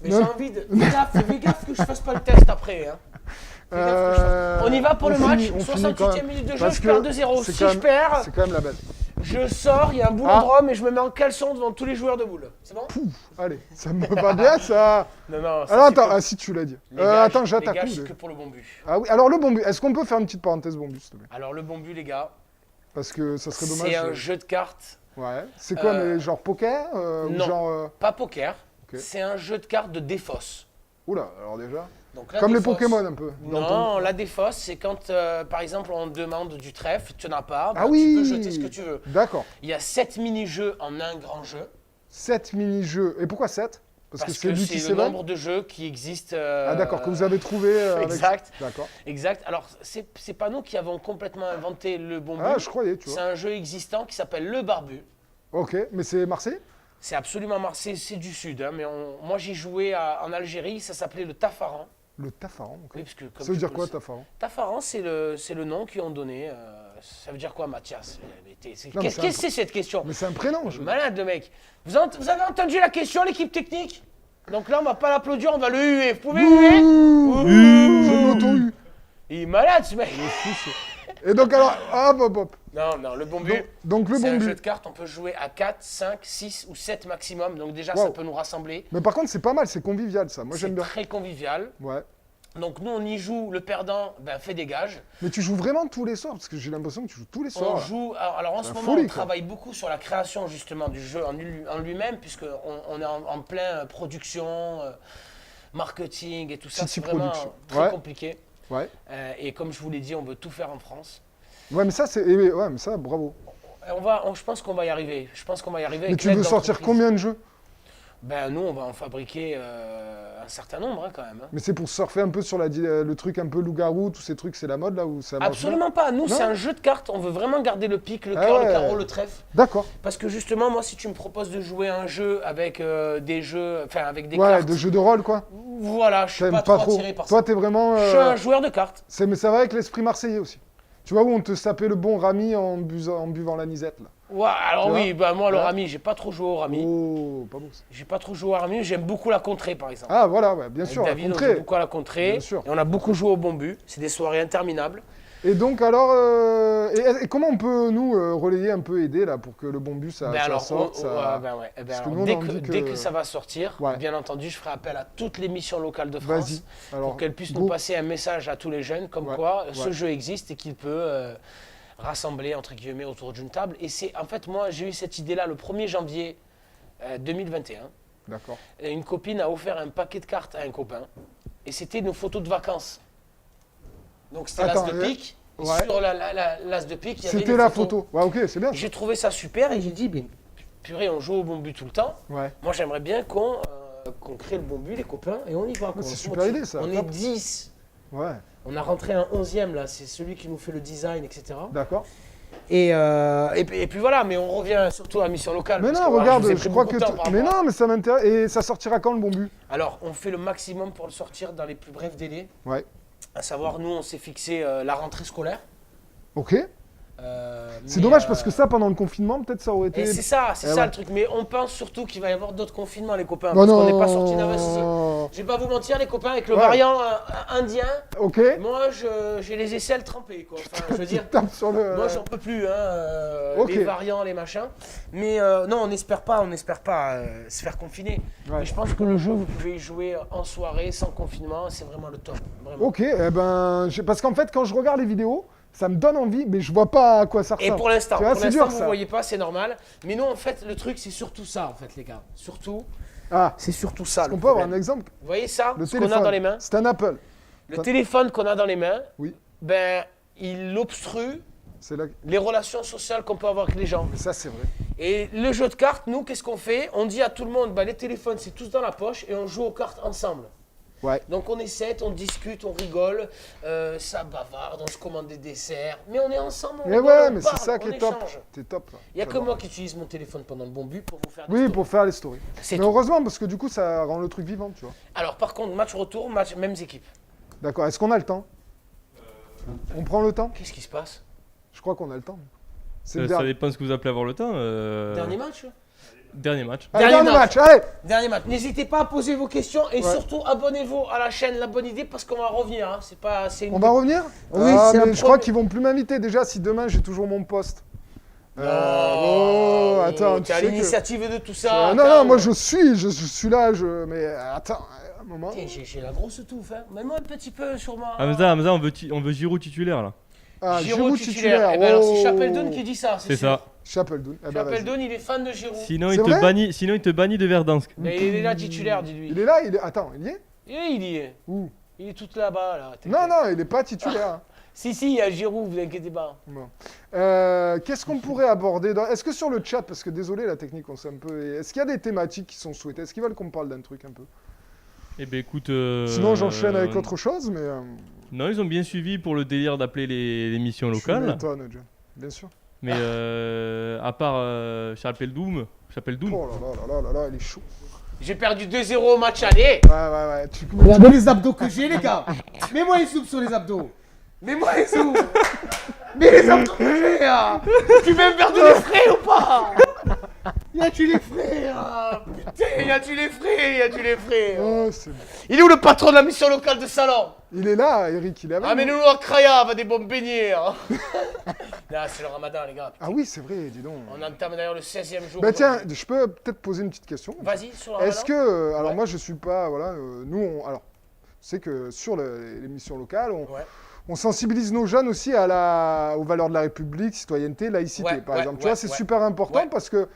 Mais Non. j'ai envie de... Fais gaffe que je fasse pas le test après. Hein. Fais gaffe que je fasse- On y va pour le match, on finit quand 68e même. minute de jeu, Parce je perds que 2-0. c'est Si quand je même- perds, C'est quand même la bête. je sors, il y a un boulodrome et je me mets en caleçon devant tous les joueurs de boule. C'est bon? Allez, ça me va bien ça. Non, ça, Alors c'est attends, que- ah si tu l'as dit. les gages- Attends, les j'attaque. gages, où, c'est les- que pour le bon but. Ah oui, alors le bon but. Est-ce qu'on peut faire une petite parenthèse bon but, s'il te plaît? Alors, le bon but, les gars, Parce que ça serait dommage. c'est un jeu de cartes, Ouais. C'est quoi, mais genre poker ou non. genre. pas poker. Ok. C'est un jeu de cartes de défausse. Oula, alors déjà. Donc, la Comme les défausse- Pokémon un peu. dans Non, ton- la défausse, c'est quand, par exemple, on te demande du trèfle, tu n'en as pas, bah, Ah oui. tu peux jeter ce que tu veux. D'accord. Il y a 7 mini-jeux en un grand jeu. 7 mini-jeux. Et pourquoi 7? Parce que c'est lui qui le s'évade. nombre de jeux qui existent. Ah d'accord, que vous avez trouvé. avec- Exact. D'accord. Exact. Alors, c'est pas nous qui avons complètement inventé le bon but. Ah, je croyais, tu C'est vois. un jeu existant qui s'appelle Le Barbu. Ok, mais c'est Marseille? C'est absolument Marseille, c'est du sud. Hein, mais moi, j'ai joué en Algérie, ça s'appelait le Tafaran. Le Tafaran, ok. Oui, parce que, comme Ça veut tu dire peux quoi, le- Tafaran? Tafaran, c'est le nom qu'ils ont donné. Ça veut dire quoi, Mathias? Non, mais Qu'est-ce que c'est cette question? Mais c'est un prénom, je... Malade, le mec. Vous avez entendu la question, l'équipe technique? Donc là, on va pas l'applaudir, on va le huer. Vous pouvez huer? Je m'auto-eu. Il est malade, ce mec. Et donc alors, hop. Non, le bon but. Donc le C'est bon un jeu but. de cartes, on peut jouer à 4, 5, 6 ou 7 maximum. Donc déjà, ça Wow. peut nous rassembler. Mais par contre, c'est pas mal, c'est convivial ça. Moi C'est j'aime bien. très convivial. Ouais. Donc nous, on y joue, le perdant fait des gages. Mais tu joues vraiment tous les soirs parce que j'ai l'impression que tu joues tous les On soirs. là. joue, alors en ce la moment, folie, on quoi. travaille beaucoup sur la création justement du jeu en lui-même, puisqu'on on est en plein production, marketing et tout ça. City C'est vraiment production. très Ouais. compliqué. Ouais. Et comme je vous l'ai dit, on veut tout faire en France. Ouais, mais ça c'est, ouais, mais ça, bravo. Je pense qu'on va y arriver. Je pense qu'on va y arriver. Mais avec tu l'aide veux sortir d'entreprises. combien de jeux? Ben nous, on va en fabriquer un certain nombre quand même. Mais c'est pour surfer un peu sur le truc un peu loup-garou, tous ces trucs, c'est la mode là où ça marche Absolument pas. Nous, Non. c'est un jeu de cartes. On veut vraiment garder le pic, le Ah cœur, ouais. le carreau, le trèfle. bien. D'accord. Parce que justement, moi, si tu me proposes de jouer un jeu avec des jeux, enfin avec des Ouais, cartes, de jeux de rôle quoi. voilà, je suis T'aimes pas trop attiré par Toi, ça. t'es vraiment. Je suis un joueur de cartes. Mais ça va avec l'esprit marseillais aussi. Tu vois où on te sapait le bon Rami en buvant l'anisette là. Ouais, alors Tu vois oui, bah moi, le Ouais. Rami, j'ai pas trop joué au Rami. Oh, pas beau ça. J'ai pas trop joué au Rami. J'aime beaucoup la contrée, par exemple. Ah voilà, ouais, bien Avec sûr, la David, on joue contrée. beaucoup à la contrée. Bien sûr. Et on a beaucoup joué au bon but. C'est des soirées interminables. Et donc alors, et comment on peut nous relayer un peu, aider là pour que le bon but ça sorte ça... ouais. Eh ben, Parce que alors, nous, on a dès, envie dès que- que ça va sortir, Ouais. bien entendu, je ferai appel à toutes les missions locales de France Vas-y. Alors, pour qu'elles puissent go. nous passer un message à tous les jeunes comme Ouais. quoi ce Ouais. jeu existe et qu'il peut rassembler entre guillemets autour d'une table. Et c'est en fait moi j'ai eu cette idée-là le 1er janvier 2021. D'accord. Et une copine a offert un paquet de cartes à un copain et c'était nos photos de vacances. Donc c'était l'as Attends, de pique. Et ouais. sur l'as de pique, il y avait C'était une la photo. Ouais, ok, c'est bien. Et j'ai trouvé ça super et j'ai dit, mais, purée, on joue au bon but tout le temps. Ouais. Moi, j'aimerais bien qu'on crée le bon but, les copains, et on y va. c'est On se super motive. idée, ça. On est Top. 10. Ouais. On a rentré un 11e, là. C'est celui qui nous fait le design, etc. D'accord. Et puis voilà, mais on revient surtout à la mission locale. Mais parce non, que, voilà, regarde, vous ai je pris crois beaucoup que. de temps par Mais rapport à- non, mais ça m'intéresse. Et ça sortira quand le bon but? Alors, on fait le maximum pour le sortir dans les plus brefs délais. Ouais. À savoir, nous, on s'est fixé la rentrée scolaire. Ok. C'est Mais, dommage parce que ça, pendant le confinement, peut-être ça aurait été. Et c'est ça, c'est Eh ça ouais. le truc. Mais on pense surtout qu'il va y avoir d'autres confinements, les copains. Non, parce qu'on non. n'est pas sortis d'investissement. Je vais pas vous mentir, les copains, avec le Ouais. variant indien, Ok. moi, j'ai les aisselles trempées, quoi. Enfin, je veux dire, Tape sur le. moi, j'en peux plus, hein, Ok. les variants, les machins. Mais non, on n'espère pas se faire confiner. Ouais. Mais je pense que le jeu, vous pouvez y jouer en soirée, sans confinement, c'est vraiment le top. Vraiment. Ok, eh ben, parce qu'en fait, quand je regarde les vidéos, ça me donne envie, mais je vois pas à quoi ça Et ressemble. pour l'instant, Tu vois, c'est dur, vous ça. voyez pas, c'est normal. Mais nous, en fait, le truc, c'est surtout ça, en fait, les gars. Surtout, Ah, c'est surtout ça. le on peut avoir problème. un exemple. Vous voyez ça, Le ce qu'on téléphone. a dans les mains? C'est un Apple. Le Ça- téléphone qu'on a dans les mains, Oui. ben, il obstrue C'est là. les relations sociales qu'on peut avoir avec les gens. Mais ça, c'est vrai. Et le jeu de cartes, nous, qu'est-ce qu'on fait? On dit à tout le monde, ben, les téléphones, c'est tous dans la poche et on joue aux cartes ensemble. Ouais. Donc on essaie, on discute, on rigole, ça bavarde, on se commande des desserts, mais on est ensemble, on Mais rigole, ouais, on mais parle, c'est ça qui on est top. échange. T'es top. Là. Il n'y a que J'adore. moi qui utilise mon téléphone pendant le bon but pour vous faire des Oui, stories. pour faire les stories. C'est Mais tout. heureusement, parce que du coup, ça rend le truc vivant, tu vois. Alors par contre, match retour, match mêmes équipes. D'accord. Est-ce qu'on a le temps? On prend le temps? Qu'est-ce qui se passe? Je crois qu'on a le temps. C'est le Ça dernier. dépend de ce que vous appelez avoir le temps. Dernier match? Dernier match. Allez, Dernier dernier match. match. Allez. Dernier match. N'hésitez pas à poser vos questions et Ouais. surtout abonnez-vous à la chaîne La Bonne Idée parce qu'on va revenir. Hein. C'est pas, c'est une... On va revenir? Oui, Ah, c'est mais un je crois premier- qu'ils vont plus m'inviter déjà si demain j'ai toujours mon poste. Oh, attends, tu t'es à sais que- l'initiative de tout ça. non, non, calme. moi je suis là, mais attends, un moment. Tiens, j'ai la grosse touffe. Hein. Mets-moi un petit peu sur ma... Hamza, on veut Giroud titulaire là. Ah, Giroud Giroud titulaire. Eh ben alors c'est oh. Chapeldon qui dit ça. C'est sûr. ça. Chapeldon. Eh ben, vas-y. Chapeldon, il est fan de Giroud. Sinon C'est il, te vrai bannit, sinon, il te bannit de Verdansk. Mais il est là titulaire, dis-lui. Il est là, attends, il y est? Il y est. Où? Il est tout là-bas, là. t'inquiète. Non, non, il est pas titulaire. hein. Si, si, il y a Giroud, vous inquiétez pas. Bon. Qu'est-ce qu'on pourrait aborder Est-ce que sur le chat, parce que désolé la technique, on s'est un peu. Est-ce qu'il y a des thématiques qui sont souhaitées? Est-ce qu'ils veulent qu'on parle d'un truc un peu? Eh ben écoute. Sinon, j'enchaîne avec autre chose, mais. Non, ils ont bien suivi pour le délire d'appeler les missions Tu locales. m'étonnes, John. Bien sûr. Mais à part Chapeldon. Oh là là là là là, il est chaud. J'ai perdu 2-0 au match aller. Ouais. Regardez les abdos que j'ai, les gars. Mets-moi les soupes sur les abdos. Mets-moi les soupes. Mets les abdos que j'ai, là. Tu veux me faire des frais ou pas? Y a-tu les frais, ah, putain, y a-tu les frais. Oh, c'est bon. Il est où le patron de la mission locale de Salon? Il est là, Eric, il est avec nous. Amenez-nous à Kraya, va des bons beignets. Hein. Là, c'est le ramadan, les gars. Ah oui, c'est vrai, dis donc. On entame d'ailleurs le 16e jour. Bah tiens, je peux peut-être poser une petite question. Vas-y, sur le ramadan. Est-ce que, alors Ouais. moi je suis pas, voilà, nous, alors, c'est que sur l'émission locale, Ouais. on sensibilise nos jeunes aussi aux valeurs de la République, citoyenneté, laïcité, Ouais, par ouais, exemple. Tu ouais, vois, c'est ouais. super important Ouais. parce que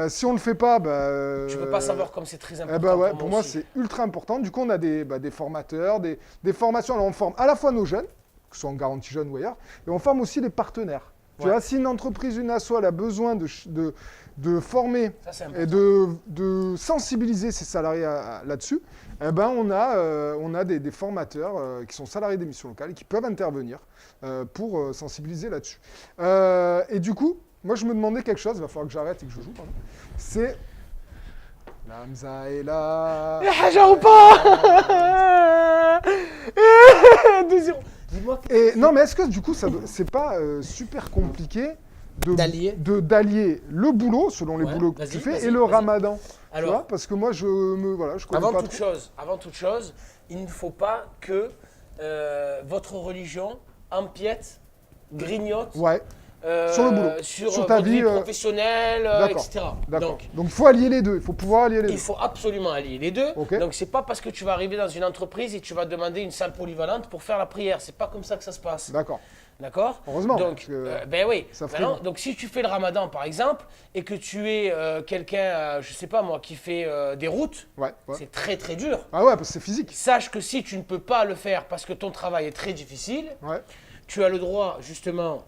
si on le fait pas, Tu peux pas savoir comme c'est très eh important. ben ouais, pour moi aussi. c'est ultra important. Du coup, on a des formateurs, des formations. Alors, on forme à la fois nos jeunes, que ce soit en garantie jeune ou ailleurs, et on forme aussi les partenaires. Tu vois, si une entreprise, une asso, elle a besoin de former Ça, c'est et important. de sensibiliser ses salariés là-dessus, eh ben on a des formateurs qui sont salariés des missions locales et qui peuvent intervenir pour sensibiliser là-dessus. Et du coup, moi je me demandais quelque chose, il va falloir que j'arrête et que je joue, pardon. C'est... L'Hamza est là. Haja ou pas 2-0. Dis-moi. Et non, mais est-ce que du coup, c'est pas super compliqué D'allier d'allier le boulot, selon les Ouais, boulots que vas-y, tu fais, vas-y, et le vas-y. ramadan? Tu Alors, vois, parce que moi, je connais avant pas toute trop. chose, il ne faut pas que votre religion empiète, grignote Ouais, sur le boulot, sur ta votre vie, vie professionnelle, d'accord, etc. d'accord. Donc, il faut allier les deux, il faut pouvoir allier les Il deux. faut absolument allier les deux. Ok. Donc, c'est pas parce que tu vas arriver dans une entreprise et tu vas demander une salle polyvalente pour faire la prière. C'est pas comme ça que ça se passe. D'accord, D'accord. heureusement. Donc, parce que ben oui. ça ferait Maintenant, long. donc, si tu fais le ramadan, par exemple, et que tu es quelqu'un, je sais pas moi, qui fait des routes, Ouais, ouais. c'est très très dur. Ah ouais, parce que c'est physique. Sache que si tu ne peux pas le faire parce que ton travail est très difficile, Ouais. tu as le droit, justement.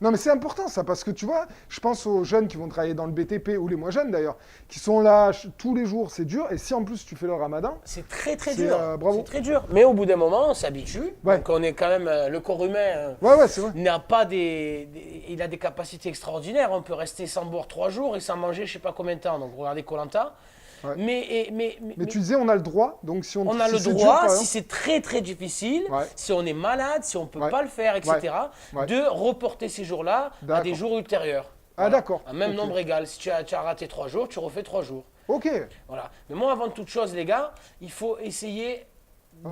Non, mais c'est important ça, parce que tu vois, je pense aux jeunes qui vont travailler dans le BTP, ou les moins jeunes d'ailleurs, qui sont là tous les jours, c'est dur, et si en plus tu fais le ramadan, C'est très très C'est, dur. bravo. C'est très dur. Mais au bout d'un moment, on s'habitue. Ouais. Donc on est quand même, le corps humain ouais, c'est vrai. n'a pas il a des capacités extraordinaires. On peut rester sans boire 3 jours et sans manger je sais pas combien de temps. Donc regardez Koh-Lanta. Ouais. Mais Tu disais, on a le droit, donc si on a si le c'est dur, droit, par si exemple, c'est très très difficile, Ouais. si on est malade, si on ne peut Ouais. pas le faire, etc., Ouais. de reporter ces jours-là à D'accord. des jours ultérieurs. Ah, d'accord. Un même Ok. nombre égal. Si tu as raté 3 jours, tu refais 3 jours. Ok. Voilà. Mais moi, avant toute chose, les gars, il faut essayer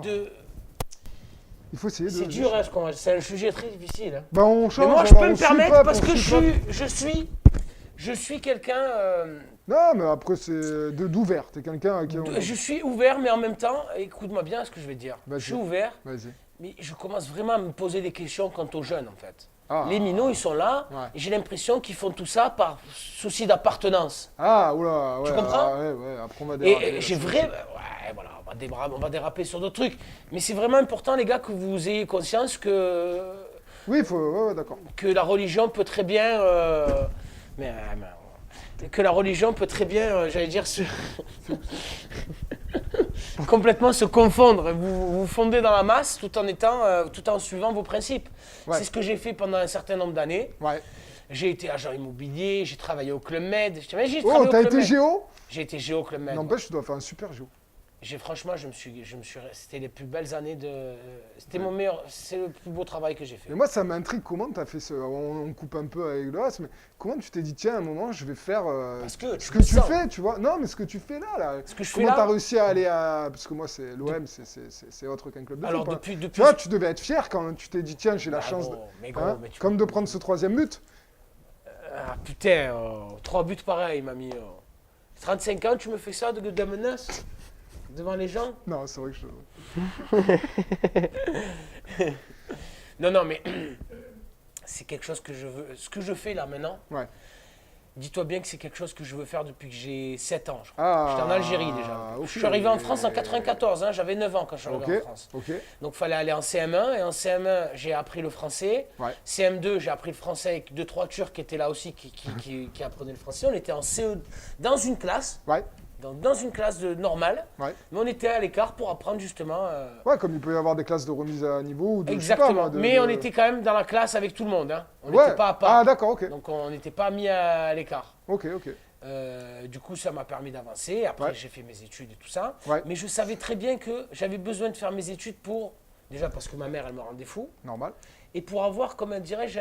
de... Il faut essayer de... C'est dur, hein, c'est un sujet très difficile. Hein. Bah, on change, Mais moi, on je va- peux on me suit permettre pas, parce on que suit pas. je suis quelqu'un... Non, mais après, c'est d'ouvert. T'es quelqu'un qui... je suis ouvert, mais en même temps, écoute-moi bien ce que je vais te dire. Vas-y. Je suis ouvert, Vas-y. mais je commence vraiment à me poser des questions quant aux jeunes, en fait. Ah. Les minots, ils sont là, Ouais. et j'ai l'impression qu'ils font tout ça par souci d'appartenance. Ah, oula, ouais. Tu comprends Ouais, après on va déraper. Et j'ai vrai... Ouais, voilà, on va déraper sur d'autres trucs. Mais c'est vraiment important, les gars, que vous ayez conscience Oui, il faut... Ouais, d'accord. que la religion peut très bien... que la religion peut très bien, j'allais dire, complètement se confondre. Vous vous fondez dans la masse tout en suivant vos principes. Ouais. C'est ce que j'ai fait pendant un certain nombre d'années. Ouais. J'ai été agent immobilier, j'ai travaillé au Club Med. J'ai travaillé Oh, au t'as Club été Med. géo? J'ai été géo au Club Med. N'empêche, tu dois faire un super géo. Franchement, c'était les plus belles années de... C'était mon meilleur... C'est le plus beau travail que j'ai fait. Et moi, ça m'intrigue comment tu as fait ce... On coupe un peu avec le reste, mais comment tu t'es dit, tiens, à un moment, je vais faire Parce que ce tu que le tu sens. fais, tu vois. Non, mais ce que tu fais là. Ce que je fais Comment là- tu as réussi à aller à... Parce que moi, c'est l'OM, c'est autre qu'un club de Alors, foot. depuis... Tu vois, tu devais être fier quand tu t'es dit, tiens, j'ai la Ah, chance, gros, mais gros, hein, mais tu- comme de prendre ce 3e but. Ah putain, 3 buts pareils, mamie. 35 ans, tu me fais ça de la menace devant les gens? Non, c'est vrai que je... Non, mais c'est quelque chose que je veux. Ce que je fais là maintenant, Ouais. dis-toi bien que c'est quelque chose que je veux faire depuis que j'ai 7 ans, je crois. Ah, J'étais en Algérie déjà. ok. Je suis arrivé en France en 94, hein, j'avais 9 ans quand je suis arrivé Ok, en France. ok. Donc il fallait aller en CM1 et en CM1 j'ai appris le français. Ouais. CM2 j'ai appris le français avec 2-3 Turcs qui étaient là aussi qui apprenaient le français. On était en CE dans une classe, Ouais, dans une classe normale, ouais. mais on était à l'écart pour apprendre justement. Ouais, comme il peut y avoir des classes de remise à niveau ou de... je sais pas, Exactement. moi, Mais on était quand même dans la classe avec tout le monde. Hein. On Ouais. n'était pas à part. Ah, d'accord, ok. Donc on n'était pas mis à l'écart. Ok. Du coup, ça m'a permis d'avancer. Après, Ouais. j'ai fait mes études et tout ça. Ouais. Mais je savais très bien que j'avais besoin de faire mes études pour... Déjà parce que ma mère, elle me rendait fou. Normal. Et pour avoir, comment dirais-je,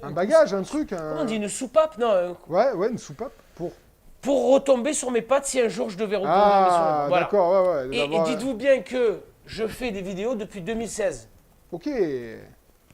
Un bagage, un truc. Comment on dit, une soupape? Non, Ouais, une soupape pour retomber sur mes pattes si un jour je devais retomber Ah, sur... Voilà. d'accord, ouais. Et d'avoir- dites-vous bien que je fais des vidéos depuis 2016. Ok.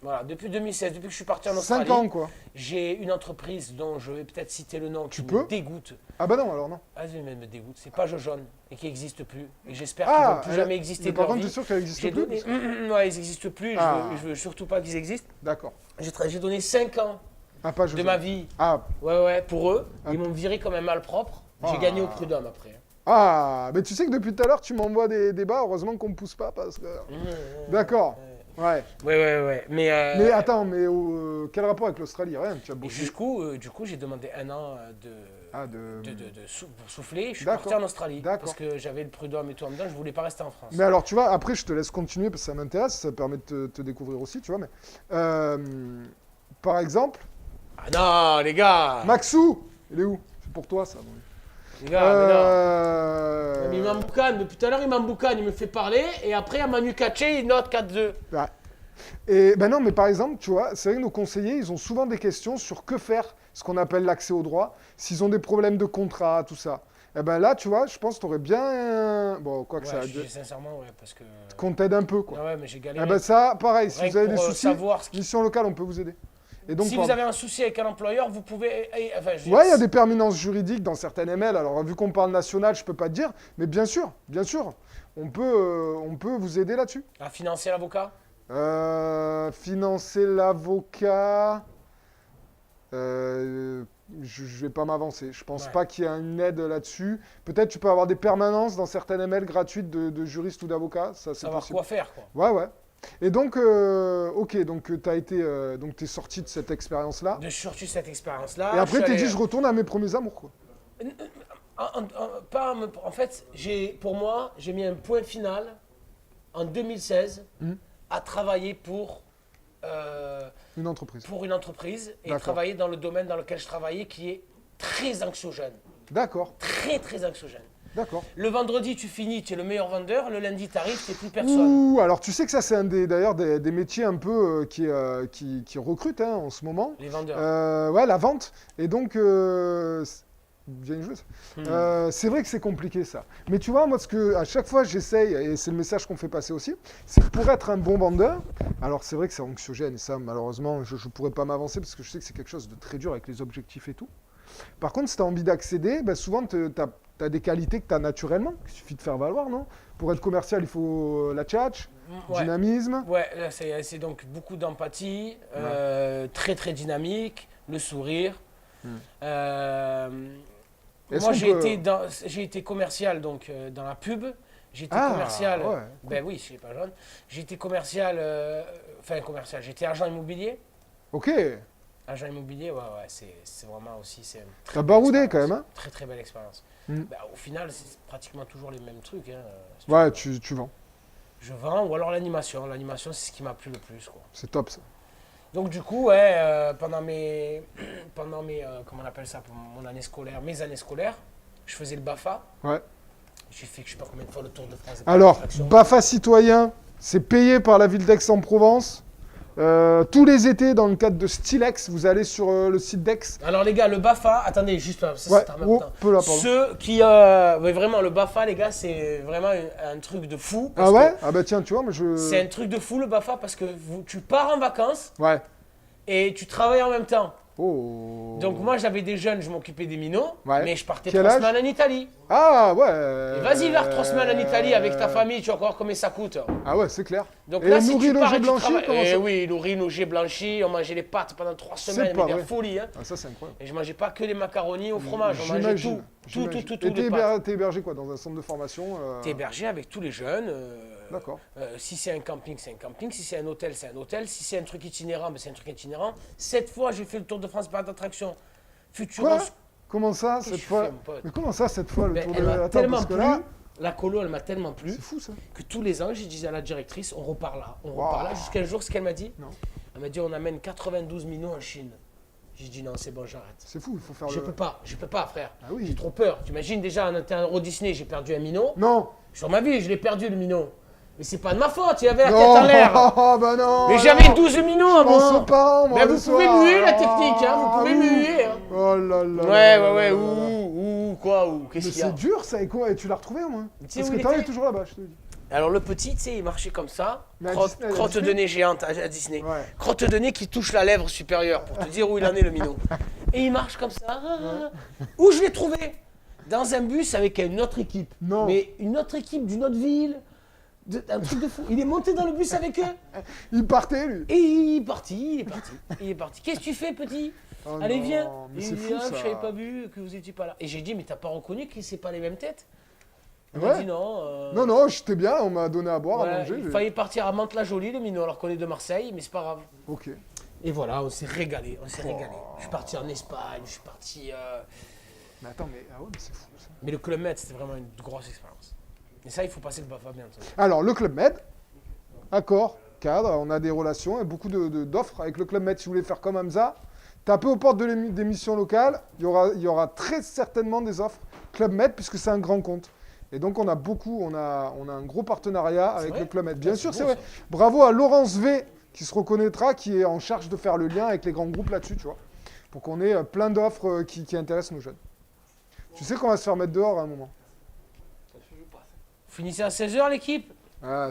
Voilà, depuis 2016, depuis que je suis parti en 5 Australie. ans, quoi. J'ai une entreprise dont je vais peut-être citer le nom qui peux me dégoûte. Ah bah non, alors non. Ah, mais me dégoûte. C'est pas Jaune et qui n'existe plus. Et j'espère Ah, qu'ils ne vont plus jamais exister mais de par leur contre, vie. t'es sûr qu'elle existe J'ai plus donné... parce que- Ouais, ils n'existent plus. Ah. Je veux surtout pas qu'ils existent. D'accord. J'ai donné 5 ans Ah, pas de ma vie. Ah, Ouais, pour eux. Ah. Ils m'ont viré comme un malpropre. J'ai Ah. gagné au prud'homme après. ah, mais tu sais que depuis tout à l'heure, tu m'envoies des débats. Heureusement qu'on me pousse pas parce que... D'accord. Ouais. Ouais. Mais attends, quel rapport avec l'Australie? Rien, tu as Et bossé. du coup, j'ai demandé 1 an pour souffler. Je suis D'accord. parti en Australie D'accord. parce que j'avais le prud'homme et tout en dedans. Je voulais pas rester en France. Mais alors, tu vois, après, je te laisse continuer parce que ça m'intéresse, ça permet de te découvrir aussi, tu vois. Mais par exemple, Ah non, les gars. Maxou, il est où? C'est pour toi, ça. Les gars, mais non. Mais il m'emboucane. Depuis tout à l'heure, il m'emboucane. Il me fait parler. Et après, à Manu Katché, il note 4-2. Ouais. Et ben non, mais par exemple, tu vois, c'est vrai que nos conseillers, ils ont souvent des questions sur que faire, ce qu'on appelle l'accès au droit, s'ils ont des problèmes de contrat, tout ça. Et ben là, tu vois, je pense que t'aurais bien... Bon, quoi que ça... Sincèrement, ouais, parce que... Qu'on t'aide un peu, quoi. Ah ouais, mais j'ai galéré. Et ben ça, pareil, si Rien vous avez que des pour, soucis, savoir ce qui- mission locale, on peut vous aider. Et donc, Si vous avez un souci avec un employeur, vous pouvez... Enfin, je veux ouais, il y a dire, des permanences juridiques dans certaines ML. Alors, vu qu'on parle national, je peux pas te dire. Mais bien sûr, on peut vous aider là-dessus. à financer l'avocat. Financer l'avocat... je vais pas m'avancer. Je pense Ouais. pas qu'il y ait une aide là-dessus. Peut-être tu peux avoir des permanences dans certaines ML gratuites de juristes ou d'avocats. Ça, c'est Savoir possible. quoi faire, quoi. Ouais. Et donc, ok, donc t'es sorti de cette expérience-là. De sortir cette expérience-là. Et après, je suis t'es dit, allé- je retourne à mes premiers amours, quoi. En fait, pour moi, j'ai mis un point final en 2016 à travailler pour Une entreprise. une entreprise et D'accord. travailler dans le domaine dans lequel je travaillais qui est très anxiogène. D'accord, Très anxiogène. d'accord. Le vendredi, tu finis, tu es le meilleur vendeur. Le lundi, tu arrives, tu n'es plus personne. Ouh, alors tu sais que ça, c'est d'ailleurs des métiers un peu qui recrutent hein, en ce moment. Les vendeurs. Ouais, la vente. Et donc, bien joué ça. C'est vrai que c'est compliqué ça. Mais tu vois, moi, à chaque fois j'essaye, et c'est le message qu'on fait passer aussi, c'est que pour être un bon vendeur, alors c'est vrai que c'est anxiogène, et ça, malheureusement, je ne pourrais pas m'avancer parce que je sais que c'est quelque chose de très dur avec les objectifs et tout. Par contre, si tu as envie d'accéder, ben, souvent tu as des qualités que tu as naturellement, qu'il suffit de faire valoir, non? Pour être commercial, il faut la tchatch, Ouais. dynamisme. Ouais, là, c'est donc beaucoup d'empathie, très dynamique, le sourire. Est-ce Moi, qu'on j'ai été commercial donc dans la pub. J'ai été Ah, commercial. ouais, Ben oui, je suis pas jeune. J'ai été commercial, commercial. J'étais agent immobilier. Ok, Agent immobilier, ouais, c'est vraiment aussi. C'est une très t'as belle baroudé expérience. quand même, hein? Très belle expérience. Mm. Ben, au final, c'est pratiquement toujours les mêmes trucs. Hein. Ouais, tu vends. Je vends ou alors l'animation. L'animation, c'est ce qui m'a plu le plus, quoi. C'est top ça. Donc du coup, ouais, pendant mes comment on appelle ça, pour mon année scolaire, mes années scolaires, je faisais le BAFA. Ouais. J'ai fait je sais pas combien de fois le Tour de France. Alors, BAFA citoyen, c'est payé par la ville d'Aix-en-Provence. Tous les étés, dans le cadre de Stilex, vous allez sur le site d'Aix. Alors les gars, le BAFA, attendez, juste ça, Ouais, c'est très oh, important. peu là, pardon. Ceux qui, ouais, vraiment, le BAFA, les gars, c'est vraiment un truc de fou. parce Ah ouais? que Ah bah tiens, tu vois, moi je... C'est un truc de fou le BAFA parce que tu pars en vacances Ouais. et tu travailles en même temps. Oh. Donc moi j'avais des jeunes, je m'occupais des minots, Ouais. mais je partais Quel 3 âge semaines en Italie. Ah ouais. Et vas-y vers 3 semaines en Italie avec ta famille, tu vas voir combien ça coûte. Ah ouais, c'est clair. Donc Et là, si nourri, tu pars logé, et tu blanchi, travailles... comment Eh ça oui, nourri, logé, blanchi, on mangeait les pâtes pendant 3 semaines, pas mais de vrai. la folie. Hein. Ah ça, c'est incroyable. Et je mangeais pas que les macaronis au fromage, on mangeait J'imagine. tout, Et de pâtes. t'es hébergé quoi? Dans un centre de formation T'es hébergé avec tous les jeunes. D'accord. Si c'est un camping, c'est un camping. Si c'est un hôtel, c'est un hôtel. Si c'est un truc itinérant, ben, c'est un truc itinérant. 7 fois, j'ai fait le Tour de France par d'attraction. Futuros. Quoi? Comment ça, Qu'est-ce cette que je fois? fais, mon pote? Mais comment ça, cette fois, le Ben, tour elle de... m'a Attends, tellement parce que plu. là, La colo, elle m'a tellement plu c'est fou ça. que tous les ans, j'ai dit à la directrice, on repart là. On Wow. repart là. Jusqu'à un jour, ce qu'elle m'a dit. Non. Elle m'a dit, on amène 92 minots en Chine. J'ai dit, non, c'est bon, j'arrête. C'est fou, il faut faire Je le... peux pas, frère. Ah oui. J'ai trop peur. Tu imagines déjà, on était à Euro Disney, j'ai perdu un minot. Non. Sur ma vie, je l'ai perdu le minot. Mais c'est pas de ma faute, il avait la tête Non, en l'air. bah non. Mais j'avais non. 12 minots à Je pense moi. pas, moi, Mais le vous pouvez soir. muer la technique, hein, vous Ah, pouvez oui. muer. Hein. Oh là là. Ouais, là ouais, là là là. ou quoi, ou Mais qu'est-ce qu'il y a c'est dur ça, et quoi? Et tu l'as retrouvé au moins? Tu sais Parce où que il t'en es était toujours là-bas, je te le dis. Alors le petit, tu sais, il marchait comme ça, Mais à crotte, Disney, à crotte Disney de nez géante à Disney. Ouais. Crotte de nez qui touche la lèvre supérieure pour te dire où il en est le minot. Et il marche comme ça. Où je l'ai trouvé? Dans un bus avec une autre équipe. Non. Mais une autre équipe d'une autre ville. Un truc de fou. Il est monté dans le bus avec eux. Il partait, lui. Et il est parti. Qu'est-ce que tu fais, petit? Oh Allez, non, viens. mais Et c'est il dit, fou, ah, ça. je savais pas vu que vous étiez pas là. Et j'ai dit, mais t'as pas reconnu que c'est pas les mêmes têtes? Il Ouais. m'a dit non. Non, j'étais bien, on m'a donné à boire, à Ouais, manger. il j'ai- fallait partir à Mantes-la-Jolie, le minot, alors qu'on est de Marseille, mais c'est pas grave. Ok. Et voilà, on s'est régalé, on s'est régalé. Je suis parti en Espagne, je suis parti... Mais attends, mais, ah ouais, mais c'est fou ça. Mais le Club Med, c'était vraiment une grosse expérience. Et ça, il faut passer le BAFA bientôt. Alors, le Club Med, accord, cadre, on a des relations et beaucoup d'offres avec le Club Med. Si vous voulez faire comme Hamza, tapez aux portes des missions locales, il y aura très certainement des offres Club Med puisque c'est un grand compte. Et donc, on a un gros partenariat avec vrai le Club Med. Bien Ah, sûr, c'est c'est bon, vrai. Bravo à Laurence V qui se reconnaîtra, qui est en charge de faire le lien avec les grands groupes là-dessus, tu vois. Pour qu'on ait plein d'offres qui intéressent nos jeunes. Tu sais qu'on va se faire mettre dehors à un moment. Vous finissez à 16h, l'équipe? Ah,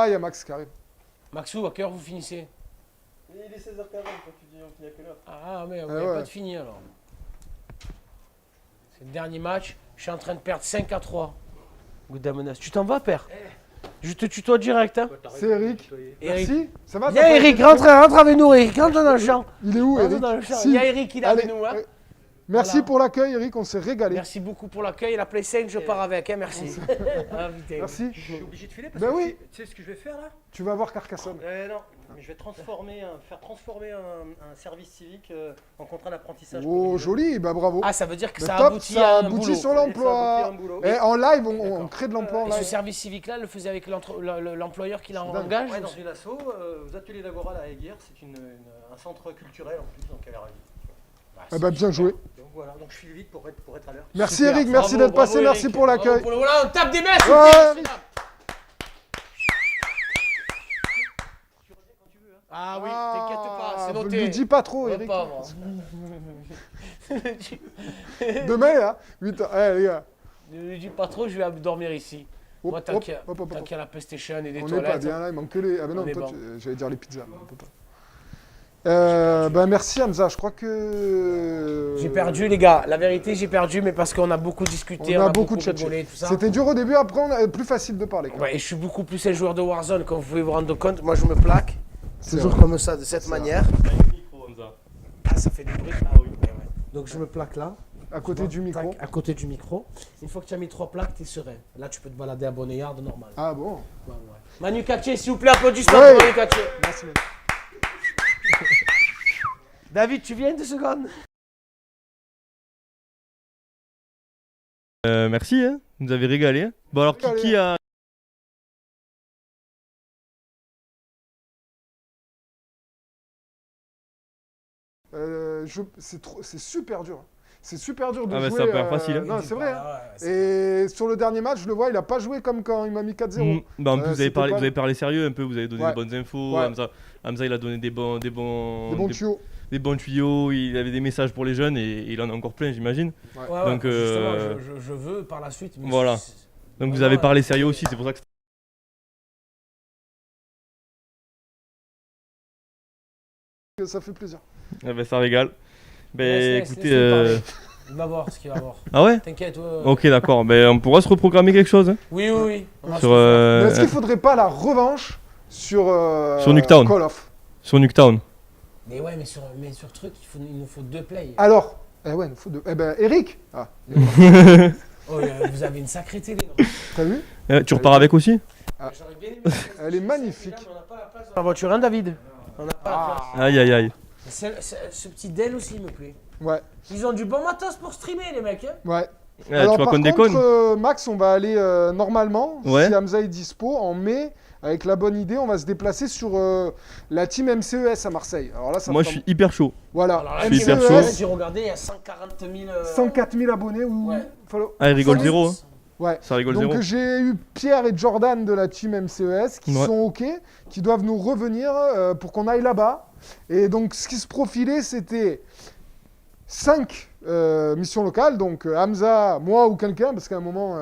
il y a Max qui arrive. Maxou, à quelle heure vous finissez? Il est 16h40 quand tu dis on finit à quelle heure? Ah, mais vous Ah n'avez ouais. pas de fini, alors. C'est le dernier match. Je suis en train de perdre 5-3. Goudamenas. Tu t'en vas, père? Je te tutoie direct, hein? C'est Eric. Eric. Merci. Ça va? Viens, t'as pas Eric, été- rentre avec nous, Eric. Rentre dans le champ. Il est où, Rentre Eric? dans le champ. Si. Il y a Eric, il est avec Allez, nous, hein? Merci Voilà. pour l'accueil, Eric. On s'est régalé. Merci beaucoup pour l'accueil. La Play 5, je pars avec, hein? Merci. Ah, putain. Merci. Je suis obligé de filer parce Ben que oui. tu sais ce que je vais faire là Tu vas voir Carcassonne. Non, mais je vais faire transformer un service civique en contrat d'apprentissage. Oh, pour les jeunes. joli. Bah bravo. Ah, ça veut dire que Bah, ça top, aboutit ça à un aboutit boulot. sur Et ça l'emploi. aboutit à un boulot. Et en live, on D'accord. crée de l'emploi en Et ce live. service civique-là, le faisait avec l'employeur qui C'est dingue. l'engage? Ouais, dans une asso, aux ateliers d'Agora à Aiguirre, c'est un centre culturel en plus, donc elle a ravi. Eh ben, bien joué. Donc voilà, donc je file vite pour être à l'heure. Merci Super. Eric, merci Bravo, d'être passé, bravo, merci Eric. pour l'accueil. Bravo voilà, on tape des messes. Ouais. ok, Ah oui, t'inquiète pas, c'est Ne noté. lui dis pas trop, Le Eric. pauvre. Demain, là, 8 h. Eh, les gars. Ne lui dis pas trop, je vais dormir ici. Hop, Moi, tant hop, qu'il y a- hop, hop, tant hop. qu'il y a la PlayStation et des On n'est pas toilettes. bien là, il manque que les. Ah, ben non, On est toi, bon. j'allais dire les pizzas. On peut pas. Ben merci Hamza, je crois que. J'ai perdu, les gars. La vérité, j'ai perdu, mais parce qu'on a beaucoup discuté, On a beaucoup de rigolé, tout ça. C'était dur au début, après on a plus facile de parler. quand même. Ouais, et je suis beaucoup plus un joueur de Warzone, comme vous pouvez vous rendre compte. Moi, je me plaque. C'est Toujours vrai. comme ça, de cette manière. Avec le micro, Hamza. Ah, ça fait du bruit. Ah oui. Ouais, ouais. Donc, je me plaque là. À côté du micro. Tac, à côté du micro. Une fois que tu as mis 3 plaques, tu es serein. Là, tu peux te balader à Bonne-Yard normal. Ah bon. Ouais, ouais. Manu Katché, s'il vous plaît, applaudissements Ouais. pour Manu Katché. Merci. mec. David, tu viens 2 secondes? Merci, hein. Vous nous avez régalé. Bon alors, Régalé. qui a... C'est super dur. C'est super dur de Ah bah, jouer. ça a pas l'air facile, hein. Non, c'est vrai. hein. Ah ouais, c'est- Et sur le dernier match, je le vois, il a pas joué comme quand il m'a mis 4-0. Bah, en plus, c'était pas- vous avez parlé sérieux un peu, vous avez donné Ouais. des bonnes infos. Ouais. Hamza, il a donné des bons Des bons tuyaux. des bons tuyaux, il avait des messages pour les jeunes et il en a encore plein, j'imagine. Ouais, ouais, Donc, justement, je veux par la suite. mais voilà. c'est- Donc vous Ouais, avez ouais. parlé sérieux aussi, c'est pour ça que Ça fait plaisir. ça régale. Ben Laisse-le écoutez, parler. Il va voir ce qu'il va voir. ah ouais. T'inquiète. ouais. Ok, d'accord. Ben on pourra se reprogrammer quelque chose hein, Oui, oui, oui. On va sur Mais est-ce qu'il faudrait pas la revanche sur Nuketown. Call of? sur Nuketown. Mais ouais, mais sur truc, il nous faut 2 plays. Alors, ouais, il nous faut deux. Eh ben, Eric, Oh, vous avez une sacrée télé. non t'as vu? Tu repars avec aussi? J'aurais bien aimé. Elle est magnifique. Mais on n'a pas la place dans la voiture, hein, David? On n'a pas la place. Aïe aïe aïe. Ce petit Dell aussi me plaît. Ouais, Ils ont du bon matos pour streamer, les mecs. Hein. ouais. Tu Alors, vois par qu'on contre, déconne. Max, on va aller normalement, Ouais. si Hamza est dispo, en mai, avec la bonne idée, on va se déplacer sur la team MCES à Marseille. Alors là, ça Moi me je semble- suis hyper chaud. Voilà, Alors là, Je suis hyper chaud. MCES, J'ai regardé, il y a 140 000. 104 000 abonnés. Ouais. Follow. Ah, il rigole Follow. zéro. Hein. Ouais. Ça rigole Donc zéro. j'ai eu Pierre et Jordan de la team MCES qui Ouais. sont OK, qui doivent nous revenir pour qu'on aille là-bas. Et donc ce qui se profilait, c'était 5 missions locales, donc Hamza, moi ou quelqu'un, parce qu'à un moment,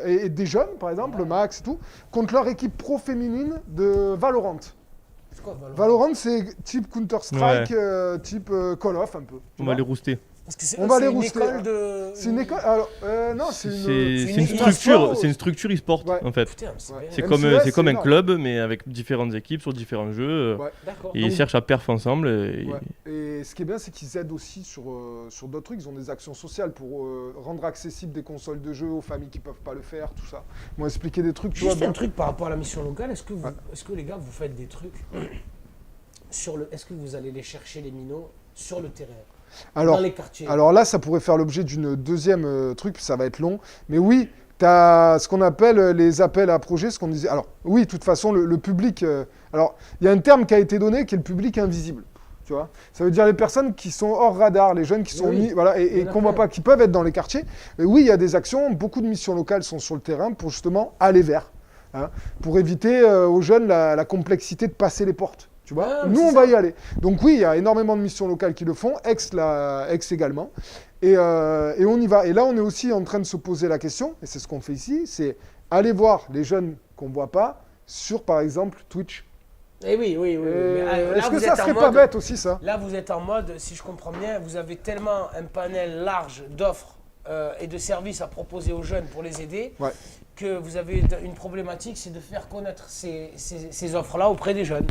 et des jeunes par exemple, Max et tout, contre leur équipe pro féminine de Valorant. C'est quoi, Valorant? Valorant, c'est type Counter-Strike, type Call of un peu. tu On vois. va les rouster. Parce que c'est On va les une rouster, école hein. de... C'est une école. Alors, non, c'est C'est une une sport, structure, c'est une structure e-sport Ouais. en fait. Putain, c'est Ouais. bien. C'est MCS, comme, c'est un énorme. club, mais avec différentes équipes sur différents jeux. Ouais. D'accord. Et Donc- ils cherchent à perf ensemble. Et... Ouais. Et ce qui est bien, c'est qu'ils aident aussi sur d'autres trucs. Ils ont des actions sociales pour rendre accessibles des consoles de jeux aux familles qui peuvent pas le faire, tout ça. Ils m'ont expliqué des trucs, tu vois. Juste bien. un truc par rapport à la mission locale, est-ce que, Ouais. est-ce que les gars, vous faites des trucs est-ce que vous allez les chercher les minots sur le terrain, Alors, dans les quartiers? alors là, ça pourrait faire l'objet d'une deuxième truc, puis ça va être long. Mais oui, tu as ce qu'on appelle les appels à projets, ce qu'on disait. Alors, oui, de toute façon, le public. Alors, il y a un terme qui a été donné qui est le public invisible. Tu vois, ça veut dire les personnes qui sont hors radar, les jeunes qui sont Oui, mis, voilà, il y et en a qu'on voit plein. pas, qui peuvent être dans les quartiers. Et oui, il y a des actions, beaucoup de missions locales sont sur le terrain pour justement aller vers, hein, pour éviter aux jeunes la complexité de passer les portes. Tu vois, Ouais, mais nous c'est on va ça. y aller. Donc oui, il y a énormément de missions locales qui le font, Aix également, et on y va. Et là, on est aussi en train de se poser la question, et c'est ce qu'on fait ici, c'est aller voir les jeunes qu'on voit pas sur, par exemple, Twitch. Eh oui, oui, oui. Mais, là, Est-ce que vous ça êtes en serait pas mode- bête aussi, ça? Là, vous êtes en mode, si je comprends bien, vous avez tellement un panel large d'offres et de services à proposer aux jeunes pour les aider, Ouais. que vous avez une problématique, c'est de faire connaître ces offres-là auprès des jeunes.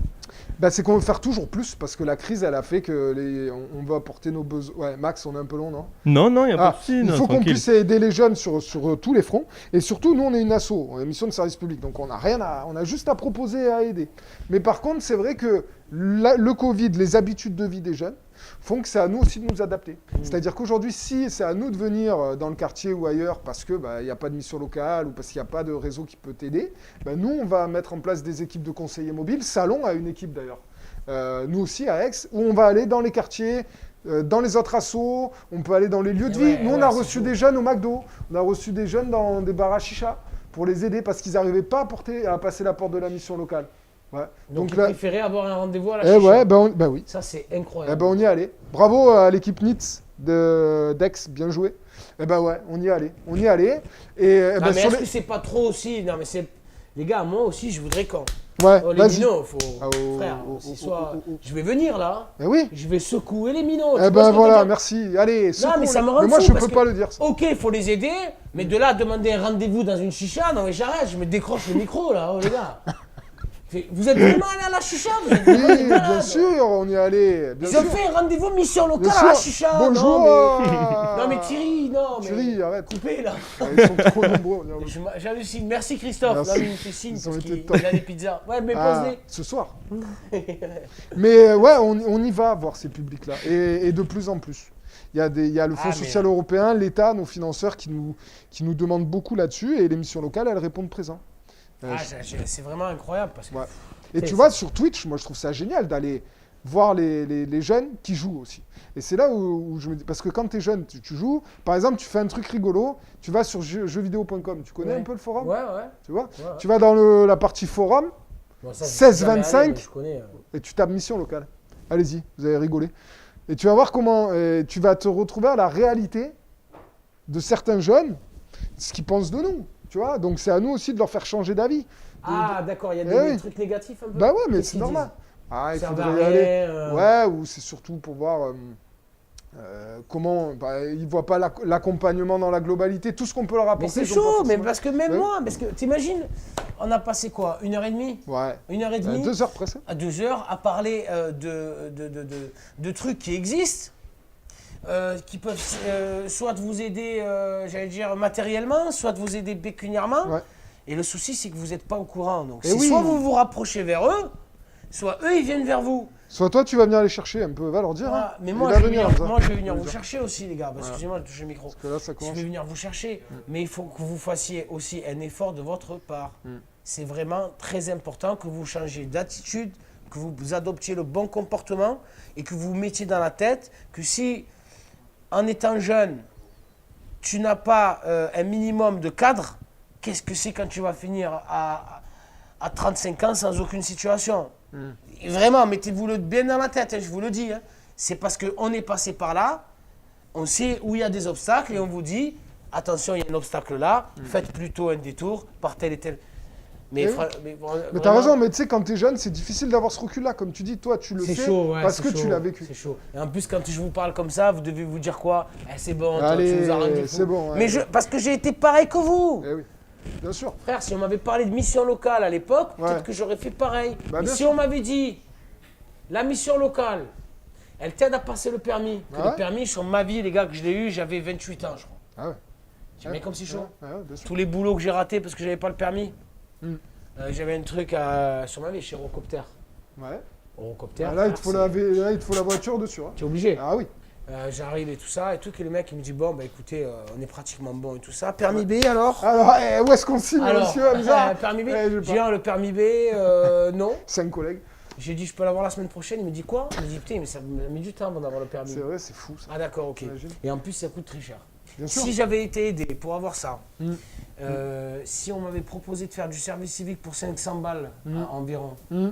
Bah, c'est qu'on veut faire toujours plus, parce que la crise, elle a fait que on va apporter nos besoins. Ouais, Max, on est un peu long, non? Non, il n'y a pas Ah, de souci. il non, faut qu'on tranquille. puisse aider les jeunes sur tous les fronts. Et surtout, nous, on est une asso, on est une mission de service public. Donc, on a juste à proposer et à aider. Mais par contre, c'est vrai que le Covid, les habitudes de vie des jeunes, font que c'est à nous aussi de nous adapter. C'est-à-dire qu'aujourd'hui, si c'est à nous de venir dans le quartier ou ailleurs parce qu'il n'y a pas de mission locale ou parce qu'il n'y a pas de réseau qui peut t'aider, nous, on va mettre en place des équipes de conseillers mobiles. Salon a une équipe d'ailleurs. Nous aussi à Aix, où on va aller dans les quartiers, dans les autres assos, on peut aller dans les lieux de vie. Ouais, Nous, on ouais, a c'est reçu chaud. des jeunes au McDo, on a reçu des jeunes dans des bars à chicha pour les aider parce qu'ils n'arrivaient pas à passer la porte de la mission locale. Ouais. Donc, Donc ils là, préféraient avoir un rendez-vous à la eh chicha. ouais, bah oui. Ça, c'est Eh incroyable. ben on y est allé. Bravo à l'équipe NITS d'Aix, bien joué. Eh ben ouais, on y est allé. On y est allé. Et Ah, ben, mais sur est-ce les... que c'est pas trop aussi? Non, mais c'est... Les gars, moi aussi, je voudrais qu'on... Ouais, Oh, les vas-y. minots, faut... Ah, Frère, oh, c'est oh, soit... oh, oh. Je vais venir, là. Eh oui. Je vais secouer les minots. tu Eh vois ce ben que je veux voilà, dire? merci. Allez, Non, mais ça me rend Mais moi, fou je parce peux que- pas le dire, ça. Ok, il faut les aider, mais de là à demander un rendez-vous dans une chicha, non mais j'arrête, je me décroche le micro là, oh, les gars. Vous êtes vraiment allé à la chicha, vous êtes vraiment des Oui, malades. bien sûr, on y est allé. Bien Ils ont sûr. fait un rendez-vous mission Bien locale à la sûr. chicha. Bonjour. Non mais, non, mais Thierry, non mais... Thierry, arrête. Coupez là. Ils sont trop nombreux. J'hallucine. Merci Christophe. Merci. Là, il me fait signe Ils ont parce été qu'il top. a des pizzas. Ouais, mais Ah, pose-les. ce soir. Mais ouais, on y va voir ces publics-là. Et de plus en plus. Il y a le Fonds Ah, mais- social européen, l'État, nos financeurs qui nous demandent beaucoup là-dessus. Et les missions locales, elles répondent présent. Ah, c'est vraiment incroyable parce que... Ouais. Et C'est- tu vois, sur Twitch, moi je trouve ça génial d'aller voir les jeunes qui jouent aussi. Et c'est là où je me dis, parce que quand tu es jeune, tu joues, par exemple, tu fais un truc rigolo, tu vas sur jeuxvideo.com, tu connais Ouais. un peu le forum? Ouais. Tu vois? Ouais, ouais. Tu vas dans la partie forum Bon, ça, je 16, suis jamais allé, 25. mais je connais. et tu tapes mission locale. Allez-y, vous allez rigoler. Et tu vas voir comment tu vas te retrouver à la réalité de certains jeunes, ce qu'ils pensent de nous. Tu vois? Donc c'est à nous aussi de leur faire changer d'avis. Ah, d'accord, il y a Eh des oui. trucs négatifs un peu. Bah ouais, mais Qu'est-ce c'est qu'ils normal. disent? Ah, il Ça faudrait va y rien, aller. Ouais, ou c'est surtout pour voir comment. Bah, ils voient pas l'accompagnement dans la globalité, tout ce qu'on peut leur Mais apporter. c'est ils ont pas chaud, mais forcément- parce que même Ouais. moi, parce que t'imagines, on a passé quoi, 1h30? Ouais. 1h30 2 heures presque. à 2 heures à parler de trucs qui existent, qui peuvent soit vous aider, j'allais dire, matériellement, soit vous aider pécuniairement. Ouais. Et le souci, c'est que vous n'êtes pas au courant. Donc, Et c'est oui. soit vous vous rapprochez vers eux, soit eux, ils viennent vers vous. Soit toi, tu vas venir les chercher un peu, va leur dire. Voilà. hein. Mais Et moi, là, je vais venir, venir, comme ça. moi, je vais venir Je vous veux dire. chercher aussi, les gars. Bah, Voilà. excusez-moi de toucher le micro. Parce que là, ça Je commence. vais venir vous chercher, mais il faut que vous fassiez aussi un effort de votre part. C'est vraiment très important que vous changiez d'attitude, que vous adoptiez le bon comportement et que vous mettiez dans la tête que si, en étant jeune, tu n'as pas un minimum de cadre, qu'est-ce que c'est quand tu vas finir à 35 ans sans aucune situation? Et vraiment, mettez-vous-le bien dans la tête, hein, je vous le dis. Hein. C'est parce qu'on est passé par là, on sait où il y a des obstacles et on vous dit, attention, il y a un obstacle là, faites plutôt un détour par tel et tel. Mais, Oui. mais Mais t'as raison, mais tu sais, quand t'es jeune, c'est difficile d'avoir ce recul-là. Comme tu dis, toi, tu le C'est sais chaud, ouais, parce c'est que tu chaud, l'as vécu. C'est chaud. Et en plus, quand je vous parle comme ça, vous devez vous dire quoi? C'est bon, toi, Allez, tu nous as rendu fous. c'est bon. Ouais. Mais parce que j'ai été pareil que vous. Eh oui, bien sûr. Frère, si on m'avait parlé de mission locale à l'époque, Ouais. peut-être que j'aurais fait pareil. Bah, Mais bien si sûr. on m'avait dit, la mission locale, elle t'aide à passer le permis. Que Ah ouais. le permis, sur ma vie, les gars, que je l'ai eu, j'avais 28 ans, je crois. Ah ouais. Tu mets comme si chaud. Ouais, bien sûr. Tous les boulots que j'ai ratés parce que j'avais pas le permis. Hmm. J'avais un truc sur ma vie chez Eurocopter. Ouais. Eurocopter. Ah, là, il te frère, faut la voiture dessus. Hein. tu es obligé. Ah oui. J'arrive et tout ça, et tout, et le mec il me dit bon bah écoutez, on est pratiquement bon et tout ça. Permis B alors? Alors, où est-ce qu'on signe, monsieur Hamza? Permis B. j'ai J'ai dit le permis B, non. 5 collègues. J'ai dit je peux l'avoir la semaine prochaine. Il me dit quoi? Il me dit putain mais ça met du temps avant d'avoir le permis. C'est vrai, c'est fou ça. Ah d'accord, ok. T'imagines. Et en plus ça coûte très cher. Bien sûr. Si j'avais été aidé pour avoir ça, Mm. si on m'avait proposé de faire du service civique pour 500 balles environ Mm.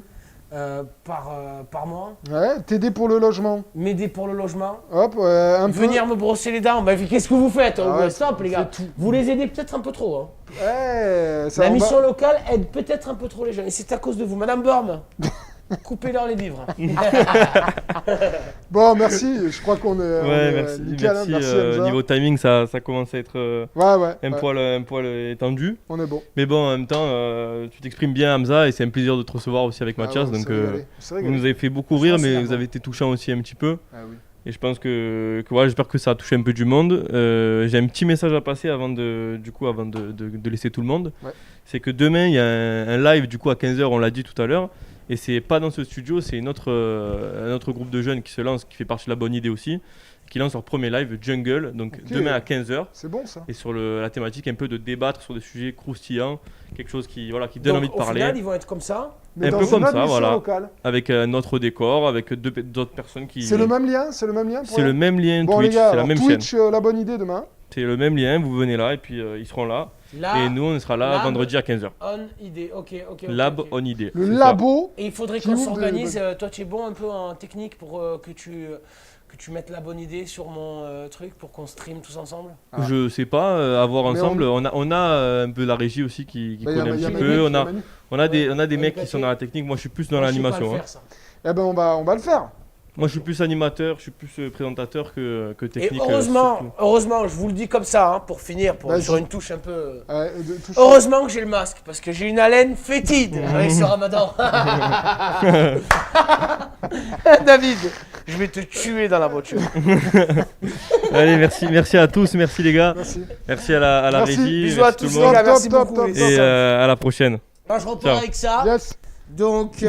par mois, Ouais, t'aider pour le logement. m'aider pour le logement, Hop, un peu. venir me brosser les dents, bah, qu'est-ce que vous faites? Ah ouais, Stop les on gars, fait tout. vous les aidez peut-être un peu trop. Hein. Ouais, ça La on va- mission locale aide peut-être un peu trop les jeunes. Et c'est à cause de vous. Madame Borne, coupez-leur les vivres. Bon, merci. Je crois qu'on est. on Ouais, est, merci. nickel, hein, Merci, Hamza. niveau timing, ça commence à être Ouais, un poil étendu. on est bon. Mais bon, en même temps, tu t'exprimes bien, Hamza, et c'est un plaisir de te recevoir aussi avec Mathias. Ah ouais, on donc, s'est régalé, on s'est vous régalé. nous avez fait beaucoup rire, pense que mais c'est vous la avez été touchant aussi un petit peu. Ah oui. Et je pense que voilà, j'espère que ça a touché un peu du monde. J'ai un petit message à passer avant de laisser tout le monde. Ouais. C'est que demain, il y a un live du coup à 15h, on l'a dit tout à l'heure. Et c'est pas dans ce studio, c'est un autre groupe de jeunes qui se lance, qui fait partie de la bonne idée aussi, qui lance leur premier live Jungle, donc Ok. demain à 15h. C'est bon ça. Et sur la thématique un peu de débattre sur des sujets croustillants, quelque chose qui donne Donc, envie de au parler. final, ils vont être comme ça. Mais Un dans peu une comme autre ça, mission voilà. locale. Avec un autre décor, avec d'autres personnes qui... C'est le même lien. C'est le même lien. pour C'est eux le même lien Bon Twitch, les gars, c'est la alors, même Twitch, chaîne. la bonne idée demain. C'est le même lien, vous venez là et puis ils seront là. Là, Et nous, on sera là Lab vendredi à 15h. on idée. Ok. Lab ok. on idée. Le c'est ça. labo. Et il faudrait Qui qu'on ouvre s'organise. des- Toi, tu es bon un peu en technique pour que tu mettes la bonne idée sur mon truc pour qu'on stream tous ensemble. Ah. Je sais pas, à voir Mais ensemble. On a un peu la régie aussi qui Bah, y a- connaît y a un petit Manu, peu. y a Manu. On a des Ouais, mecs ouais, qui sont dans la technique. Moi, je suis plus dans Moi, je sais pas l'animation. le Hein. faire, ça. Eh ben on va le faire. Moi, je suis plus animateur, je suis plus présentateur que Et technique. heureusement, surtout. je vous le dis comme ça, hein, pour finir, Vas-y. sur une touche un peu. Touche- Heureusement que j'ai le masque, parce que j'ai une haleine fétide avec ce ramadan. David, je vais te tuer dans la voiture. Allez, merci à tous, merci les gars. Merci. Merci à la Merci. régie. Bisous à merci tous tout les le gars, monde. merci Top, beaucoup. top, les top. Et gars. à la prochaine. Moi, je repars Ciao. avec ça. Yes. Donc,